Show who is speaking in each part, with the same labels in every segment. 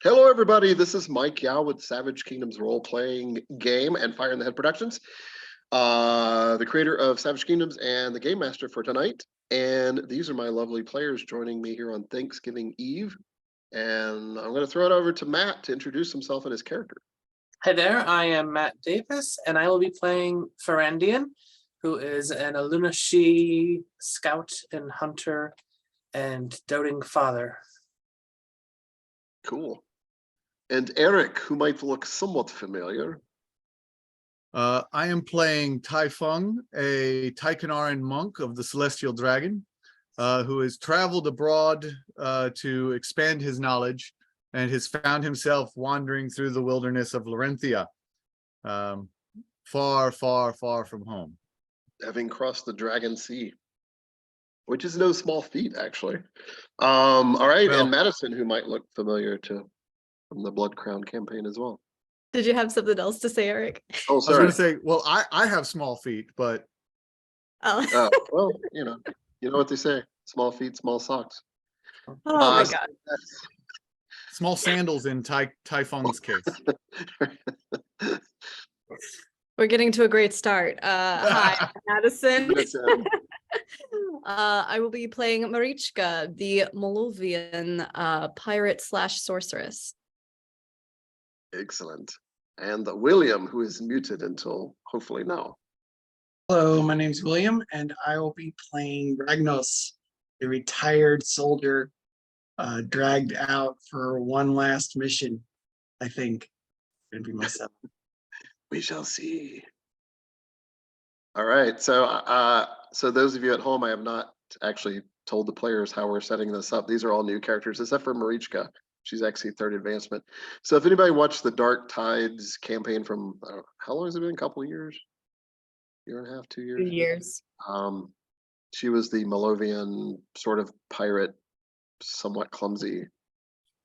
Speaker 1: Hello, everybody. This is Mike Yao with Savage Kingdoms role-playing game and Fire in the Head Productions, the creator of Savage Kingdoms and the game master for tonight. And these are my lovely players joining me here on Thanksgiving Eve. And I'm going to throw it over to Matt to introduce himself and his character.
Speaker 2: Hi there, I am Matt Davis, and I will be playing Farandien, who is an Alunashi scout and hunter and doting father.
Speaker 1: Cool. And Eric, who might look somewhat familiar.
Speaker 3: I am playing Tai-Feng, a Taikanaran monk of the Celestial Dragon, who has traveled abroad to expand his knowledge and has found himself wandering through the wilderness of Lorinthia, far, far, far from home.
Speaker 1: Having crossed the Dragon Sea, which is no small feat, actually. All right,
Speaker 3: Well,
Speaker 1: and Madison, who might look familiar from the Blood Crown campaign as well.
Speaker 4: Did you have something else to say, Eric?
Speaker 1: Oh,
Speaker 3: I was
Speaker 1: sorry.
Speaker 3: going to say, well, I have small feet, but
Speaker 4: Oh,
Speaker 1: Well, you know what they say: small feet, small socks.
Speaker 4: oh my God.
Speaker 3: small sandals in Tai-Feng's case.
Speaker 4: We're getting to a great start. Hi, I'm Madison. I will be playing Marichka, the Malovian pirate / sorceress.
Speaker 1: Excellent. And William, who is muted until hopefully now.
Speaker 5: Hello, my name's William, and I will be playing Ragnos, a retired soldier dragged out for one last mission, I think. Gonna be myself.
Speaker 1: We shall see. All right. So those of you at home, I have not actually told the players how we're setting this up. These are all new characters, except for Marichka. She's actually third advancement. So if anybody watched the Dark Tides campaign from, how long has it been? A couple of years? Year and a half, 2 years?
Speaker 4: 2 years.
Speaker 1: She was the Malovian sort of pirate, somewhat clumsy,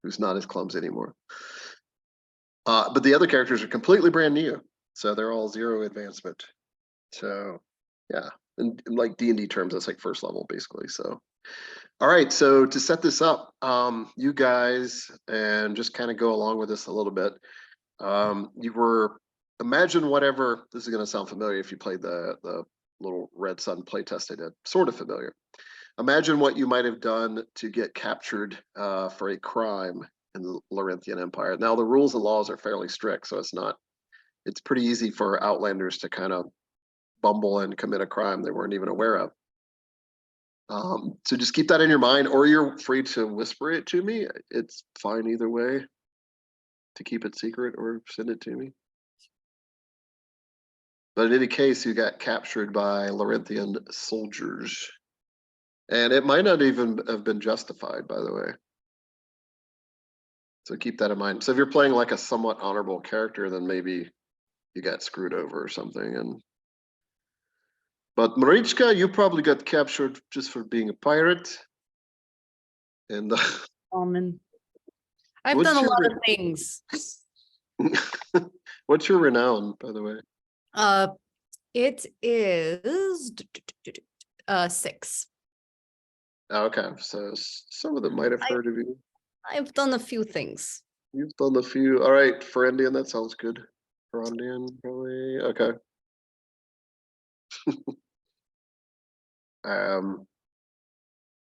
Speaker 1: who's not as clumsy anymore. But the other characters are completely brand new. So they're all 0 advancement. So yeah, in like D&D terms, that's like first level basically. So, all right. So to set this up, you guys, and just kind of go along with this a little bit. Imagine whatever, this is going to sound familiar if you played the little Red Sun playtest I did, sort of familiar. Imagine what you might have done to get captured for a crime in the Lorinthian Empire. Now the rules and laws are fairly strict, so it's pretty easy for outlanders to kind of bumble and commit a crime they weren't even aware of. So just keep that in your mind, or you're free to whisper it to me. It's fine either way, to keep it secret or send it to me. But in any case, you got captured by Lorinthian soldiers. And it might not even have been justified, by the way. So keep that in mind. So if you're playing like a somewhat honorable character, then maybe you got screwed over or something. But Marichka, you probably got captured just for being a pirate. And
Speaker 4: I've done a lot of things.
Speaker 1: What's your renown, by the way?
Speaker 4: It is 6.
Speaker 1: Okay, so some of them might have heard of you.
Speaker 4: I've done a few things.
Speaker 1: You've done a few. All right, Farandien, that sounds good. Farandien, probably. Okay.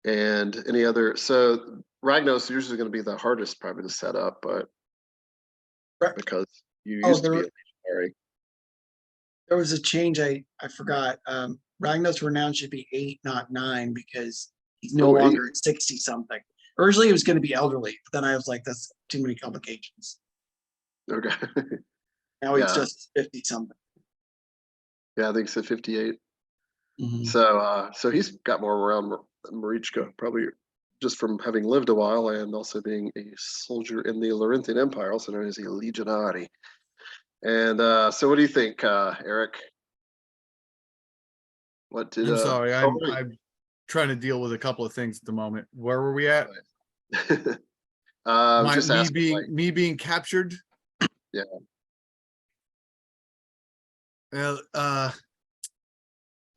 Speaker 1: And any other, so Ragnos usually going to be the hardest probably to set up, but because you used to be a legionary.
Speaker 5: There was a change I forgot. Ragnos' renown should be 8, not 9, because he's no longer at 60 something. Originally it was going to be elderly, but then I was like, that's too many complications.
Speaker 1: Okay.
Speaker 5: Now he's just 50 something.
Speaker 1: Yeah, I think it's 58.
Speaker 5: Mm-hmm.
Speaker 1: So he's got more around Marichka, probably just from having lived a while and also being a soldier in the Lorinthian Empire, also known as a legionary. And so what do you think, Eric? What did
Speaker 3: I'm sorry, I'm trying to deal with a couple of things at the moment. Where were we at? Me being captured.
Speaker 1: Yeah.
Speaker 3: Well,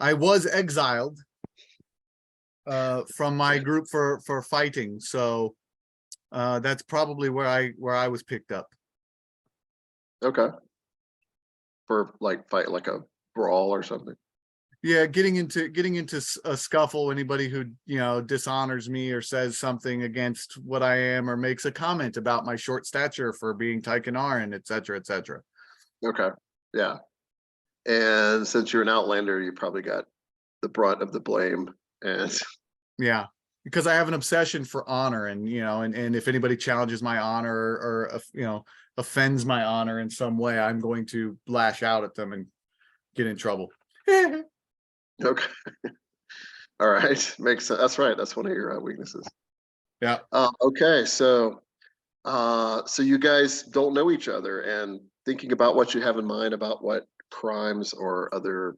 Speaker 3: I was exiled from my group for fighting, so That's probably where I was picked up.
Speaker 1: Okay. For like fight like a brawl or something.
Speaker 3: Yeah, getting into a scuffle. Anybody who dishonors me or says something against what I am, or makes a comment about my short stature for being Taikanaran, etc., etc.
Speaker 1: Okay. Yeah. And since you're an outlander, you probably got the brunt of the blame. And
Speaker 3: Yeah, because I have an obsession for honor, and and if anybody challenges my honor or offends my honor in some way, I'm going to lash out at them and get in trouble.
Speaker 1: okay. All right. Makes sense. That's right. That's one of your weaknesses.
Speaker 3: Yeah.
Speaker 1: Okay. So you guys don't know each other, and thinking about what you have in mind about what crimes or other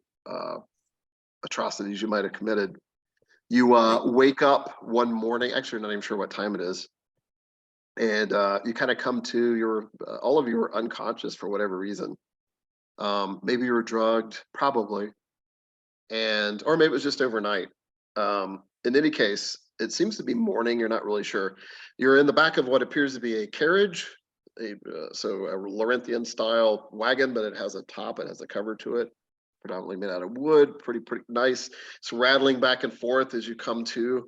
Speaker 1: atrocities you might have committed. You wake up one morning, actually, not even sure what time it is. And you kind of come to all of you are unconscious for whatever reason. Maybe you were drugged, probably. Or maybe it was just overnight. In any case, it seems to be morning. You're not really sure. You're in the back of what appears to be a carriage, so a Lorinthian style wagon, but it has a top, it has a cover to it, predominantly made out of wood, pretty nice. It's rattling back and forth as you come to.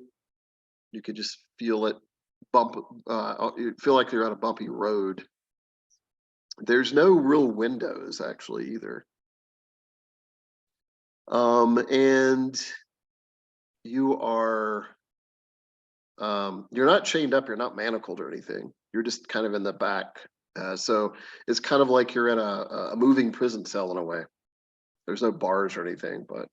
Speaker 1: You could just feel it bump. You feel like you're on a bumpy road. There's no real windows actually either. And you are, you're not chained up, you're not manacled or anything. You're just kind of in the back. So it's kind of like you're in a moving prison cell in a way. There's no bars or anything, but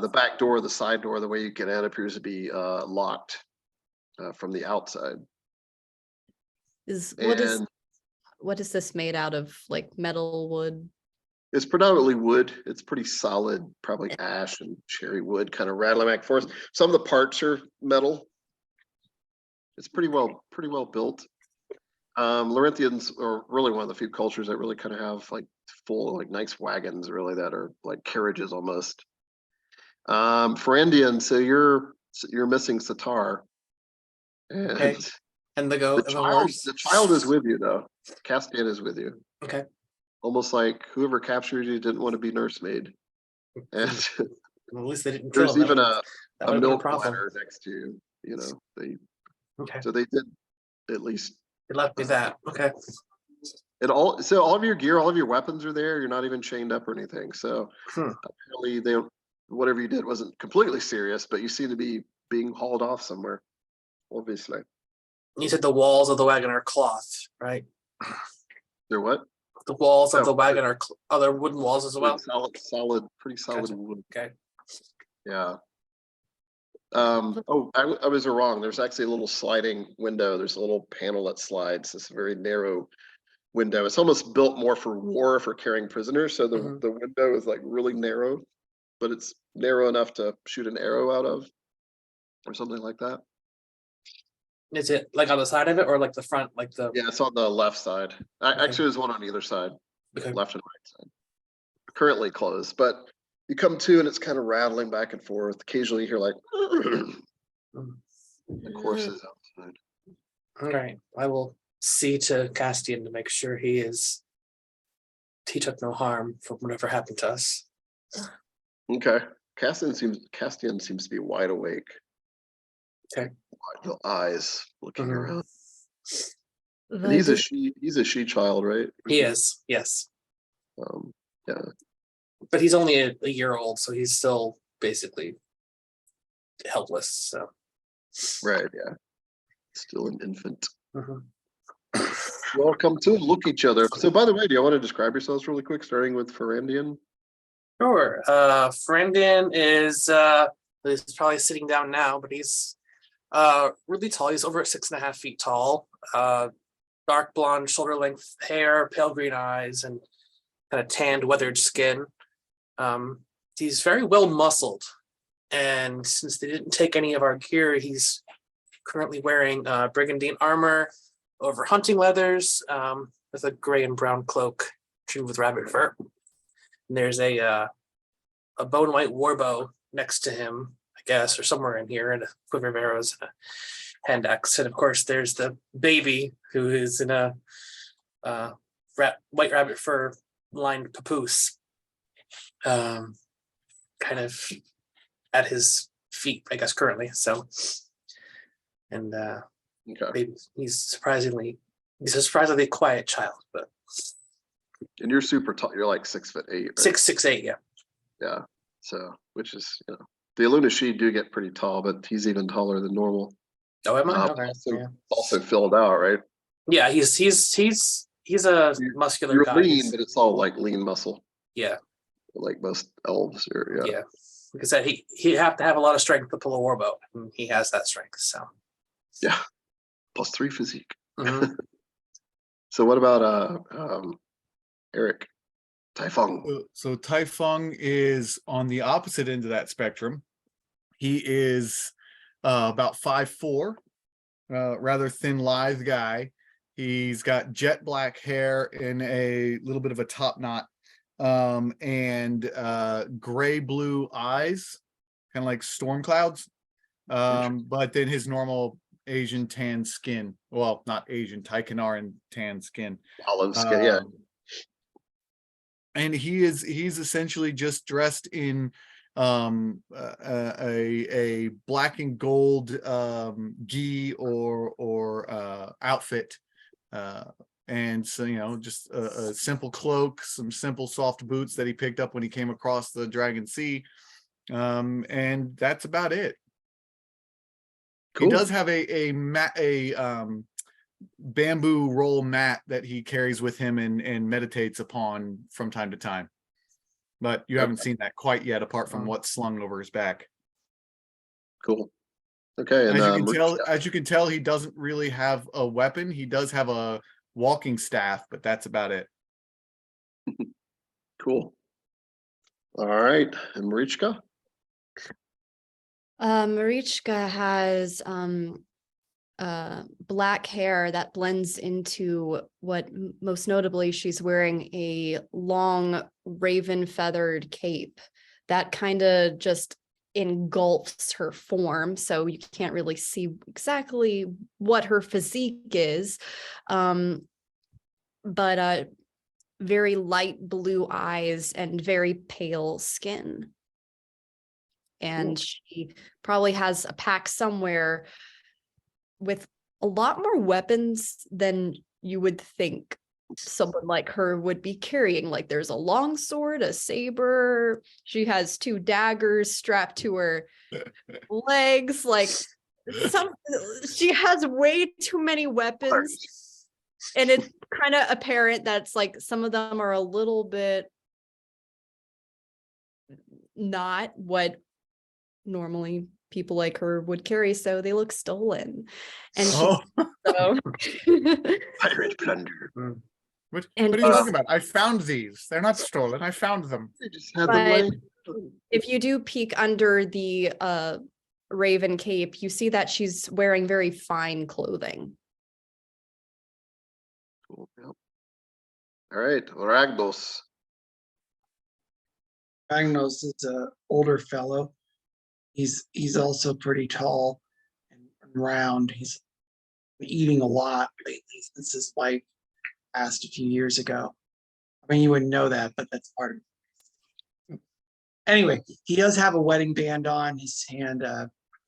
Speaker 1: the back door, the side door, the way you get in appears to be locked from the outside.
Speaker 4: What is this made out of? Like metal, wood?
Speaker 1: It's predominantly wood. It's pretty solid, probably ash and cherry wood, kind of rattling back and forth. Some of the parts are metal. It's pretty well built. Lorinthians are really one of the few cultures that really kind of have like full, like nice wagons, really, that are like carriages almost. Farandien, so you're missing Sitar, and
Speaker 2: Okay. And the
Speaker 1: child is with you though. Castian is with you.
Speaker 2: Okay.
Speaker 1: Almost like whoever captured you didn't want to be nursemaid. And
Speaker 2: Well, at least they didn't kill
Speaker 1: there's
Speaker 2: him.
Speaker 1: even a milk
Speaker 2: problem.
Speaker 1: bladder next to you.
Speaker 2: Okay.
Speaker 1: So they did at least.
Speaker 2: It left me that. Okay.
Speaker 1: So all of your gear, all of your weapons are there. You're not even chained up or anything. So apparently whatever you did wasn't completely serious, but you seem to be being hauled off somewhere, obviously.
Speaker 2: You said the walls of the wagon are cloth, right?
Speaker 1: They're what?
Speaker 2: The walls of the wagon are other wooden walls as well.
Speaker 1: Pretty solid
Speaker 2: Gotcha.
Speaker 1: wood.
Speaker 2: Okay.
Speaker 1: Yeah. I was wrong. There's actually a little sliding window. There's a little panel that slides. It's a very narrow window. It's almost built more for war, for carrying prisoners. So the window is like really narrow, but it's narrow enough to shoot an arrow out of, or something like that.
Speaker 2: Is it like on the side of it, or like the front, like the?
Speaker 1: Yeah, it's on the left side. Actually, there's one on either side, left and right side. Currently closed, but you come to and it's kind of rattling back and forth. Occasionally you hear like the horses outside.
Speaker 2: All right, I will see to Castian to make sure he took no harm from whatever happened to us.
Speaker 1: Okay, Castian seems to be wide awake.
Speaker 2: Okay,
Speaker 1: wide eyes looking around. And
Speaker 4: The
Speaker 1: he's
Speaker 4: dis-
Speaker 1: a she child, right?
Speaker 2: he is, yes,
Speaker 1: Yeah.
Speaker 2: but he's only a year old, so he's still basically helpless. So,
Speaker 1: Right, yeah, still an infant. Welcome to look each other. So, by the way, do you want to describe yourselves really quick, starting with Farandien?
Speaker 2: Sure. Farandien is he's probably sitting down now, but he's really tall. He's over 6.5 feet tall. Dark blonde, shoulder length hair, pale green eyes, and kind of tanned, weathered skin. He's very well muscled, and since they didn't take any of our gear, he's currently wearing brigandine armor over hunting leathers, with a gray and brown cloak trimmed with rabbit fur. And there's a bone white war bow next to him, I guess, or somewhere in here, and a quiver of arrows, hand axe. And of course, there's the baby who is in a white rabbit fur lined papoose, kind of at his feet, I guess, currently. So, and
Speaker 1: Okay.
Speaker 2: he's a surprisingly quiet child, but
Speaker 1: And you're super tall. You're like 6'8", right?
Speaker 2: 6'8", yeah.
Speaker 1: Yeah. So, which is, the Alunashi do get pretty tall, but he's even taller than normal.
Speaker 2: Oh, am I? Okay.
Speaker 1: Also,
Speaker 2: Yeah.
Speaker 1: also filled out, right?
Speaker 2: Yeah, he's a muscular
Speaker 1: You're
Speaker 2: guy.
Speaker 1: lean, but it's all like lean muscle,
Speaker 2: Yeah,
Speaker 1: like most elves. Or
Speaker 2: yeah. Like I said, he have to have a lot of strength to pull a warbow, and he has that strength. So
Speaker 1: Yeah. +3 physique.
Speaker 2: mhm.
Speaker 1: So what about Eric? Tai-Feng.
Speaker 3: So Tai-Feng is on the opposite end of that spectrum. He is about 5'4", rather thin, lithe guy. He's got jet black hair in a little bit of a top knot, and gray blue eyes, kind of like storm clouds. But then his normal Asian tan skin. Well, not Asian, Taikanaran tan skin.
Speaker 1: Olive skin, yeah.
Speaker 3: And he's essentially just dressed in a black and gold gi or outfit, and so just a simple cloak, some simple soft boots that he picked up when he came across the Dragon Sea, and that's about it.
Speaker 1: Cool.
Speaker 3: He does have a bamboo roll mat that he carries with him and meditates upon from time to time, but you haven't seen that quite yet, apart from what's slung over his back.
Speaker 1: Cool. Okay, and
Speaker 3: as you can tell, he doesn't really have a weapon. He does have a walking staff, but that's about it.
Speaker 1: cool. All right, and Marichka.
Speaker 4: Marichka has black hair that blends into what most notably she's wearing a long raven feathered cape that kind of just engulfs her form, so you can't really see exactly what her physique is, but very light blue eyes and very pale skin. And she probably has a pack somewhere with a lot more weapons than you would think someone like her would be carrying. Like there's a long sword, a saber. She has 2 daggers strapped to her legs. Like she has way too many weapons. And it's kind of apparent that's like some of them are a little bit not what normally people like her would carry, so they look stolen. And so
Speaker 1: Pirate plunder.
Speaker 3: What are you talking about? I found these. They're not stolen. I found them.
Speaker 1: They just had them laying.
Speaker 4: If you do peek under the raven cape, you see that she's wearing very fine clothing.
Speaker 1: Cool. Yep. All right, Ragnos.
Speaker 5: Ragnos is an older fellow. He's also pretty tall and round. He's been eating a lot lately since his wife passed a few years ago. I mean, you wouldn't know that, but that's part of it. Anyway, he does have a wedding band on his hand,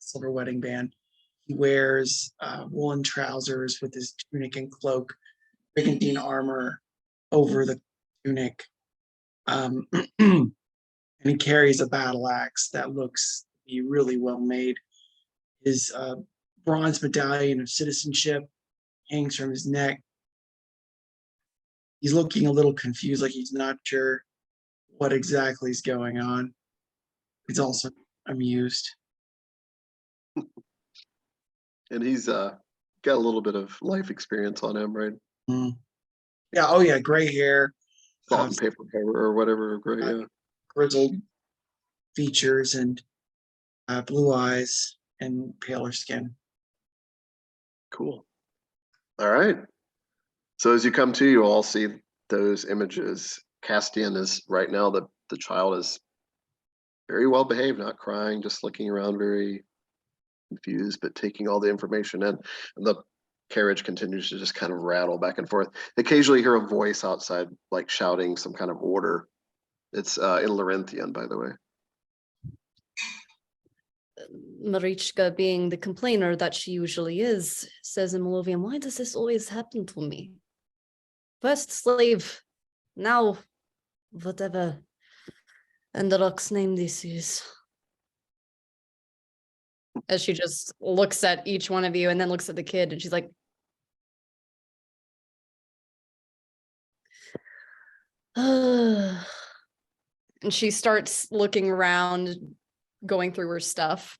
Speaker 5: silver wedding band. He wears woolen trousers with his tunic and cloak, brigantine armor over the tunic. And he carries a battle axe that looks really well made. His bronze medallion of citizenship hangs from his neck. He's looking a little confused, like he's not sure what exactly is going on. He's also amused.
Speaker 1: And he's got a little bit of life experience on him, right?
Speaker 5: Mm. Yeah, oh yeah, gray hair.
Speaker 1: Salt and paper or whatever, gray, yeah.
Speaker 5: Grizzled features and blue eyes and paler skin.
Speaker 1: Cool. All right. So as you come to, you all see those images. Castian is right now, the child is very well behaved, not crying, just looking around very confused, but taking all the information in. And the carriage continues to just kind of rattle back and forth. Occasionally hear a voice outside, like shouting some kind of order. It's in Lorinthian, by the way.
Speaker 4: Marichka, being the complainer that she usually is, says in Malovian, why does this always happen to me? First slave, now whatever Enderok's name this is. As she just looks at each one of you and then looks at the kid and she's like, and she starts looking around, going through her stuff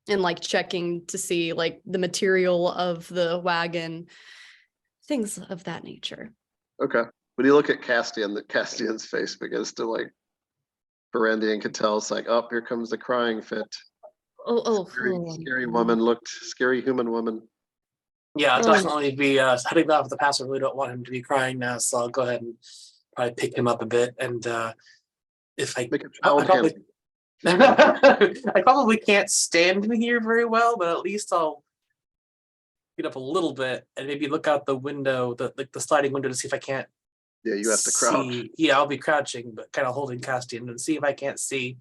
Speaker 4: and like checking to see like the material of the wagon, things of that nature.
Speaker 1: Okay. When you look at Castian, that Castian's face begins to like, Farandien could tell it's like, oh, here comes the crying fit. Scary woman looked, scary human woman.
Speaker 2: Yeah, I'll
Speaker 4: Oh.
Speaker 2: definitely be heading off the pass. I really don't want him to be crying now, so I'll go ahead and probably pick him up a bit. And if I,
Speaker 1: Make a
Speaker 2: I
Speaker 1: child
Speaker 2: probably,
Speaker 1: hand.
Speaker 2: I probably can't stand in here very well, but at least I'll get up a little bit and maybe look out the window, the sliding window, to see if I can't.
Speaker 1: Yeah, you have to crouch.
Speaker 2: Yeah, I'll be crouching, but kind of holding Castian and see if I can't see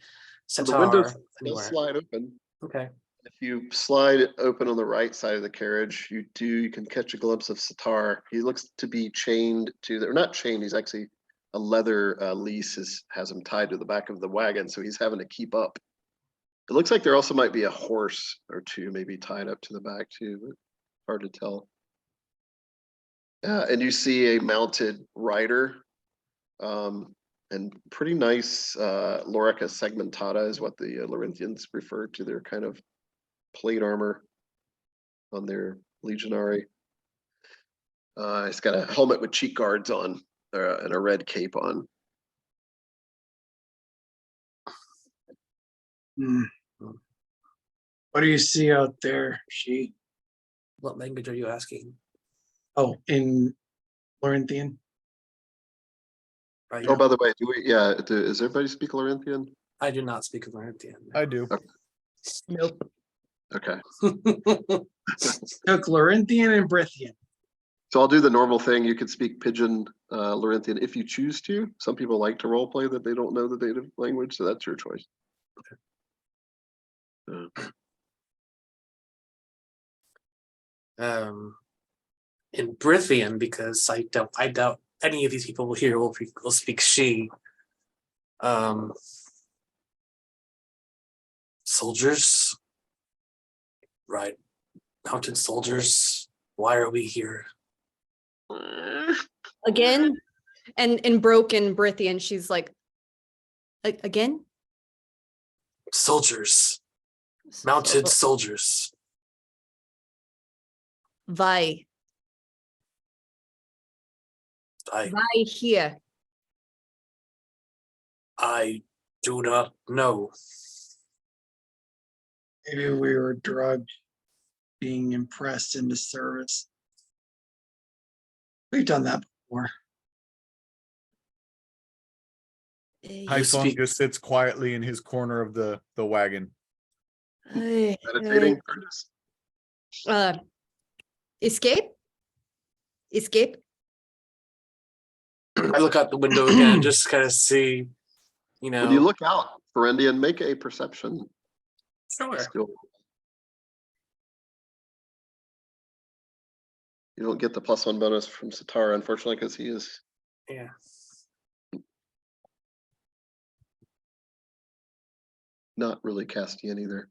Speaker 1: So the
Speaker 2: Sitar
Speaker 1: windows will
Speaker 2: anywhere.
Speaker 1: slide open.
Speaker 2: Okay.
Speaker 1: If you slide it open on the right side of the carriage, you can catch a glimpse of Sitar. He looks to be chained to the, or not chained, he's actually a leather leash has him tied to the back of the wagon, so he's having to keep up. It looks like there also might be a horse or two maybe tied up to the back too, but hard to tell. And you see a mounted rider, and pretty nice Lorica segmentata is what the Lorinthians refer to their kind of plate armor on their legionary. It's got a helmet with cheek guards on and a red cape on.
Speaker 5: What do you see out there, she?
Speaker 2: What language are you asking?
Speaker 5: Oh, in Lorinthian?
Speaker 2: Right.
Speaker 1: Oh, by the way, does everybody speak Lorinthian?
Speaker 2: I do not speak of Lorinthian.
Speaker 3: I do.
Speaker 4: Nope.
Speaker 1: Okay.
Speaker 5: Took Lorinthian and Brithian.
Speaker 1: So I'll do the normal thing. You can speak Pidgin Lorinthian if you choose to. Some people like to role play that they don't know the native language, so that's your choice.
Speaker 2: In Brithian, because I doubt any of these people here will speak she. Soldiers, right? Mounted soldiers. Why are we here?
Speaker 4: Again, and in broken Brithian, she's like, again?
Speaker 2: Soldiers, mounted soldiers.
Speaker 4: Why? Why here?
Speaker 2: I do not know.
Speaker 5: Maybe we were drugged, being impressed into service. We've done that before.
Speaker 3: Tai-Feng just sits quietly in his corner of the wagon.
Speaker 1: Meditating.
Speaker 4: Escape? Escape?
Speaker 2: I look out the window again, just to kind of see, you know.
Speaker 1: When you look out, Farandien, make a perception
Speaker 2: Sure.
Speaker 1: skill. You don't get the +1 bonus from Sitar, unfortunately, because he is.
Speaker 2: Yeah.
Speaker 1: Not really Castian either.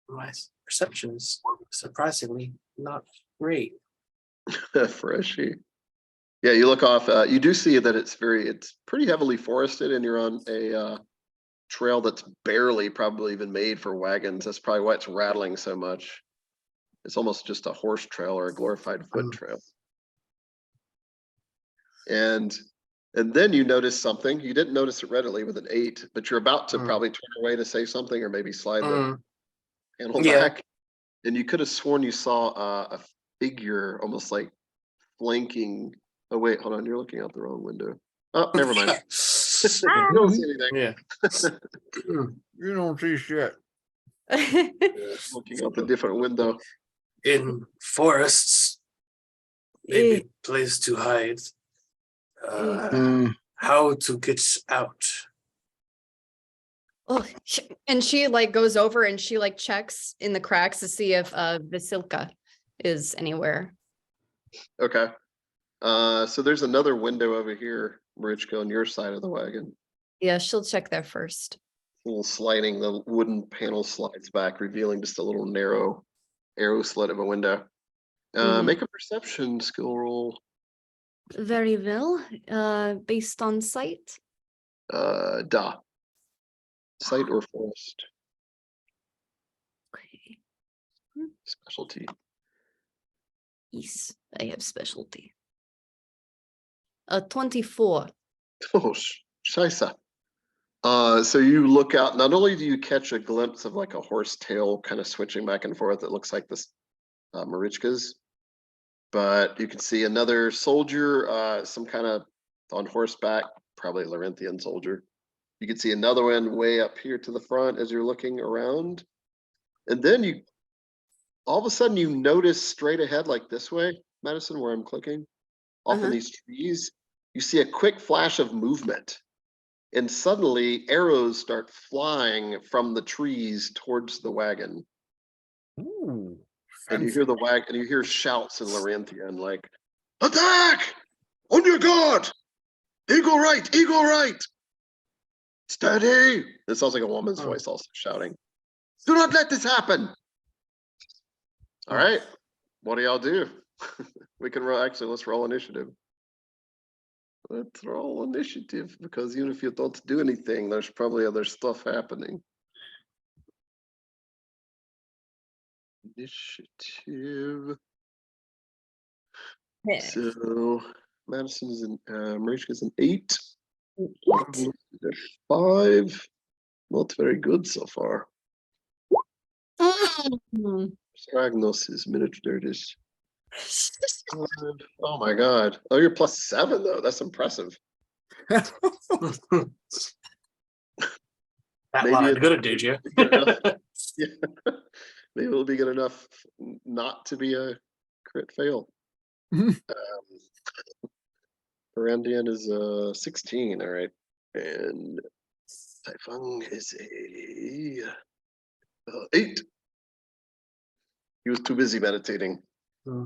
Speaker 2: My perception is surprisingly not great.
Speaker 1: Freshy. Yeah, you look off. You do see that it's pretty heavily forested, and you're on a trail that's barely probably even made for wagons. That's probably why it's rattling so much. It's almost just a horse trail or a glorified foot trail. And then you notice something. You didn't notice it readily with an 8, but you're about to probably turn away to say something or maybe slide the handle back. And you could have sworn you saw a figure almost like flanking. Oh, wait, hold on. You're looking out the wrong window. Oh, never mind. You don't see anything.
Speaker 2: Yeah.
Speaker 3: You don't see shit.
Speaker 1: Looking out the different window.
Speaker 2: In forests, maybe place to hide. How to get out?
Speaker 4: Oh, and she like goes over and she like checks in the cracks to see if Vasilka is anywhere.
Speaker 1: Okay. So there's another window over here, Marichka, on your side of the wagon.
Speaker 4: Yeah, she'll check there first.
Speaker 1: A little sliding, the wooden panel slides back, revealing just a little narrow arrow slit of a window. Make a perception skill roll.
Speaker 4: Very well. Based on sight.
Speaker 1: Da. Sight or forest.
Speaker 4: Okay.
Speaker 1: Specialty.
Speaker 4: Yes, I have specialty. 24.
Speaker 1: Oh, scheisse. So you look out, not only do you catch a glimpse of like a horse tail kind of switching back and forth, it looks like this Marichka's, but you can see another soldier, some kind of on horseback, probably Lorinthian soldier. You can see another one way up here to the front as you're looking around. And then you, all of a sudden you notice straight ahead, like this way, Madison, where I'm clicking, off in these trees, you see a quick flash of movement. And suddenly arrows start flying from the trees towards the wagon.
Speaker 3: Ooh.
Speaker 1: And you hear the wagon, and you hear shouts in Lorinthian like, "Attack! On your guard! Eagle right! Eagle right! Steady!" It sounds like a woman's voice also shouting. "Do not let this happen!" All right, what do y'all do? We can roll, actually, let's roll initiative. Let's roll initiative, because even if you don't do anything, there's probably other stuff happening. Initiative. So Madison is an Marichka is an 8. They're 5. Not very good so far. Ragnos is miniature is. Oh my god. Oh, you're +7 though. That's impressive.
Speaker 2: That
Speaker 1: Maybe
Speaker 2: line
Speaker 1: it's-
Speaker 2: good, did you?
Speaker 1: Yeah. Maybe it'll be good enough not to be a crit fail. Farandien is 16, all right. And Tai-Feng is a 8. He was too busy meditating.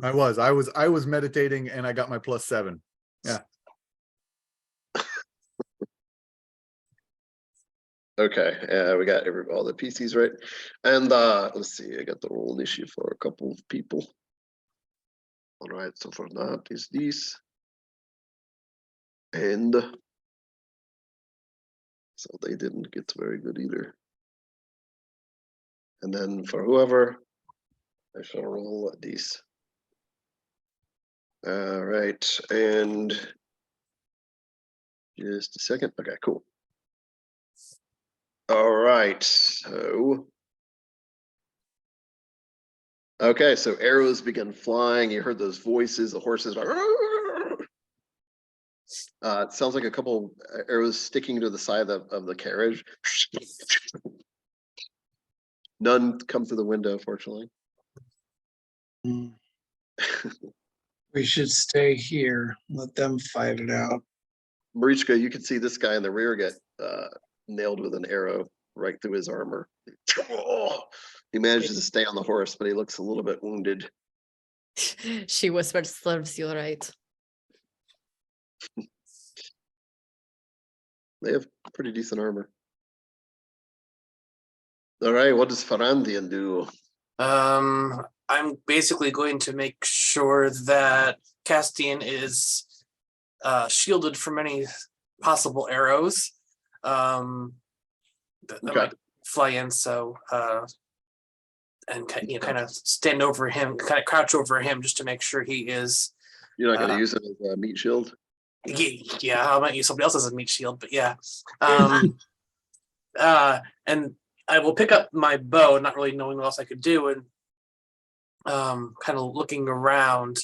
Speaker 3: I was meditating and I got my +7. Yeah.
Speaker 1: Okay, we got all the PCs right. And let's see, I got the roll initiative for a couple of people. All right, so for that is this. And so they didn't get very good either. And then for whoever, I shall roll these. All right, and just a second. Okay, cool. All right, so. Okay, so arrows begin flying. You heard those voices, the horses like. It sounds like a couple arrows sticking to the side of the carriage. None come through the window, fortunately.
Speaker 5: We should stay here, let them fight it out.
Speaker 1: Marichka, you can see this guy in the rear get nailed with an arrow right through his armor. He manages to stay on the horse, but he looks a little bit wounded.
Speaker 4: She whispers, "Serves you right."
Speaker 1: They have pretty decent armor. All right, what does Farandien do?
Speaker 2: I'm basically going to make sure that Castian is shielded from any possible arrows that
Speaker 1: Okay.
Speaker 2: might fly in. So and kind of stand over him, kind of crouch over him, just to make sure he is.
Speaker 1: You're not going to use it as a meat shield?
Speaker 2: Yeah, I might use somebody else as a meat shield, but yeah. And I will pick up my bow, not really knowing what else I could do, and kind of looking around,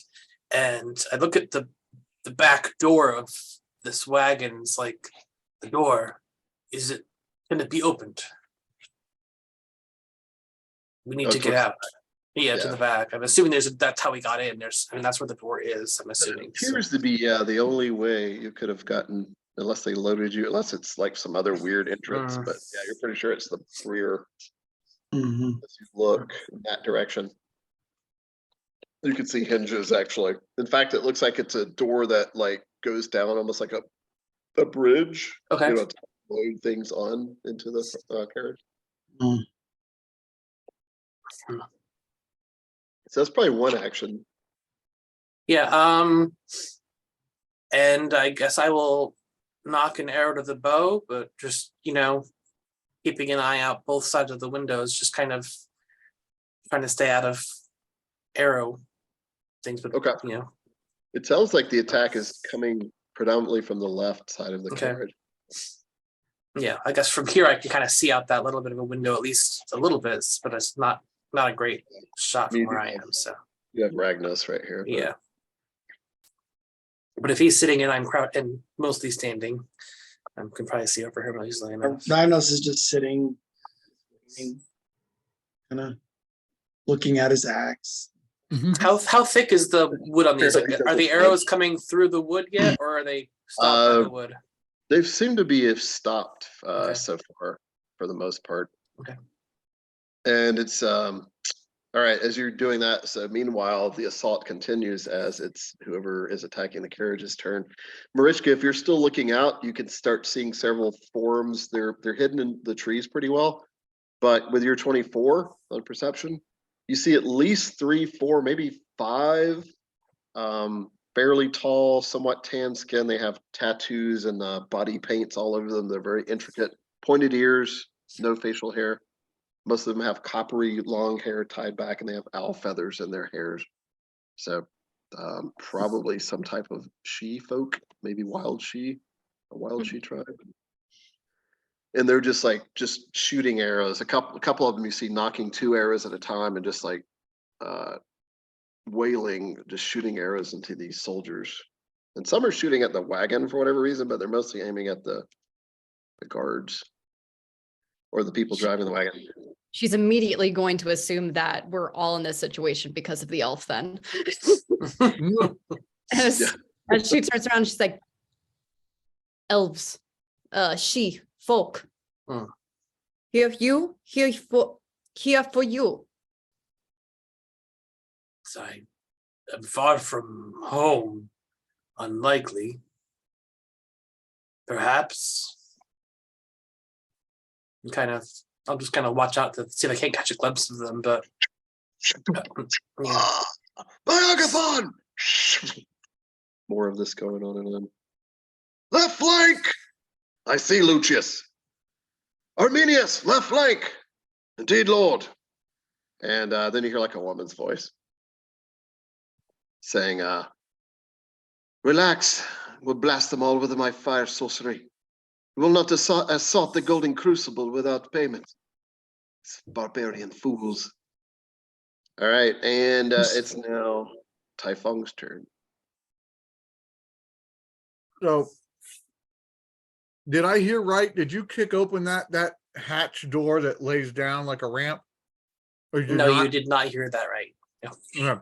Speaker 2: and I look at the back door of this wagon. It's like The door, is it going to be opened? We need
Speaker 1: Oh,
Speaker 2: to get
Speaker 1: towards the
Speaker 2: out. Yeah, to
Speaker 1: Yeah.
Speaker 2: the back. I'm assuming that's how we got in. That's where the door is. I'm
Speaker 1: It
Speaker 2: assuming. so-
Speaker 1: appears to be the only way you could have gotten, unless they loaded you, unless it's like some other weird entrance. But yeah, you're pretty sure it's the rear.
Speaker 5: Mhm.
Speaker 1: As you look in that direction, you can see hinges actually. In fact, it looks like it's a door that like goes down almost like a bridge.
Speaker 2: Okay.
Speaker 1: You know, to load things on into the carriage.
Speaker 5: Mm.
Speaker 1: So that's probably one action.
Speaker 2: Yeah. And I guess I will knock an arrow to the bow, but just keeping an eye out both sides of the windows, just kind of trying to stay out of arrow things. But
Speaker 1: Okay. It sounds like the attack is coming predominantly from the left side of the
Speaker 2: Okay.
Speaker 1: carriage.
Speaker 2: yeah, I guess from here I can kind of see out that little bit of a window, at least a little bit, but it's not a great shot from where I am. So
Speaker 1: You have Ragnos right here. but-
Speaker 2: yeah. But if he's sitting and I'm and mostly standing, I can probably see over him easily enough.
Speaker 5: Ragnos is just sitting, kind of looking at his axe.
Speaker 2: How thick is the wood on these? Like, are the arrows coming through the wood yet, or are they stopped by the wood?
Speaker 1: They seem to be stopped
Speaker 2: Okay.
Speaker 1: so far for the most part.
Speaker 2: Okay.
Speaker 1: And it's all right, as you're doing that, so meanwhile the assault continues as it's whoever is attacking the carriage's turn. Marichka, if you're still looking out, you can start seeing several forms. They're hidden in the trees pretty well. But with your 24 on perception, you see at least 3, 4, maybe 5 fairly tall, somewhat tan skin. They have tattoos and body paints all over them. They're very intricate, pointed ears, no facial hair. Most of them have coppery long hair tied back, and they have owl feathers in their hairs. So probably some type of she folk, maybe wild she, a wild she tribe. And they're just shooting arrows. A couple of them you see knocking 2 arrows at a time and just like wailing, just shooting arrows into these soldiers. And some are shooting at the wagon for whatever reason, but they're mostly aiming at the guards or the people driving the wagon.
Speaker 4: She's immediately going to assume that we're all in this situation because of the elf then. As she turns around, she's like, elves, she, folk.
Speaker 2: Hmm.
Speaker 4: Here for you.
Speaker 2: I am far from home. Unlikely. Perhaps. I'll just kind of watch out to see if I can't catch a glimpse of them, but yeah.
Speaker 1: Biagathon! More of this going on and on. Left flank! I see Lucius. Arminius, left flank! Indeed, Lord. And then you hear like a woman's voice saying, relax, we'll blast them all with my fire sorcery. We will not assault the Golden Crucible without payment. It's barbarian fools. All right, and it's now Tai-Feng's turn.
Speaker 3: So, did I hear right? Did you kick open that hatch door that lays down like a ramp? Or did you
Speaker 2: No,
Speaker 3: not?
Speaker 2: you did not hear that right.
Speaker 3: Yeah.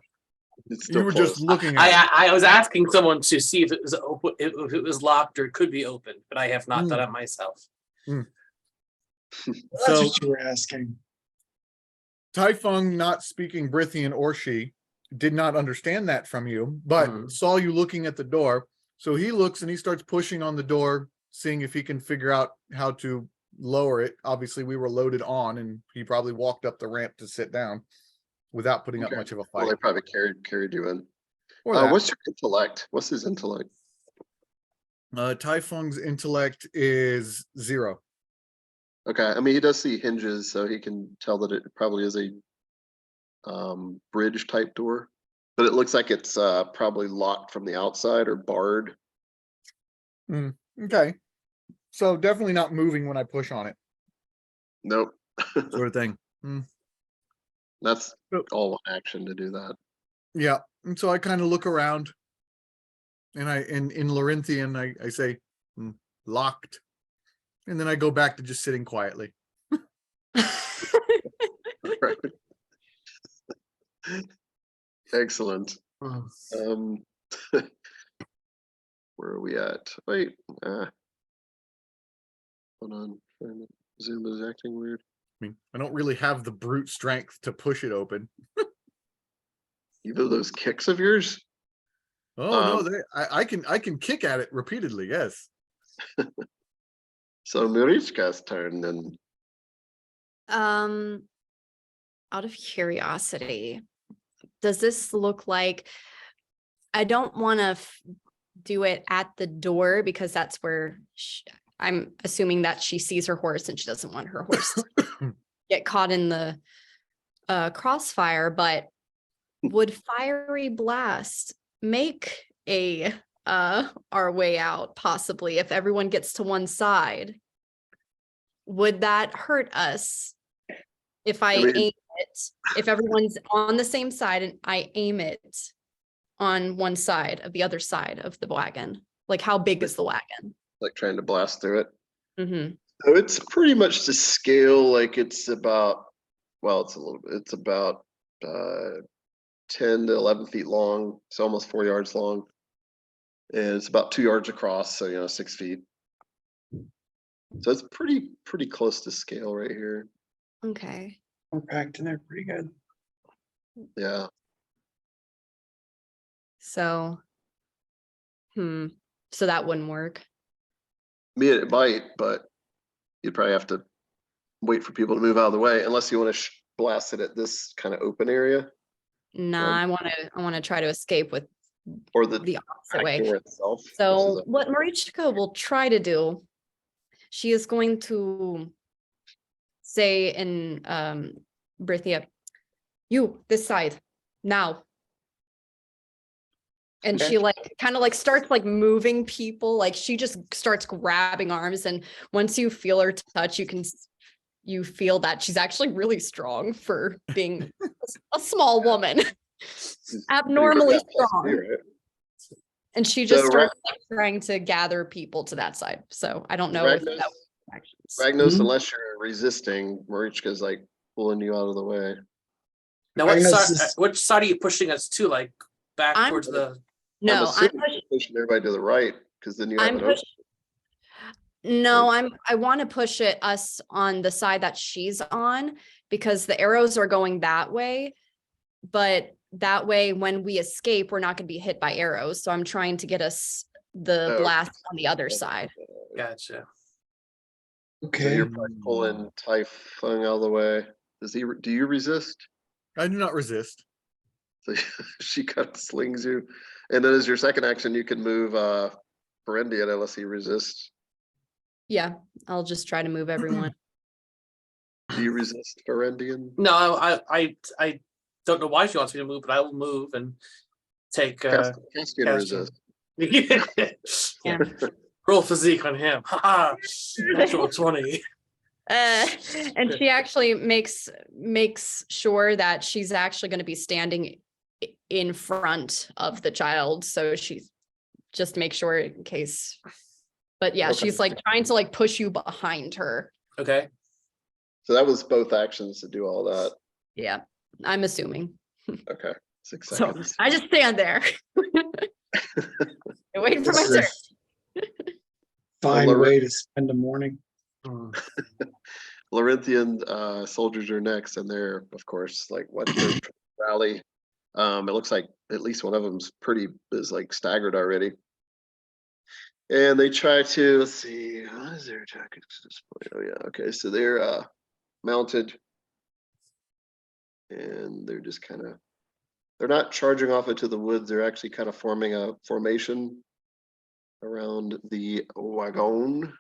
Speaker 1: It's
Speaker 3: You
Speaker 1: still
Speaker 3: were
Speaker 1: closed.
Speaker 3: just looking at it.
Speaker 2: I was asking someone to see if it was open, if it was locked or could be open, but I have not done it myself.
Speaker 5: That's
Speaker 3: So
Speaker 5: what you were asking.
Speaker 3: Tai-Feng, not speaking Brithian or she, did not understand that from you, but saw you looking at the door. So he looks and he starts pushing on the door, seeing if he can figure out how to lower it. Obviously, we were loaded on, and he probably walked up the ramp to sit down without putting up much of a
Speaker 1: Well,
Speaker 3: fight.
Speaker 1: they probably carried you in.
Speaker 3: Or that.
Speaker 1: What's your intellect? What's his intellect?
Speaker 3: Tai-Feng's intellect is 0.
Speaker 1: Okay, I mean, he does see hinges, so he can tell that it probably is a bridge type door, but it looks like it's probably locked from the outside or barred.
Speaker 3: Okay. So definitely not moving when I push on it,
Speaker 1: Nope.
Speaker 3: sort of thing.
Speaker 1: That's all one action to do that.
Speaker 3: Yeah. And so I kind of look around, and in Lorinthian, I say, locked. And then I go back to just sitting quietly.
Speaker 1: Right. Excellent. Um, where are we at? Wait, hold on. Zoom is acting weird.
Speaker 3: I mean, I don't really have the brute strength to push it open.
Speaker 1: Either those kicks of yours.
Speaker 3: Oh no,
Speaker 1: Um,
Speaker 3: I can kick at it repeatedly. Yes.
Speaker 1: So Marichka's turn then.
Speaker 4: Out of curiosity, does this look like, I don't want to do it at the door because that's where I'm assuming that she sees her horse and she doesn't want her horse to get caught in the crossfire, but would fiery blast make our way out possibly if everyone gets to one side? Would that hurt us if I
Speaker 1: mean-
Speaker 4: aim it, if everyone's on the same side and I aim it on one side of the other side of the wagon? Like, how big is the wagon?
Speaker 1: Like trying to blast through it.
Speaker 4: Mm-hmm.
Speaker 1: So it's pretty much to scale, like it's about, well, it's about 10 to 11 feet long. It's almost 4 yards long. And it's about 2 yards across, so 6 feet. So it's pretty close to scale right here.
Speaker 4: Okay.
Speaker 5: Compact and they're pretty good.
Speaker 1: Yeah.
Speaker 4: So, so that wouldn't work.
Speaker 1: I mean, it might, but you'd probably have to wait for people to move out of the way, unless you want to blast it at this kind of open area.
Speaker 4: Nah, I want to try to escape with
Speaker 1: Or the
Speaker 4: the opposite
Speaker 1: back
Speaker 4: way.
Speaker 1: door itself.
Speaker 4: So what Marichka will try to do, she is going to say in Brithia, you, this side, now. And
Speaker 1: Okay.
Speaker 4: she kind of starts moving people, like she just starts grabbing arms, and once you feel her touch, you feel that she's actually really strong for being a small woman. Abnormally strong.
Speaker 1: Right?
Speaker 4: And she just
Speaker 1: So
Speaker 4: starts trying to gather people to that side. So I don't know if that was actions.
Speaker 1: Ragnos,
Speaker 5: Mhm.
Speaker 1: unless you're resisting, Marichka's like pulling you out of the way.
Speaker 2: Now, which side are you pushing us to? Like back
Speaker 4: I'm-
Speaker 2: towards the.
Speaker 4: No,
Speaker 1: I'm
Speaker 4: I'm
Speaker 1: assuming you're pushing everybody to the right, because then you have
Speaker 4: I'm
Speaker 1: an open.
Speaker 4: No, I want to push us on the side that she's on, because the arrows are going that way, but that way when we escape, we're not going to be hit by arrows. So I'm trying to get us the
Speaker 1: Oh,
Speaker 4: blast on the other side.
Speaker 2: Gotcha.
Speaker 1: So
Speaker 5: Okay.
Speaker 1: you're probably pulling Tai-Feng out of the way. Do you resist?
Speaker 3: I do not resist.
Speaker 1: So she kind of slings you. And then as your second action, you can move Farandien unless he resists.
Speaker 4: Yeah, I'll just try to move everyone.
Speaker 1: Do you resist Farandien?
Speaker 2: No, I don't know why she wants me to move, but I will move and take.
Speaker 1: Castian
Speaker 2: Castian.
Speaker 1: resist.
Speaker 4: Yeah.
Speaker 2: Roll physique on him. Haha. Natural 20.
Speaker 4: And she actually makes sure that she's actually going to be standing in front of the child, so she's just make sure in case. But yeah,
Speaker 1: Okay.
Speaker 4: she's trying to push you behind her.
Speaker 2: Okay.
Speaker 1: So that was both actions to do all that.
Speaker 4: Yeah, I'm assuming.
Speaker 1: Okay. 6
Speaker 4: So
Speaker 1: seconds.
Speaker 4: I just stand there. Waiting for my turn.
Speaker 5: Fine
Speaker 1: Well,
Speaker 5: way to spend a morning.
Speaker 1: Lorinthian soldiers are next, and they're of course what they're rally. It looks like at least one of them's is staggered already. And they try to, let's see, what is their attack at this point? Oh yeah, okay, so they're mounted. And they're just they're not charging off into the woods, they're actually kind of forming a formation around the wagon.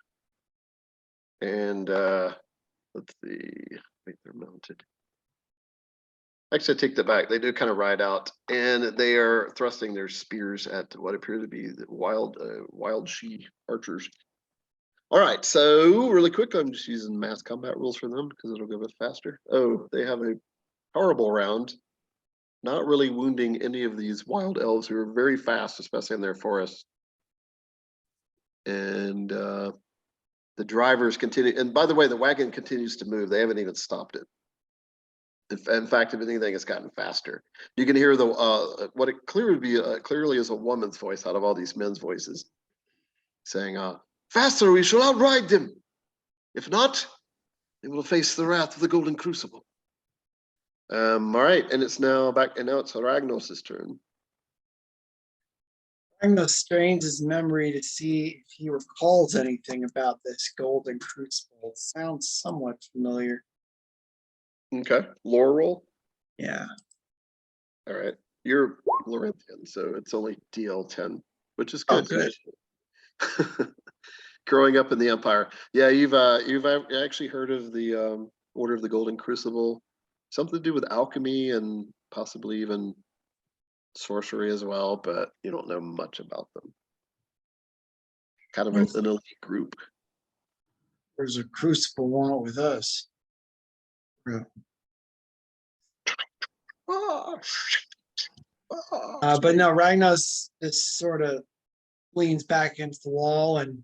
Speaker 1: And let's see, wait, they're mounted. Actually, I take that back. They do kind of ride out, and they are thrusting their spears at what appear to be the Wild Sidhe archers. All right, so really quick, I'm just using mass combat rules for them because it'll go a bit faster. Oh, they have a horrible round, not really wounding any of these wild elves who are very fast, especially in their forest. And The drivers continue, and by the way, the wagon continues to move. They haven't even stopped it. In fact, if anything, it's gotten faster. You can hear the what it clearly is a woman's voice out of all these men's voices, saying, "Faster, we shall outride them. If not, they will face the wrath of the Golden Crucible." All right, and it's now back, and now it's Ragnos' turn.
Speaker 5: Ragnos strains his memory to see if he recalls anything about this Golden Crucible. It sounds somewhat familiar.
Speaker 1: Okay, lore roll.
Speaker 5: Yeah.
Speaker 1: All right, you're Lorinthian, so it's only DL 10, which is
Speaker 5: Oh,
Speaker 1: good.
Speaker 5: good.
Speaker 1: Growing up in the Empire, yeah, you've actually heard of the Order of the Golden Crucible, something to do with alchemy and possibly even sorcery as well, but you don't know much about them. Kind of an elite group.
Speaker 5: There's a crucible want with us. Yeah. But no, Ragnos just sort of leans back against the wall and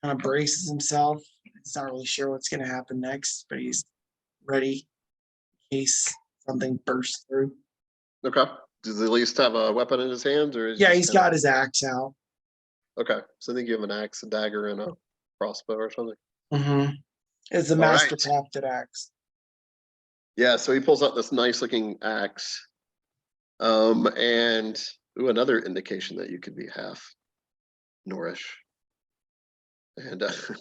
Speaker 5: kind of braces himself. He's not really sure what's going to happen next, but he's ready in case something bursts through.
Speaker 1: Okay. Does he at least have a weapon in his hand, or is
Speaker 5: Yeah,
Speaker 1: just
Speaker 5: he's got his axe out.
Speaker 1: Okay, so I think you have an axe, a dagger, and a crossbow or something.
Speaker 5: Mm-hmm. It's a
Speaker 1: All
Speaker 5: master
Speaker 1: right.
Speaker 5: crafted axe.
Speaker 1: Yeah, so he pulls out this nice looking axe. And another indication that you could be half Norrish. And that's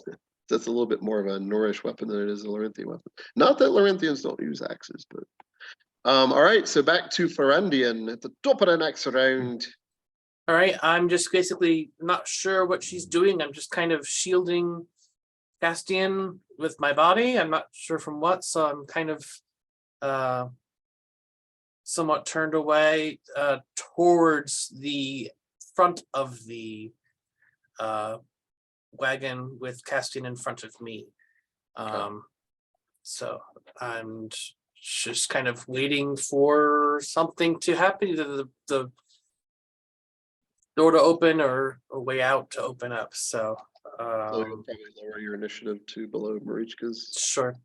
Speaker 1: a little bit more of a Norrish weapon than it is a Lorinthian weapon. Not that Lorinthians don't use axes, but all right, so back to Farandien at the top of the next round.
Speaker 2: All right, I'm just basically not sure what she's doing. I'm just kind of shielding Castian with my body. I'm not sure from what, so I'm kind of somewhat turned away towards the front of the wagon with Castian in front of me. So I'm just kind of waiting for something to happen, the door to open or a way out to open up. So
Speaker 1: So you'll probably lower your initiative to below Marichka's.
Speaker 2: sure.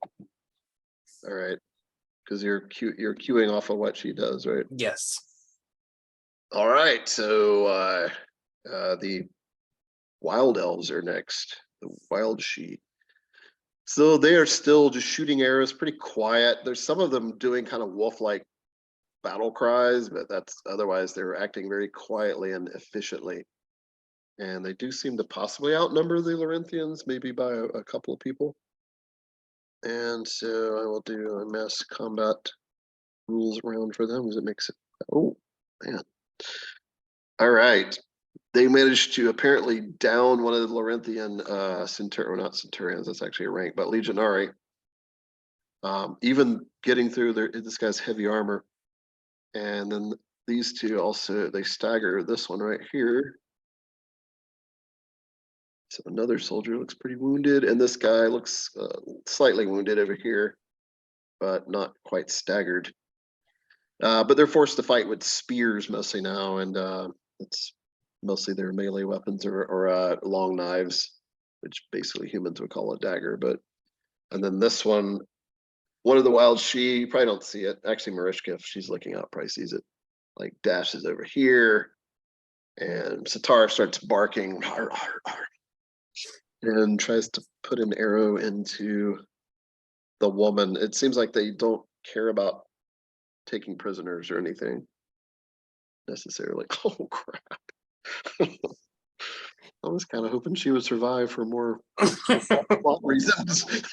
Speaker 1: All right, because you're queuing off of what she does, right?
Speaker 2: Yes.
Speaker 1: All right, so the wild elves are next. The Wild Sidhe. So they are still just shooting arrows, pretty quiet. There's some of them doing kind of wolf-like battle cries, but that's otherwise they're acting very quietly and efficiently. And they do seem to possibly outnumber the Lorinthians, maybe by a couple of people. And so I will do a mass combat rules round for them as it makes it. Oh, man. All right. They managed to apparently down one of the Lorinthian not centurions, that's actually a rank, but legionary. Even getting through this guy's heavy armor. And then these two also, they stagger this one right here. So another soldier looks pretty wounded, and this guy looks slightly wounded over here, but not quite staggered. But they're forced to fight with spears mostly now, and it's mostly their melee weapons or long knives, which basically humans would call a dagger. And then this one of the Wild Sidhe, you probably don't see it. Actually, Marichka, if she's looking out, probably sees it. Like dashes over here, and Satar starts barking. Arr, arr, arr, and tries to put an arrow into the woman. It seems like they don't care about taking prisoners or anything necessarily. Oh crap. I was kind of hoping she would survive for more plot reasons.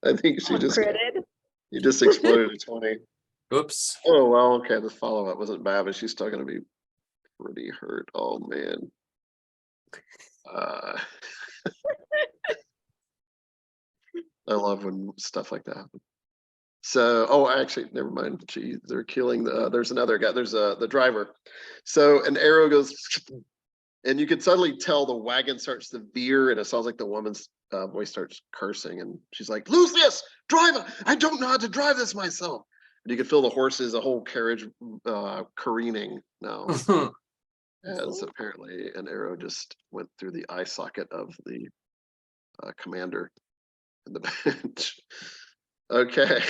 Speaker 1: I think she just
Speaker 4: Critted.
Speaker 1: you just exploded a 20.
Speaker 2: Oops.
Speaker 1: Oh well, okay, the follow-up wasn't bad, but she's still gonna be pretty hurt. Oh man. I love when stuff like that happens. So, oh, actually, never mind. They're killing there's another guy. There's the driver. So an arrow goes, and you can suddenly tell the wagon starts to veer, and it sounds like the woman's voice starts cursing, and she's like, "Lucius, driver! I don't know how to drive this myself." And you can feel the horses, the whole carriage careening now. as apparently an arrow just went through the eye socket of the commander in the bench. Okay.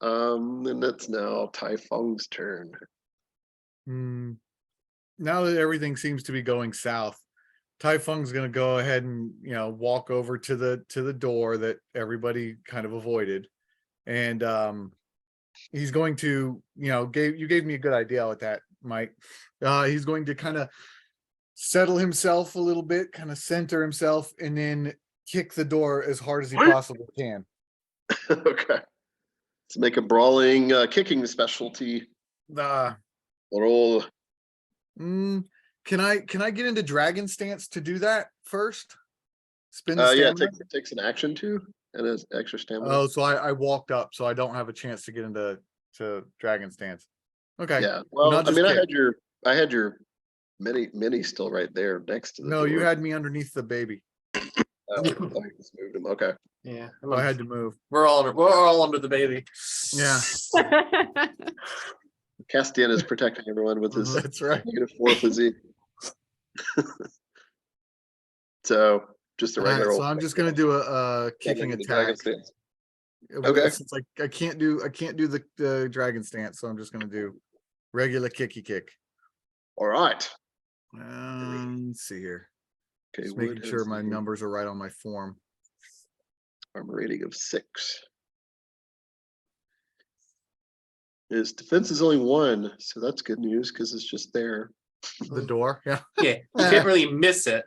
Speaker 1: And it's now Tai-Feng's turn.
Speaker 3: Now that everything seems to be going south, Tai-Feng's gonna go ahead and walk over to the door that everybody kind of avoided, and he's going to you gave me a good idea with that, Mike. He's going to kind of settle himself a little bit, kind of center himself, and then kick the door as hard as he possibly can.
Speaker 1: Okay. Let's make a brawling kicking specialty roll.
Speaker 3: Can I get into dragon stance to do that first? Spin the
Speaker 1: Yeah,
Speaker 3: stamina?
Speaker 1: it takes an action too, and an extra stamina.
Speaker 3: Oh, so I walked up, so I don't have a chance to get into dragon stance. Okay.
Speaker 1: Yeah. Well,
Speaker 3: I'll
Speaker 1: I
Speaker 3: just
Speaker 1: mean,
Speaker 3: kick.
Speaker 1: I had your mini still right there next to the
Speaker 3: No,
Speaker 1: door.
Speaker 3: you had me underneath the baby.
Speaker 1: Oh, I just moved him. Okay.
Speaker 2: Yeah,
Speaker 3: So I had to move.
Speaker 2: we're all under the baby.
Speaker 3: Yeah.
Speaker 1: Castian is protecting everyone with his
Speaker 3: That's right.
Speaker 1: -4 physique. So just a
Speaker 3: All right,
Speaker 1: regular.
Speaker 3: so I'm just gonna do a kicking
Speaker 1: the dragon
Speaker 3: attack.
Speaker 1: stance. Okay.
Speaker 3: Since I can't do the dragon stance, so I'm just gonna do regular kicky kick.
Speaker 1: All right.
Speaker 3: Let's see here.
Speaker 1: Okay.
Speaker 3: Just
Speaker 1: Wood
Speaker 3: making sure
Speaker 1: has
Speaker 3: my
Speaker 1: a
Speaker 3: numbers are right on my form.
Speaker 1: armor rating of 6. His defense is only 1, so that's good news because it's just there.
Speaker 3: The door, yeah.
Speaker 2: Yeah, you can't really miss it.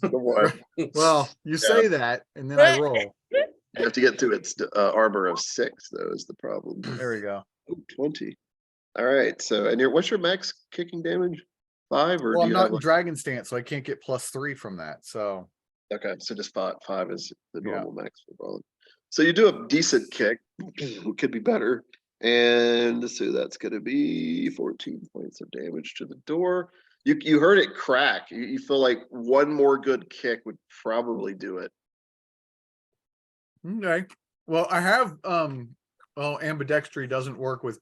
Speaker 1: The one.
Speaker 3: Well, you say that, and then I roll.
Speaker 1: You have to get to its armor of 6, though, is the problem.
Speaker 3: There we go.
Speaker 1: Ooh, 20. All right. So, and what's your max kicking damage? 5, or
Speaker 3: Well,
Speaker 1: do
Speaker 3: I'm
Speaker 1: you
Speaker 3: not
Speaker 1: have
Speaker 3: in dragon stance, so I can't get +3 from that. So
Speaker 1: okay, so just 5 is the
Speaker 3: Yeah.
Speaker 1: normal max for brawling. So you do a decent kick. Could be better. And so that's going to be 14 points of damage to the door. You heard it crack. You feel like one more good kick would probably do it.
Speaker 3: okay. Well, I have well, ambidextry doesn't work with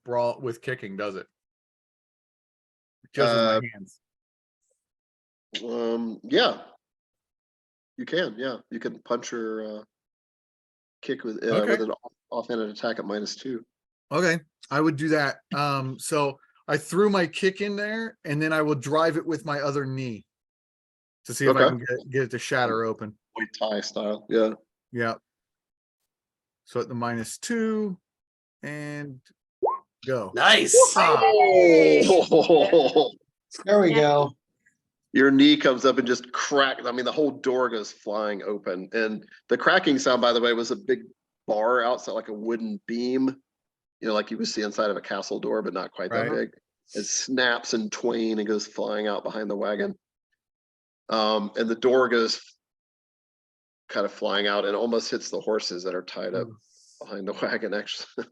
Speaker 3: kicking, does it? Just with my hands.
Speaker 1: Yeah. You can, yeah. You can punch or kick with an offhanded attack at -2.
Speaker 3: Okay, I would do that. So I threw my kick in there, and then I will drive it with my other knee to see if I
Speaker 1: Okay.
Speaker 3: can get it to shatter open.
Speaker 1: Muay Thai style, yeah.
Speaker 3: Yeah. So at the -2 and go.
Speaker 2: Nice.
Speaker 1: Oh,
Speaker 5: There we go.
Speaker 1: your knee comes up and just cracks. I mean, the whole door goes flying open. And the cracking sound, by the way, was a big bar outside, like a wooden beam, like you would see inside of a castle door, but not quite that
Speaker 3: Right.
Speaker 1: big. It snaps in twain and goes flying out behind the wagon. And the door goes kind of flying out and almost hits the horses that are tied up behind the wagon, actually.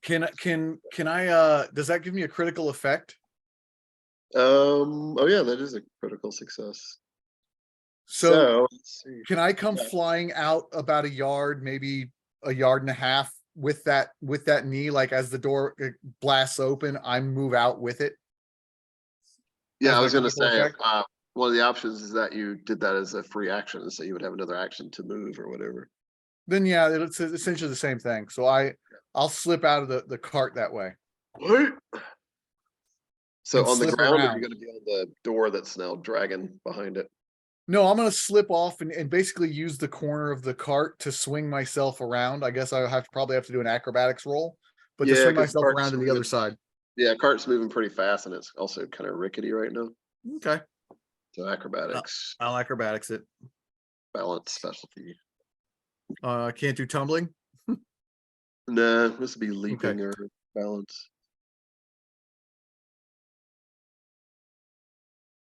Speaker 3: Can I does that give me a critical effect?
Speaker 1: Oh yeah, that is a critical success.
Speaker 3: So
Speaker 1: let's see.
Speaker 3: can I come
Speaker 1: Yeah.
Speaker 3: flying out about a yard, maybe a yard and a half with that knee, like as the door blasts open, I move out with it?
Speaker 1: Yeah, I
Speaker 3: as
Speaker 1: was
Speaker 3: my
Speaker 1: gonna
Speaker 3: critical
Speaker 1: say,
Speaker 3: effect?
Speaker 1: one of the options is that you did that as a free action, so you would have another action to move or whatever.
Speaker 3: Then yeah, it's essentially the same thing. So I'll slip out of the cart that way.
Speaker 1: So
Speaker 3: And
Speaker 1: on the
Speaker 3: slip
Speaker 1: ground, or
Speaker 3: around.
Speaker 1: you're gonna be on the door that's now dragging behind it?
Speaker 3: No, I'm gonna slip off and basically use the corner of the cart to swing myself around. I guess I probably have to do an acrobatics roll, but to
Speaker 1: Yeah,
Speaker 3: swing
Speaker 1: 'cause
Speaker 3: myself
Speaker 1: cart's
Speaker 3: around to the other
Speaker 1: moving.
Speaker 3: side.
Speaker 1: Yeah, cart's moving pretty fast and it's also kind of rickety right now.
Speaker 3: Okay,
Speaker 1: So acrobatics,
Speaker 3: I'll acrobatics it.
Speaker 1: balance specialty.
Speaker 3: Can't do tumbling.
Speaker 1: Nah, this would be leaping or balance.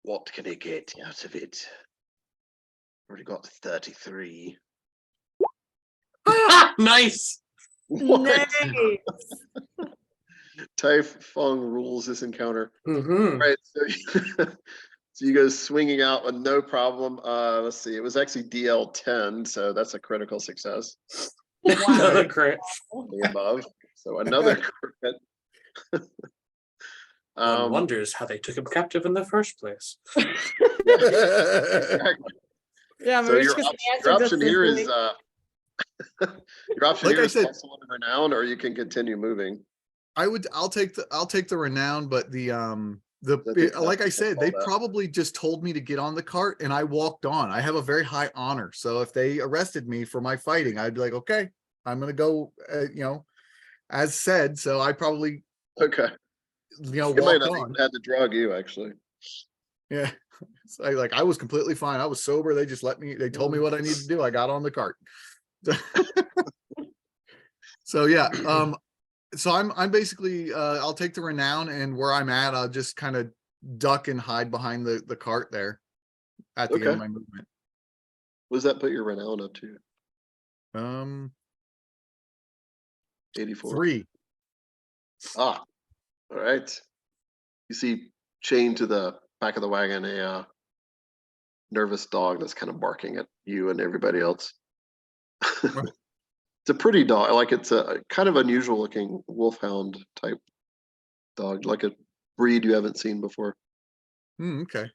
Speaker 1: What can it get out of it? Already got 33.
Speaker 2: Nice.
Speaker 1: What?
Speaker 4: Nice.
Speaker 1: Tai-Feng rules this encounter.
Speaker 2: Mm-hmm.
Speaker 1: Right, so you go swinging out with no problem. Let's see, it was actually DL 10, so that's a critical success.
Speaker 2: Another crit.
Speaker 1: The above, so another crit.
Speaker 2: One wonders how they took him captive in the first place.
Speaker 1: Exactly.
Speaker 4: Yeah,
Speaker 1: So your
Speaker 4: Marichka's
Speaker 1: your
Speaker 4: answer
Speaker 1: option
Speaker 4: just
Speaker 1: here
Speaker 4: is
Speaker 1: is your option
Speaker 3: Like
Speaker 1: here
Speaker 3: I
Speaker 1: is
Speaker 3: said-
Speaker 1: hustle and renown, or you can continue moving.
Speaker 3: I'll take the renown, but
Speaker 1: That's
Speaker 3: like I
Speaker 1: exactly
Speaker 3: said,
Speaker 1: what
Speaker 3: they
Speaker 1: called out.
Speaker 3: probably just told me to get on the cart and I walked on. I have a very high honor. So if they arrested me for my fighting, I'd be like, okay, I'm gonna go, as said. So I probably,
Speaker 1: Okay. They might
Speaker 3: walked
Speaker 1: not
Speaker 3: on.
Speaker 1: even had to drug you, actually.
Speaker 3: Yeah. So I was completely fine. I was sober. They just they told me what I needed to do. I got on the cart. So yeah. So I'm basically, I'll take the renown, and where I'm at, I'll just kind of duck and hide behind the cart there at the end
Speaker 1: Okay.
Speaker 3: of my movement.
Speaker 1: What does that put your renown up to? 84.
Speaker 3: 3.
Speaker 1: Ah, all right. You see chained to the back of the wagon a nervous dog that's kind of barking at you and everybody else. It's a pretty dog, like it's a kind of unusual looking wolfhound type dog, like a breed you haven't seen before.
Speaker 3: Okay.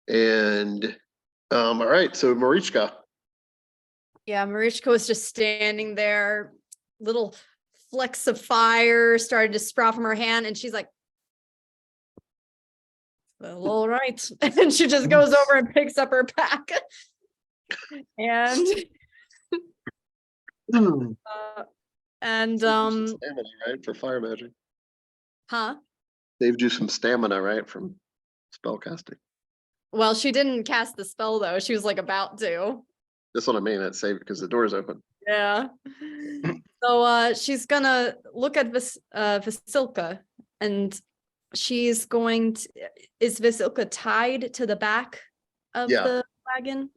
Speaker 1: And all right, so Marichka.
Speaker 4: Yeah, Marichka was just standing there, little flecks of fire started to sprout from her hand, and she's like, well, all right. And she just goes over and picks up her pack. And
Speaker 1: Saved you some stamina, right, for fire magic.
Speaker 4: huh?
Speaker 1: Saved you some stamina, right, from spell casting.
Speaker 4: Well, she didn't cast the spell though. She was like about to.
Speaker 1: That's what I mean. It's saved because the door's open.
Speaker 4: Yeah. So she's gonna look at Vasilka, and she's going to, is Vasilka tied to the back of
Speaker 1: Yeah.
Speaker 4: the wagon?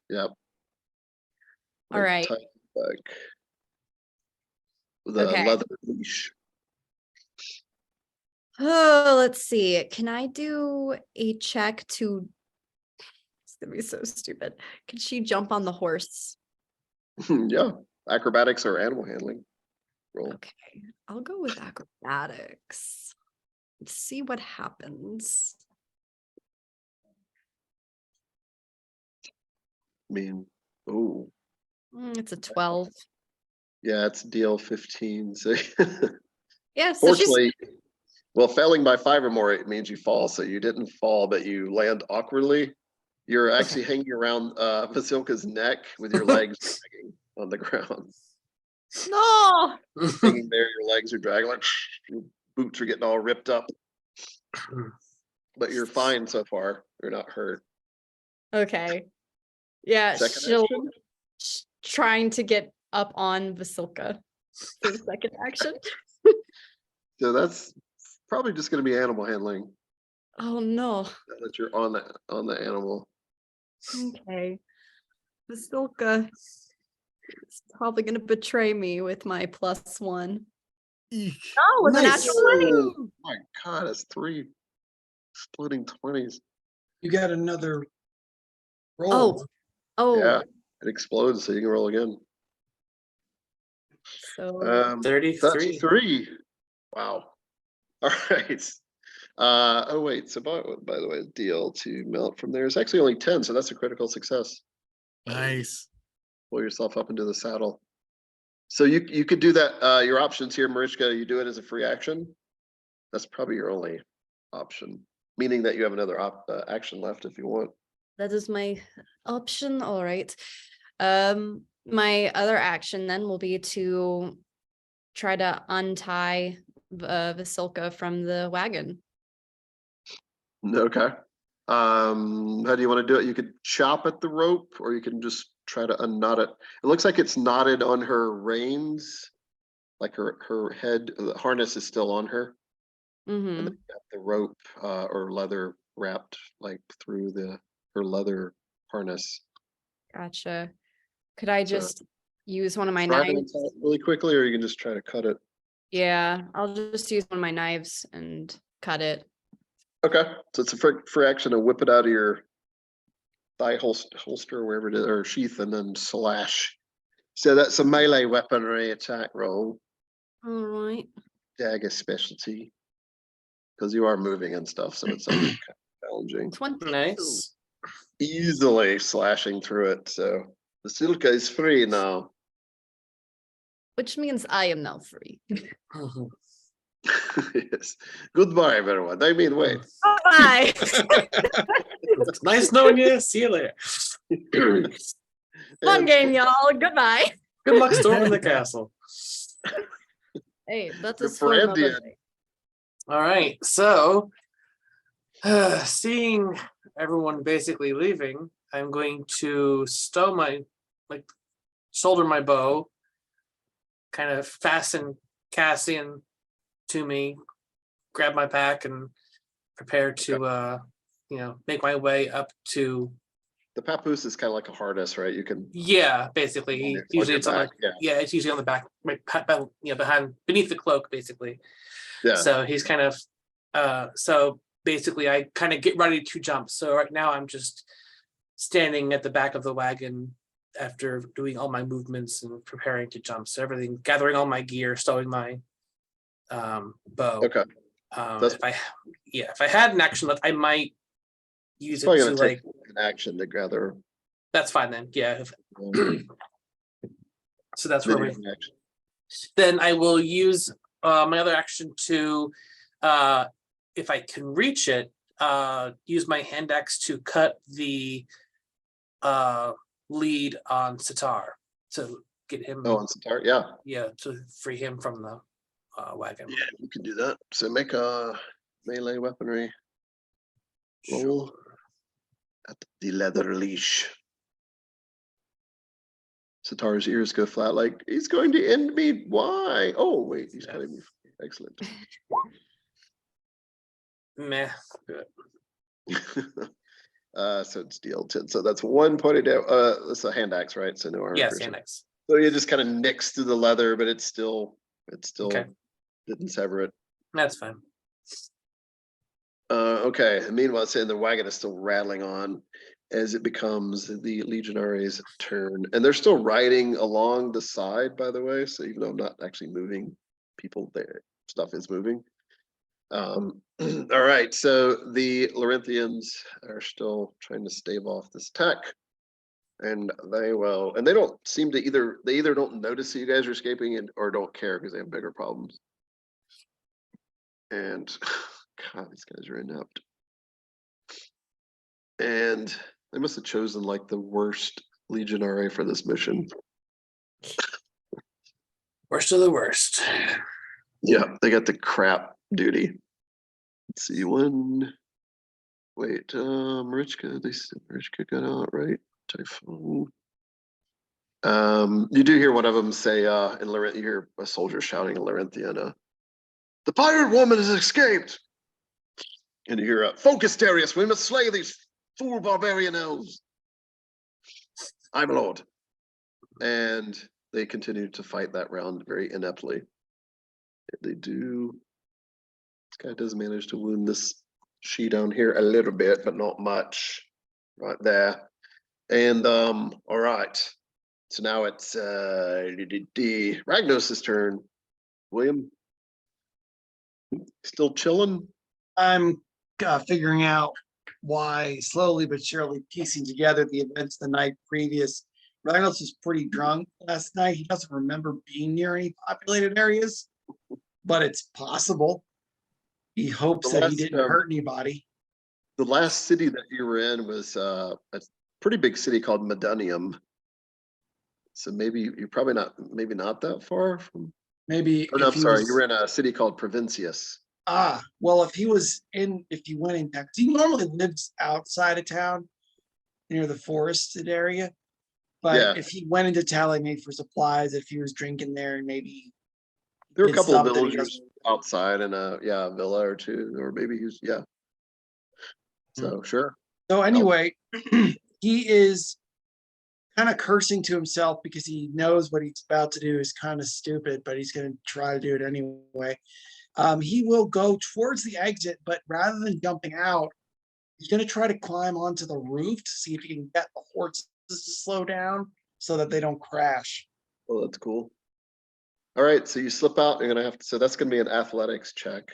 Speaker 1: Yep.
Speaker 4: All right.
Speaker 1: Tight back. With a
Speaker 4: Okay.
Speaker 1: leather leash.
Speaker 4: Oh, let's see. Can I do a check to, it's gonna be so stupid. Can she jump on the horse?
Speaker 1: Yeah. Acrobatics or animal handling. Roll.
Speaker 4: Okay, I'll go with acrobatics. Let's see what happens.
Speaker 1: I mean, oh,
Speaker 4: It's a 12.
Speaker 1: yeah, it's DL 15. So
Speaker 4: Yeah, so she's
Speaker 1: fortunately, well, failing by 5 or more, it means you fall. So you didn't fall, but you land awkwardly. You're actually hanging around Vasilka's neck with your legs dragging on the ground.
Speaker 4: no.
Speaker 1: Hanging there, your legs are dragging, like your boots are getting all ripped up. But you're fine so far. You're not hurt.
Speaker 4: Okay. Yeah,
Speaker 1: Second
Speaker 4: she'll
Speaker 1: action?
Speaker 4: trying to get up on Vasilka for the second action.
Speaker 1: So that's probably just going to be animal handling.
Speaker 4: Oh no.
Speaker 1: Now that you're on the animal.
Speaker 4: Okay. Vasilka is probably gonna betray me with my +1.
Speaker 3: Eek.
Speaker 4: Oh, with a
Speaker 3: Nice.
Speaker 4: natural 20.
Speaker 1: Oh my God, it's 3 splitting 20s.
Speaker 5: You got another roll.
Speaker 4: Oh,
Speaker 1: Yeah, it explodes, so you can roll again.
Speaker 4: so
Speaker 2: 33.
Speaker 1: 33. Wow. All right. Oh wait, so by the way, DL to melt from there is actually only 10, so that's a critical success.
Speaker 3: Nice.
Speaker 1: Pull yourself up into the saddle. So you could do that. Your options here, Marichka, you do it as a free action. That's probably your only option, meaning that you have another action left if you want.
Speaker 4: that is my option. All right. My other action then will be to try to untie Vasilka from the wagon.
Speaker 1: Okay. How do you want to do it? You could chop at the rope, or you can just try to unknot it. It looks like it's knotted on her reins, like her head. The harness is still on her, and
Speaker 4: Mm-hmm.
Speaker 1: then you got the rope or leather wrapped like through her leather harness.
Speaker 4: Gotcha. Could I
Speaker 1: So,
Speaker 4: just use one of my
Speaker 1: Try to
Speaker 4: knives?
Speaker 1: untie it really quickly, or you can just try to cut it.
Speaker 4: Yeah, I'll just use one of my knives and cut it.
Speaker 1: Okay, so it's a free action to whip it out of your thigh holster, wherever it is, or sheath, and then slash. So that's a melee weaponry attack roll,
Speaker 4: All right.
Speaker 1: dagger specialty. because you are moving and stuff, so it's kind of challenging.
Speaker 4: 22.
Speaker 2: Nice.
Speaker 1: Easily slashing through it, so the Silka is free now.
Speaker 4: Which means I am now free.
Speaker 1: Yes. Goodbye, everyone. I mean, wait.
Speaker 4: Bye.
Speaker 2: Nice knowing you. See you later.
Speaker 4: Fun
Speaker 1: And
Speaker 4: game, y'all. Goodbye.
Speaker 2: Good luck storming the castle.
Speaker 4: Hey, that's
Speaker 1: The
Speaker 4: a for another
Speaker 1: Farandien.
Speaker 4: day.
Speaker 2: All right. So, seeing everyone basically leaving, I'm going to stow my, shoulder my bow, kind of fasten Cassian to me, grab my pack, and prepare to, make my way up to.
Speaker 1: the papoose is kind of like a harness, right? You can.
Speaker 2: Yeah, basically.
Speaker 1: On your
Speaker 2: Usually it's on
Speaker 1: back, yeah.
Speaker 2: it's usually on the back, beneath the cloak, basically.
Speaker 1: Yeah.
Speaker 2: So he's kind of, so basically I kind of get ready to jump. So right now I'm just standing at the back of the wagon after doing all my movements and preparing to jump. So everything, gathering all my gear, stowing my bow.
Speaker 1: Okay.
Speaker 2: If I had an action left, I might use it
Speaker 1: Probably
Speaker 2: to
Speaker 1: gonna
Speaker 2: like,
Speaker 1: take an action to gather.
Speaker 2: that's fine then. Yeah. So that's where we,
Speaker 1: an action.
Speaker 2: then I will use my other action to, if I can reach it, use my hand axe to cut the lead on Sitar to get him,
Speaker 1: Oh, on Sitar, yeah.
Speaker 2: to free him from the wagon.
Speaker 1: Yeah, you can do that. So make a melee weaponry roll at the leather leash. Sitar's ears go flat, like he's going to end me. Why? Oh wait, he's cutting me. Excellent.
Speaker 2: Meh. Good.
Speaker 1: So it's DL10. So that's 1 point down. That's a hand axe, right? So no armor.
Speaker 2: Yes,
Speaker 1: piercing.
Speaker 2: hand axe.
Speaker 1: So you just kind of nicks through the leather, but it's still
Speaker 2: Okay.
Speaker 1: didn't sever it.
Speaker 2: That's fine.
Speaker 1: Okay. And meanwhile, saying the wagon is still rattling on as it becomes the legionaries' turn, and they're still riding along the side, by the way. So even though I'm not actually moving, people there stuff is moving. All right. So the Lorinthians are still trying to stave off this attack, and they don't seem to they either don't notice that you guys are escaping or don't care because they have bigger problems. And God, these guys are inept. And they must have chosen like the worst legionary for this mission.
Speaker 2: Worst of the worst.
Speaker 1: Yeah, they got the crap duty. Let's see, Marichka, they said Marichka got out, right? Tai-Feng. You do hear one of them say, in Lorinthian, you hear a soldier shouting in Lorinthian, the pirate woman has escaped. And you hear, focus, Darius, we must slay these fool barbarian elves. I'm lord. And they continue to fight that round very ineptly. They do. This guy does manage to wound this she down here a little bit, but not much. Right there. And all right. So now it's Ragnos' turn. William? Still chilling?
Speaker 5: I'm figuring out why, slowly but surely piecing together the events the night previous. Ragnos was pretty drunk last night. He doesn't remember being near any populated areas, but it's possible. He hopes that he didn't hurt anybody.
Speaker 1: The last city that you were in was a pretty big city called Medunium. So maybe you're probably not that far from.
Speaker 5: Maybe.
Speaker 1: Oh, no, I'm sorry. You were in a city called Provincius.
Speaker 5: Well, if he went in, because he normally lives outside of town, near the forested area. But
Speaker 1: Yeah.
Speaker 5: if he went into town, like maybe for supplies, if he was drinking there, and maybe
Speaker 1: There were a
Speaker 5: did
Speaker 1: couple of
Speaker 5: stuff that he
Speaker 1: villagers
Speaker 5: doesn't-
Speaker 1: outside in a villa or two, or maybe he's So sure.
Speaker 5: So anyway, he is kind of cursing to himself because he knows what he's about to do is kind of stupid, but he's going to try to do it anyway. He will go towards the exit, but rather than jumping out, he's going to try to climb onto the roof to see if he can get the horses to slow down so that they don't crash.
Speaker 1: Oh, that's cool. All right, so you slip out. You're gonna have to. So that's gonna be an athletics check.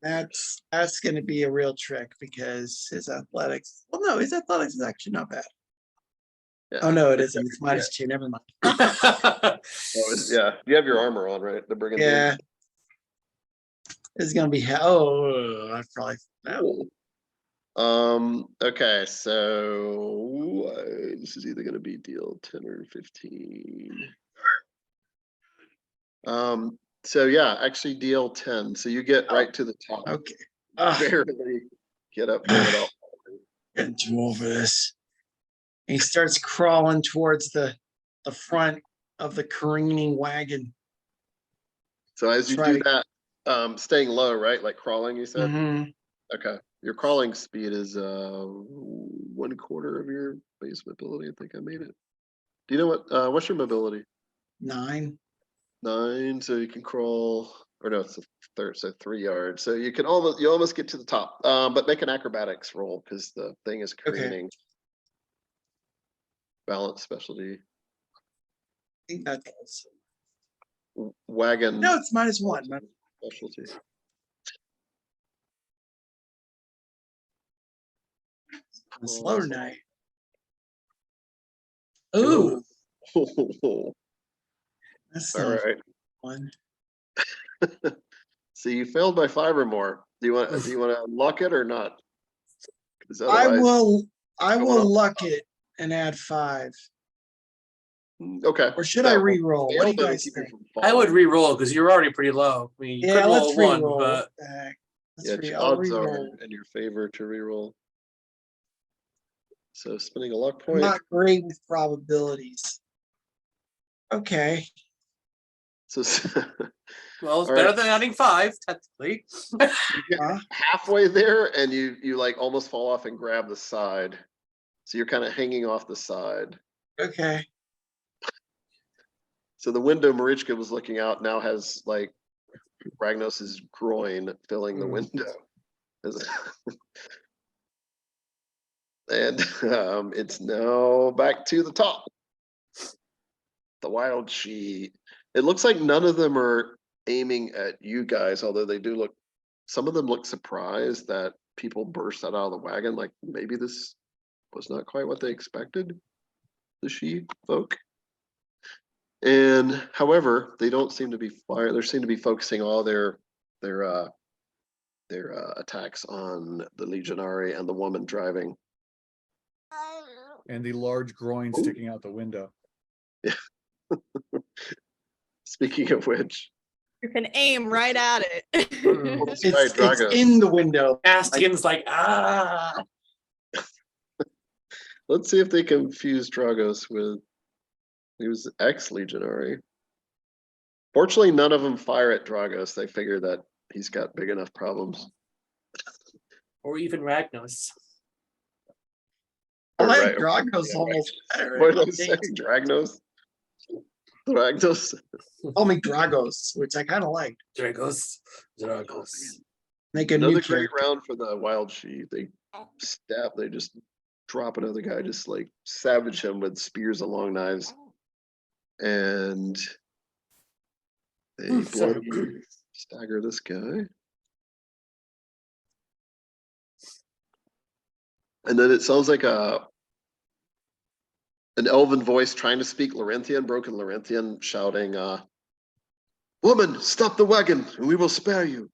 Speaker 5: That's gonna be a real trick because his athletics, well, no, his athletics is actually not bad.
Speaker 1: Yeah.
Speaker 5: Oh, no, it isn't. It's -2. Never mind.
Speaker 1: Yeah, you have your armor on, right? The brigand.
Speaker 5: Yeah. It's gonna be hell. I probably. No.
Speaker 1: Okay, so this is either gonna be deal 10 or 15. So yeah, actually deal 10. So you get right to the top.
Speaker 5: Okay.
Speaker 1: Barely get up there without.
Speaker 5: Getting too over this. And he starts crawling towards the front of the careening wagon.
Speaker 1: So as you
Speaker 5: Try
Speaker 1: do
Speaker 5: to-
Speaker 1: that, staying low, right? Like crawling, you said?
Speaker 5: Mhm.
Speaker 1: Okay. Your crawling speed is 1/4 of your base mobility. I think I made it. Do you know what's your mobility?
Speaker 5: 9.
Speaker 1: 9, so you can crawl, or no, it's a third, so 3 yards. So you almost get to the top. But make an acrobatics roll because the thing is
Speaker 5: Okay.
Speaker 1: careening. Balance specialty.
Speaker 5: I think that goes.
Speaker 1: Wagon
Speaker 5: No, it's -1.
Speaker 1: specialty.
Speaker 5: Slow tonight. Ooh, that's
Speaker 1: All
Speaker 5: not
Speaker 1: right.
Speaker 5: fun.
Speaker 1: So you failed by 5 or more. Do you want to luck it or not? 'Cause
Speaker 5: I
Speaker 1: otherwise-
Speaker 5: will
Speaker 1: going up.
Speaker 5: luck it and add 5.
Speaker 1: Okay.
Speaker 5: Or should I re-roll? What do you
Speaker 1: Failed, it'll
Speaker 5: guys
Speaker 1: keep you
Speaker 5: think?
Speaker 1: from
Speaker 2: I would
Speaker 1: falling.
Speaker 2: re-roll because you're already pretty low. I mean, you
Speaker 5: Yeah,
Speaker 2: could
Speaker 5: let's
Speaker 2: roll a 1,
Speaker 5: re-roll.
Speaker 2: but
Speaker 5: Let's
Speaker 1: I'll
Speaker 5: I'll
Speaker 1: odds are
Speaker 5: re-roll.
Speaker 1: in your favor to re-roll. So spending a luck
Speaker 5: I'm
Speaker 1: point.
Speaker 5: not great with probabilities. Okay.
Speaker 1: So
Speaker 2: well, it's
Speaker 1: All
Speaker 2: better
Speaker 1: right.
Speaker 2: than adding 5, technically.
Speaker 1: you get
Speaker 5: Huh?
Speaker 1: halfway there and you like almost fall off and grab the side. So you're kind of hanging off the side.
Speaker 5: Okay.
Speaker 1: So the window Marichka was looking out now has like Ragnos's groin filling the window. And it's now back to the top. The Wild Sidhe. It looks like none of them are aiming at you guys, although they do look, some of them look surprised that people burst out of the wagon. Like maybe this was not quite what they expected, the Sidhe folk. And however, they don't seem to be fire. They seem to be focusing all their attacks on the Legionary and the woman driving.
Speaker 3: And the large groin
Speaker 1: Ooh.
Speaker 3: sticking out the window.
Speaker 1: Speaking of which,
Speaker 4: You can aim right at it.
Speaker 1: That's
Speaker 5: It's,
Speaker 1: right,
Speaker 5: it's
Speaker 1: Dragos.
Speaker 5: in the window.
Speaker 2: Astian's like, ah.
Speaker 1: Let's see if they confuse Dragos with, he was ex-Legionary. Fortunately, none of them fire at Dragos. They figure that he's got big enough problems.
Speaker 2: Or even Ragnos.
Speaker 5: I like
Speaker 1: Right.
Speaker 5: Ragnos
Speaker 1: Yeah,
Speaker 5: almost better.
Speaker 1: What did I say? Dragnos? Dragnos?
Speaker 5: Call me Dragos, which I kind of like.
Speaker 2: Dragos.
Speaker 5: Make a
Speaker 1: Another
Speaker 5: new
Speaker 1: great
Speaker 5: character.
Speaker 1: round for the Wild Sidhe. They just drop another guy, just like savage him with spears and long knives. And they
Speaker 2: Sorry.
Speaker 1: bloody stagger this guy. And then it sounds like an elven voice trying to speak Lorinthian, broken Lorinthian, shouting, "Woman, stop the wagon and we will spare you."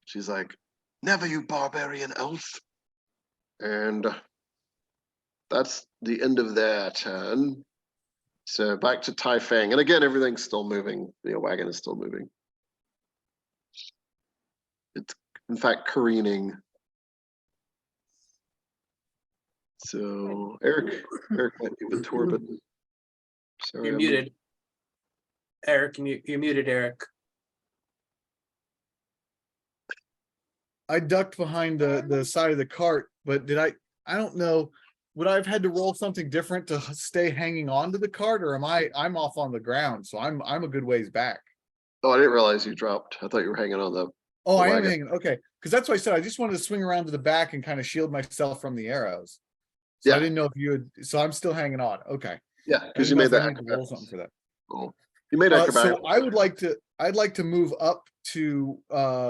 Speaker 1: She's like, "Never, you barbarian elf." And that's the end of their turn. So back to Tai-Feng. And again, everything's still moving. The wagon is still moving. It's, in fact, careening. So Eric might be with Torben. Sorry,
Speaker 2: You're
Speaker 1: I'm
Speaker 2: muted. Eric, you're muted, Eric.
Speaker 3: I ducked behind the side of the cart, but I don't know. Would I have had to roll something different to stay hanging on to the cart, or I'm off on the ground, so I'm a good ways back.
Speaker 1: Oh, I didn't realize you dropped. I thought you were hanging on the.
Speaker 3: Oh,
Speaker 1: the
Speaker 3: I am
Speaker 1: wagon.
Speaker 3: hanging. Okay, because that's what I said. I just wanted to swing around to the back and kind of shield myself from the arrows. So I
Speaker 1: Yeah.
Speaker 3: didn't know if you would. So I'm still hanging on. Okay.
Speaker 1: Yeah,
Speaker 3: I
Speaker 1: because
Speaker 3: didn't
Speaker 1: you
Speaker 3: know
Speaker 1: made
Speaker 3: if I
Speaker 1: that.
Speaker 3: need to roll something for that.
Speaker 1: Cool. You made acrobatics.
Speaker 3: So I would like to. I'd like to move up to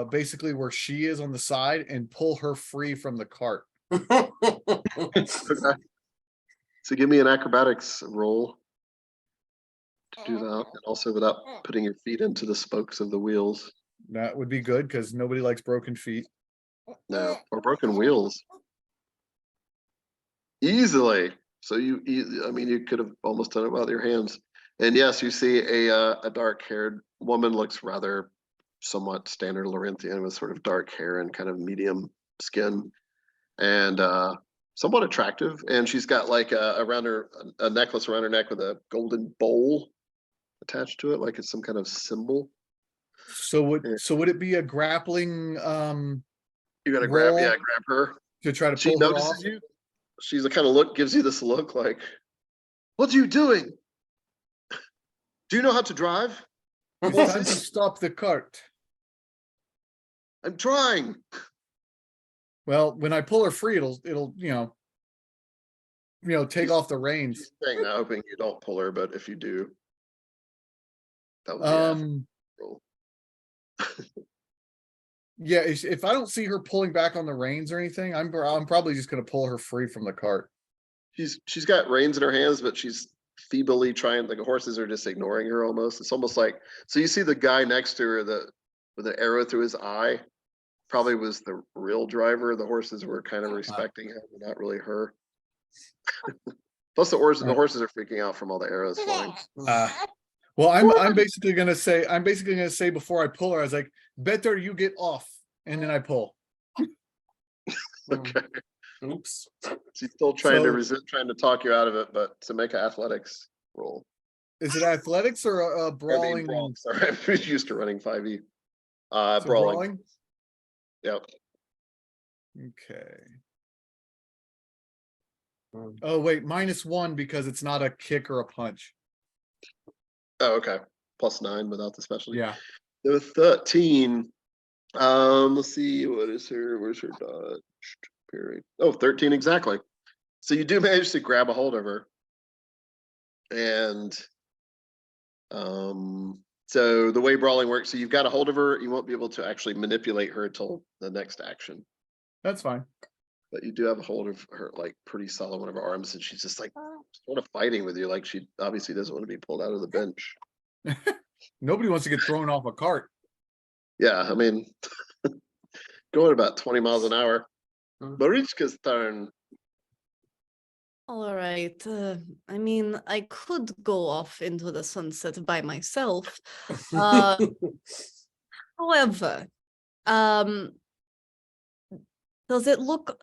Speaker 3: basically where she is on the side and pull her free from the cart.
Speaker 1: Okay. So give me an acrobatics roll to do that, and also without putting your feet into the spokes of the wheels.
Speaker 3: That would be good because nobody likes broken feet.
Speaker 1: No, or broken wheels. Easily. So I mean, you could have almost done it with your hands. And yes, you see a dark-haired woman, looks rather somewhat standard Lorinthian with sort of dark hair and kind of medium skin, and somewhat attractive. And she's got like a necklace around her neck with a golden bowl attached to it, like it's some kind of symbol.
Speaker 3: So would it be a grappling
Speaker 1: You gotta grab
Speaker 3: roll
Speaker 1: her.
Speaker 3: to try to
Speaker 1: She
Speaker 3: pull her
Speaker 1: notices
Speaker 3: off?
Speaker 1: you. She's the kind of gives you this look like, what are you doing? Do you know how to drive?
Speaker 3: It's time to stop the cart.
Speaker 1: I'm trying.
Speaker 3: Well, when I pull her free, it'll take off the reins.
Speaker 1: Saying that, hoping you don't pull her, but if you do, that would be roll.
Speaker 3: Yeah, if I don't see her pulling back on the reins or anything, I'm probably just gonna pull her free from the cart.
Speaker 1: She's got reins in her hands, but she's feebly trying. Like the horses are just ignoring her almost. It's almost like, so you see the guy next to her with an arrow through his eye, probably was the real driver. The horses were kind of respecting him, but not really her. Plus the horses are freaking out from all the arrows flying.
Speaker 3: Well, I'm basically gonna say before I pull her, I was like, better you get off, and then I pull.
Speaker 1: Okay.
Speaker 2: Oops.
Speaker 1: She's still trying to
Speaker 3: So-
Speaker 1: resist, trying to talk you out of it, but to make an athletics roll.
Speaker 3: Is it athletics or a
Speaker 1: I mean,
Speaker 3: brawling?
Speaker 1: brawl, sorry, I'm used to running 5e.
Speaker 3: So
Speaker 1: Brawling. Yep.
Speaker 3: Okay. Oh wait, -1 because it's not a kick or a punch.
Speaker 1: Oh, okay. +9 without the specialty.
Speaker 3: Yeah.
Speaker 1: The 13. Let's see, where's her dodge? Period. Oh, 13 exactly. So you do manage to grab a hold of her. And so the way brawling works, so you've got a hold of her, you won't be able to actually manipulate her until the next action.
Speaker 3: That's fine.
Speaker 1: But you do have a hold of her, like pretty solid one of her arms, and she's just like sort of fighting with you, like she obviously doesn't want to be pulled out of the bench.
Speaker 3: Nobody wants to get thrown off a cart.
Speaker 1: Yeah, I mean, going about 20 miles an hour. Marichka's turn.
Speaker 4: All right. I mean, I could go off into the sunset by myself. However, does it look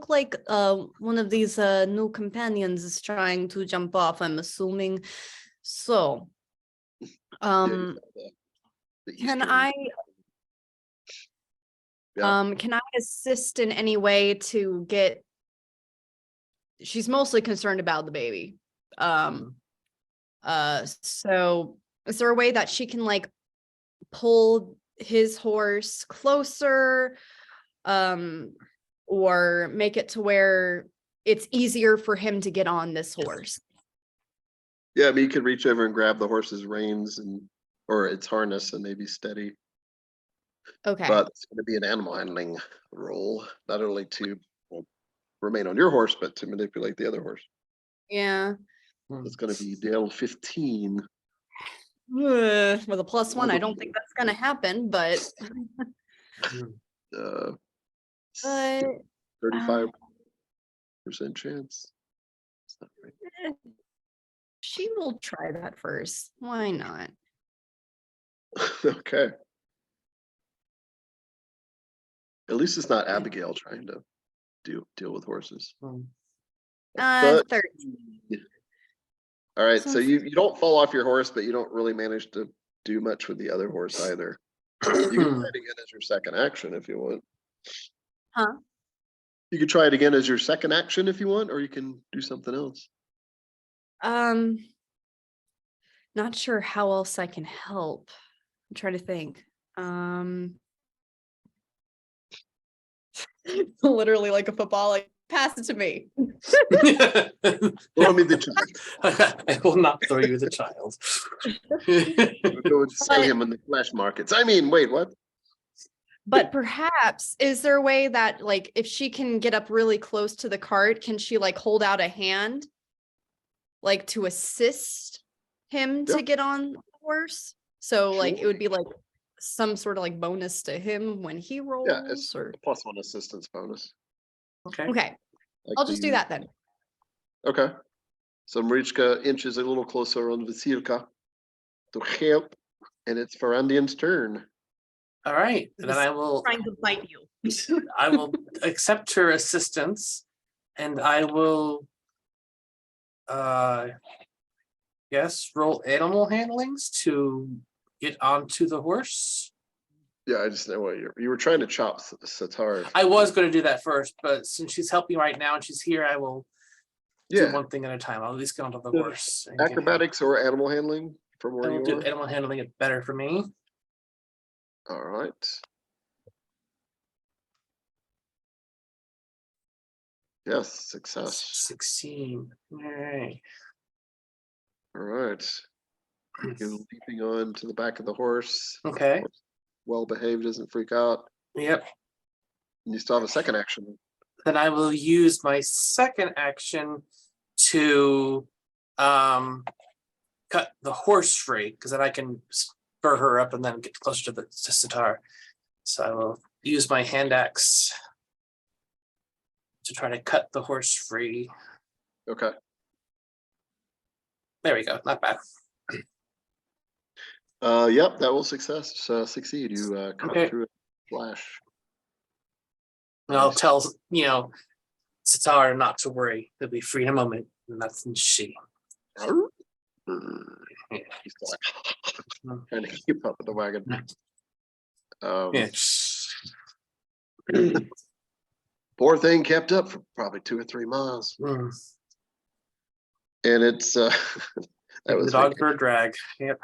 Speaker 4: like one of these new companions is trying to jump off? I'm assuming. So,
Speaker 1: Yeah, you saw the
Speaker 4: can
Speaker 1: Eastern-
Speaker 4: I
Speaker 1: Yeah.
Speaker 4: can I assist in any way to get? She's mostly concerned about the baby. So is there a way that she can like pull his horse closer, or make it to where it's easier for him to get on this horse?
Speaker 1: Yeah, I mean, you could reach over and grab the horse's reins or its harness and maybe steady.
Speaker 4: Okay.
Speaker 1: But it's going to be an animal handling role, not only to remain on your horse, but to manipulate the other horse.
Speaker 4: Yeah.
Speaker 1: It's going to be Dale 15.
Speaker 4: With a +1, I don't think that's gonna happen, but
Speaker 1: 35% chance. That's not right.
Speaker 4: she will try that first. Why not?
Speaker 1: Okay. At least it's not Abigail trying to deal with horses. But
Speaker 4: 13.
Speaker 1: all right,
Speaker 4: So
Speaker 1: so you don't fall off your horse, but you don't really manage to do much with the other horse either. You can try it again as your second action if you want.
Speaker 4: Huh?
Speaker 1: You could try it again as your second action if you want, or you can do something else.
Speaker 4: Not sure how else I can help. I'm trying to think. Literally like a football, like Pass it to me.
Speaker 1: Throw me the child.
Speaker 2: I will not throw you the child.
Speaker 1: Go and sell
Speaker 4: But-
Speaker 1: him in the flash markets. I mean, wait, what?
Speaker 4: But perhaps, is there a way that like if she can get up really close to the cart, can she like hold out a hand? Like to assist him to
Speaker 1: Yeah.
Speaker 4: get on the horse? So like it
Speaker 1: Sure.
Speaker 4: would be like some sort of like bonus to him when he rolls
Speaker 1: Yeah, it's
Speaker 4: or
Speaker 1: a +1 assistance bonus.
Speaker 2: Okay.
Speaker 4: okay,
Speaker 1: Like
Speaker 4: I'll just do
Speaker 1: the-
Speaker 4: that then.
Speaker 1: Okay. So Marichka inches a little closer on Vasilka to help, and it's Farandien's turn.
Speaker 2: All right. And then I will
Speaker 4: Trying to bite you.
Speaker 2: I will accept her assistance and I will yes, roll animal handlings to get onto the horse.
Speaker 1: Yeah, I just know what you were trying to chop Satar.
Speaker 2: I was going to do that first, but since she's helping right now and she's here, I will do
Speaker 1: Yeah,
Speaker 2: one thing at a time. I'll at least get onto the
Speaker 1: Yeah.
Speaker 2: horse. And get him.
Speaker 1: acrobatics or animal handling from
Speaker 2: I
Speaker 1: where
Speaker 2: will
Speaker 1: you
Speaker 2: do
Speaker 1: are.
Speaker 2: animal handling it better for me.
Speaker 1: All right. Yes, success.
Speaker 2: 16. All right.
Speaker 1: All right. You're leaping on to the back of the horse.
Speaker 2: Okay.
Speaker 1: Well behaved, doesn't freak out.
Speaker 2: Yep.
Speaker 1: And you still have a second action.
Speaker 2: Then I will use my second action to cut the horse free, because then I can spur her up and then get closer to Sitar. So I will use my hand axe to try to cut the horse free.
Speaker 1: Okay.
Speaker 2: There we go. Not bad.
Speaker 1: Yep, that will succeed. You cut
Speaker 2: Okay.
Speaker 1: through a flash.
Speaker 2: And I'll
Speaker 1: Nice.
Speaker 2: tell Sitar not to worry. They'll be free in a moment. And that's she.
Speaker 1: He's still like trying to keep up with the wagon.
Speaker 2: Yeah.
Speaker 1: Poor thing kept up for probably 2 or 3 miles.
Speaker 2: Mm.
Speaker 1: And it's that
Speaker 2: The
Speaker 1: was
Speaker 2: dog
Speaker 1: very
Speaker 2: for a drag. Yep.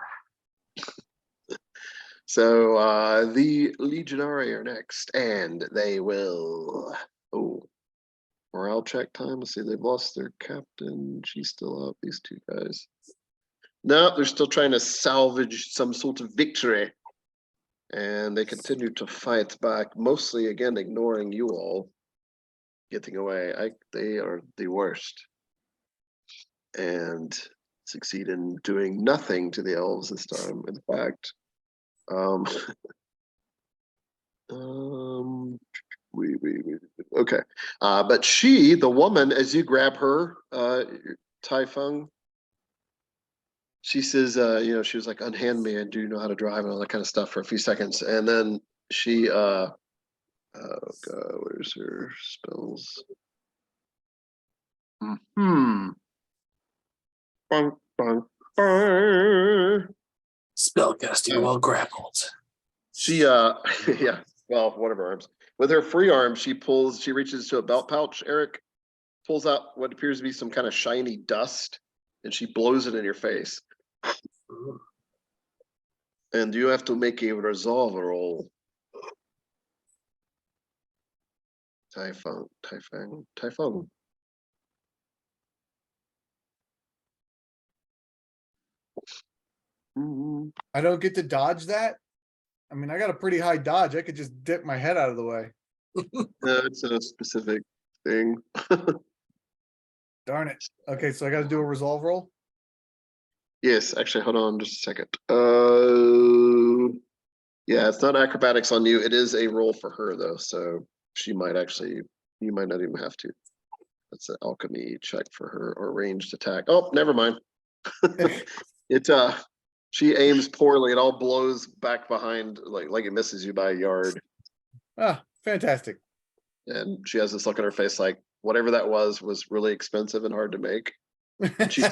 Speaker 1: so the Legionary are next, and they will morale check time. Let's see, they've lost their captain. She's still out, these 2 guys. No, they're still trying to salvage some sort of victory. And they continue to fight back, mostly again ignoring you all getting away. They are the worst. And succeed in doing nothing to the elves this time. In fact, okay. But she, the woman, as you grab her, Tai-Feng, she says, she was like, unhand me, and do you know how to drive and all that kind of stuff for a few seconds. And then she, oh God, where's her spells? Bunk, bunk, bunk.
Speaker 2: Spellcasting while grappled.
Speaker 1: She, yeah, well, one of her arms. With her free arm, she reaches to a belt pouch, Eric, pulls out what appears to be some kind of shiny dust, and she blows it in your face. And you have to make a resolve roll. Tai-Feng.
Speaker 3: I don't get to dodge that. I mean, I got a pretty high dodge. I could just dip my head out of the way.
Speaker 1: It's a specific thing.
Speaker 3: Darn it. Okay, so I got to do a resolve roll.
Speaker 1: Yes, actually, hold on just a second. Yeah, it's not acrobatics on you. It is a roll for her though, so you might not even have to. That's an alchemy check for her, or ranged attack. Oh, never mind. She aims poorly. It all blows back behind, like it misses you by a yard.
Speaker 3: Ah, fantastic.
Speaker 1: And she has this look on her face like whatever that was really expensive and hard to make. And she's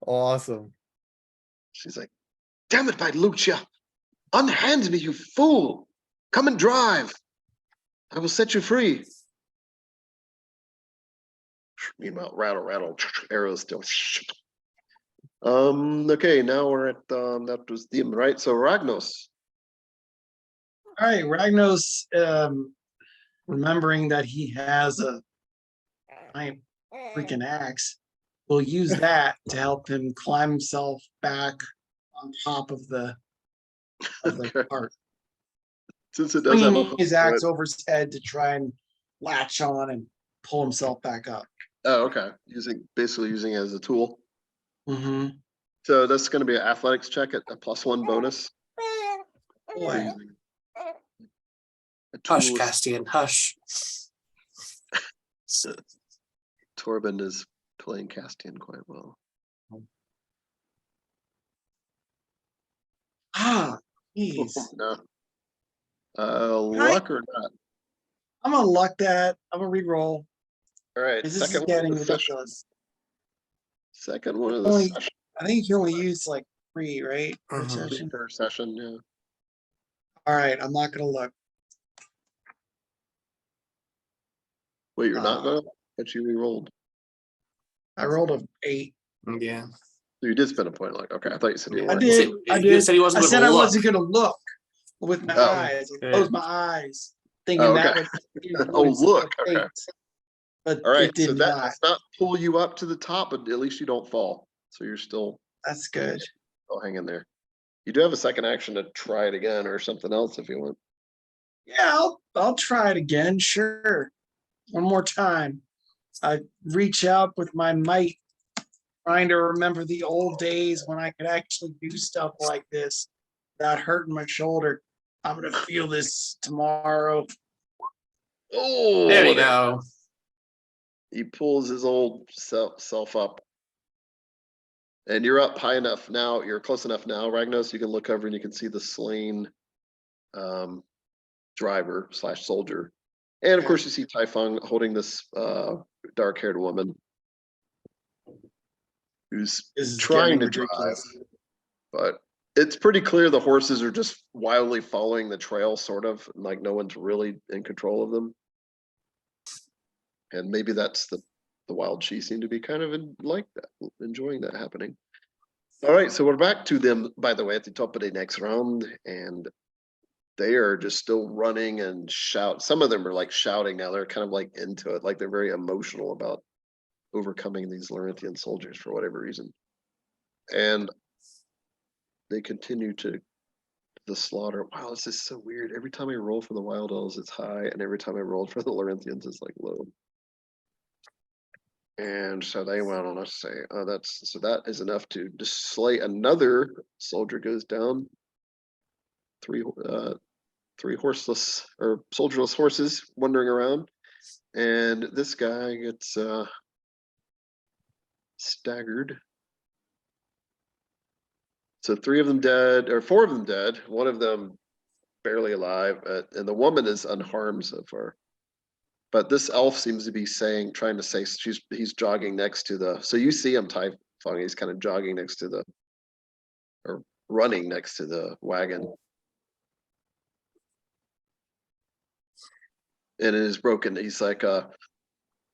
Speaker 3: Awesome.
Speaker 1: she's like, damn it, by Lucia. Unhand me, you fool. Come and drive. I will set you free. Meanwhile, rattle, arrows still. Okay, now we're at that was them, right? So Ragnos.
Speaker 5: All right, Ragnos remembering that he has a giant freaking axe, will use that to help him climb himself back on top of the
Speaker 1: Okay.
Speaker 5: cart.
Speaker 1: Since it does have a
Speaker 5: Swinging
Speaker 1: hook
Speaker 5: his
Speaker 1: to
Speaker 5: axe
Speaker 1: it-
Speaker 5: over his head to try and latch on and pull himself back up.
Speaker 1: Oh, okay. Basically using it as a tool.
Speaker 5: Mm-hmm.
Speaker 1: So that's going to be an athletics check at a +1 bonus. for
Speaker 5: Boy,
Speaker 1: using a
Speaker 2: Hush,
Speaker 1: tool.
Speaker 2: Castian, hush.
Speaker 1: Torben is playing Castian quite well.
Speaker 5: jeez.
Speaker 1: No. Luck or not?
Speaker 5: I'm gonna luck that. I'm gonna re-roll.
Speaker 1: All right.
Speaker 5: This is
Speaker 1: Second one
Speaker 5: getting
Speaker 1: of the session.
Speaker 5: ridiculous.
Speaker 1: Second one of the
Speaker 5: Only-
Speaker 1: session.
Speaker 5: I think you can only use like 3, right? Per
Speaker 2: Mhm.
Speaker 5: session.
Speaker 1: Per session, yeah.
Speaker 5: All right, I'm not gonna look.
Speaker 1: Wait, you're not
Speaker 5: Uh,
Speaker 1: going to? But you re-rolled.
Speaker 5: I rolled a 8.
Speaker 2: Yeah.
Speaker 1: So you did spend a point of luck. Okay, I thought you said you
Speaker 2: Yeah.
Speaker 1: were.
Speaker 5: I did. I
Speaker 2: You
Speaker 5: did.
Speaker 2: said he wasn't
Speaker 5: I
Speaker 2: gonna
Speaker 5: said I
Speaker 2: look.
Speaker 5: wasn't gonna look with my
Speaker 1: Oh.
Speaker 5: eyes. I
Speaker 2: Yeah.
Speaker 5: closed my eyes, thinking
Speaker 1: Oh,
Speaker 5: that
Speaker 1: okay.
Speaker 5: would
Speaker 1: Oh, look,
Speaker 5: fate,
Speaker 1: okay.
Speaker 5: but
Speaker 1: All right,
Speaker 5: it did
Speaker 1: so that
Speaker 5: not.
Speaker 1: does not pull you up to the top, but at least you don't fall. So you're still
Speaker 5: That's good.
Speaker 1: hanging there. You do have a second action to try it again or something else if you want.
Speaker 5: Yeah, I'll try it again. Sure, one more time. I reach out with my might, trying to remember the old days when I could actually do stuff like this without hurting my shoulder. I'm gonna feel this tomorrow.
Speaker 1: Oh,
Speaker 2: There you go.
Speaker 1: He pulls his old self up. And you're up high enough now. You're close enough now, Ragnos. You can look over and you can see the slain driver / soldier. And of
Speaker 5: Okay.
Speaker 1: course, you see Tai-Feng holding this dark-haired woman who's
Speaker 5: This is
Speaker 1: trying
Speaker 5: getting
Speaker 1: to
Speaker 5: ridiculous.
Speaker 1: drive. But it's pretty clear the horses are just wildly following the trail, sort of, like no one's really in control of them. And maybe that's the wild she seemed to be kind of like that, enjoying that happening. All right, so we're back to them, by the way, at the top of the next round, and they are just still running and shout. Some of them are like shouting now. They're kind of like into it, like they're very emotional about overcoming these Lorinthian soldiers for whatever reason. And they continue to the slaughter. Wow, this is so weird. Every time I roll for the wild elves, it's high, and every time I roll for the Lorinthians, it's like low. And so they went on. Let's say, that is enough to just slay another soldier. Goes down. Three horseless or soldierless horses wandering around, and this guy gets staggered. So 3 of them dead, or 4 of them dead. 1 of them barely alive, and the woman is unharmed so far. But this elf seems to be trying to say he's jogging next to the. So you see him, Tai-Feng. He's kind of jogging next to or running next to the wagon. And it is broken. He's like,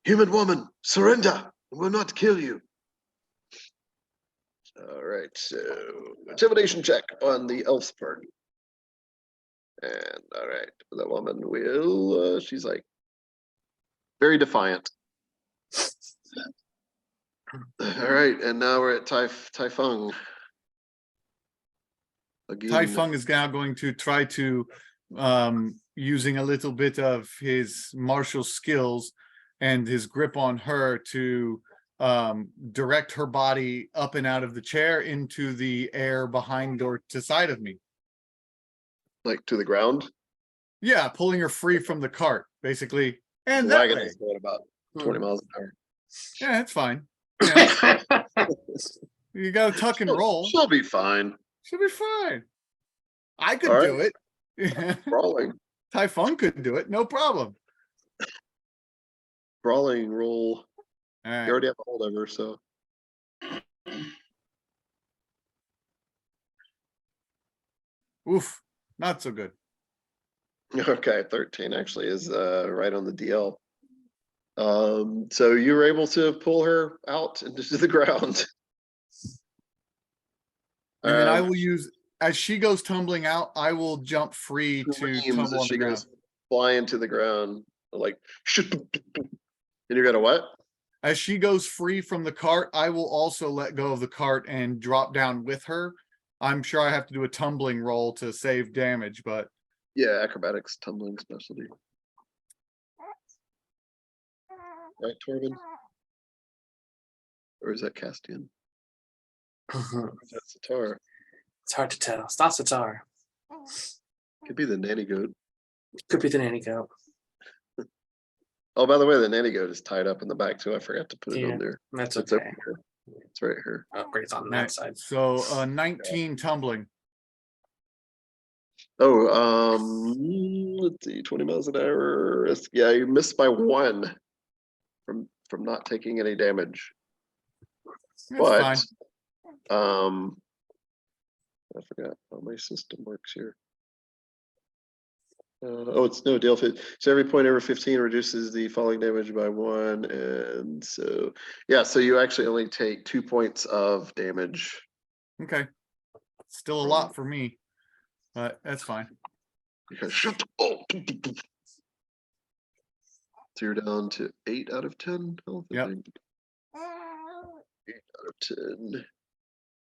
Speaker 1: human woman, surrender. We'll not kill you. All right, so intimidation check on the elf's part. And all right, the woman will, she's like very defiant. All right, and now we're at Tai-Feng. Again.
Speaker 3: Tai-Feng is now going to try to, using a little bit of his martial skills and his grip on her to direct her body up and out of the chair into the air behind or to side of me.
Speaker 1: Like to the ground?
Speaker 3: Yeah, pulling her free from the cart, basically. And
Speaker 1: The
Speaker 3: that
Speaker 1: wagon
Speaker 3: way.
Speaker 1: is going about 20 miles an hour.
Speaker 3: Yeah, that's fine. Yeah, you got to tuck and roll.
Speaker 1: She'll be fine.
Speaker 3: She'll be fine. I could
Speaker 1: All
Speaker 3: do
Speaker 1: right.
Speaker 3: it.
Speaker 1: Brawling.
Speaker 3: Tai-Feng could do it, no problem.
Speaker 1: Brawling roll.
Speaker 3: All
Speaker 1: You
Speaker 3: right.
Speaker 1: already have a hold of her, so.
Speaker 3: Oof, not so good.
Speaker 1: Okay, 13 actually is right on the DL. So you were able to pull her out into the ground.
Speaker 3: And then I will use, as she goes tumbling out, I will jump free to
Speaker 1: screams
Speaker 3: tumble
Speaker 1: as
Speaker 3: on
Speaker 1: she
Speaker 3: the ground.
Speaker 1: goes flying to the ground. like, and you're gonna what?
Speaker 3: As she goes free from the cart, I will also let go of the cart and drop down with her. I'm sure I have to do a tumbling roll to save damage, but
Speaker 1: Yeah, acrobatics, tumbling specialty. Right, Torben? Or is that Castian? That's Satar.
Speaker 2: It's hard to tell. It's not Satar.
Speaker 1: Could be the nanny goat.
Speaker 2: Could be the nanny goat.
Speaker 1: Oh, by the way, the nanny goat is tied up in the back too. I forgot to put it
Speaker 2: Yeah.
Speaker 1: on there.
Speaker 2: That's
Speaker 1: It's
Speaker 2: okay.
Speaker 1: over here. It's right here.
Speaker 2: Oh, great, it's on
Speaker 3: Right.
Speaker 2: that side.
Speaker 3: so 19 tumbling.
Speaker 1: Oh, let's see, 20 miles an hour. Yeah, you missed by 1 from not taking any damage.
Speaker 3: That's
Speaker 1: But
Speaker 3: fine.
Speaker 1: I forgot how my system works here. Oh, it's no deal. So every point over 15 reduces the falling damage by 1, and so yeah, so you actually only take 2 points of damage.
Speaker 3: Okay. Still a lot for me, but that's fine.
Speaker 1: Because shut up. So you're down to 8 out of 10 health. I
Speaker 3: Yep.
Speaker 1: think. 8 out of 10.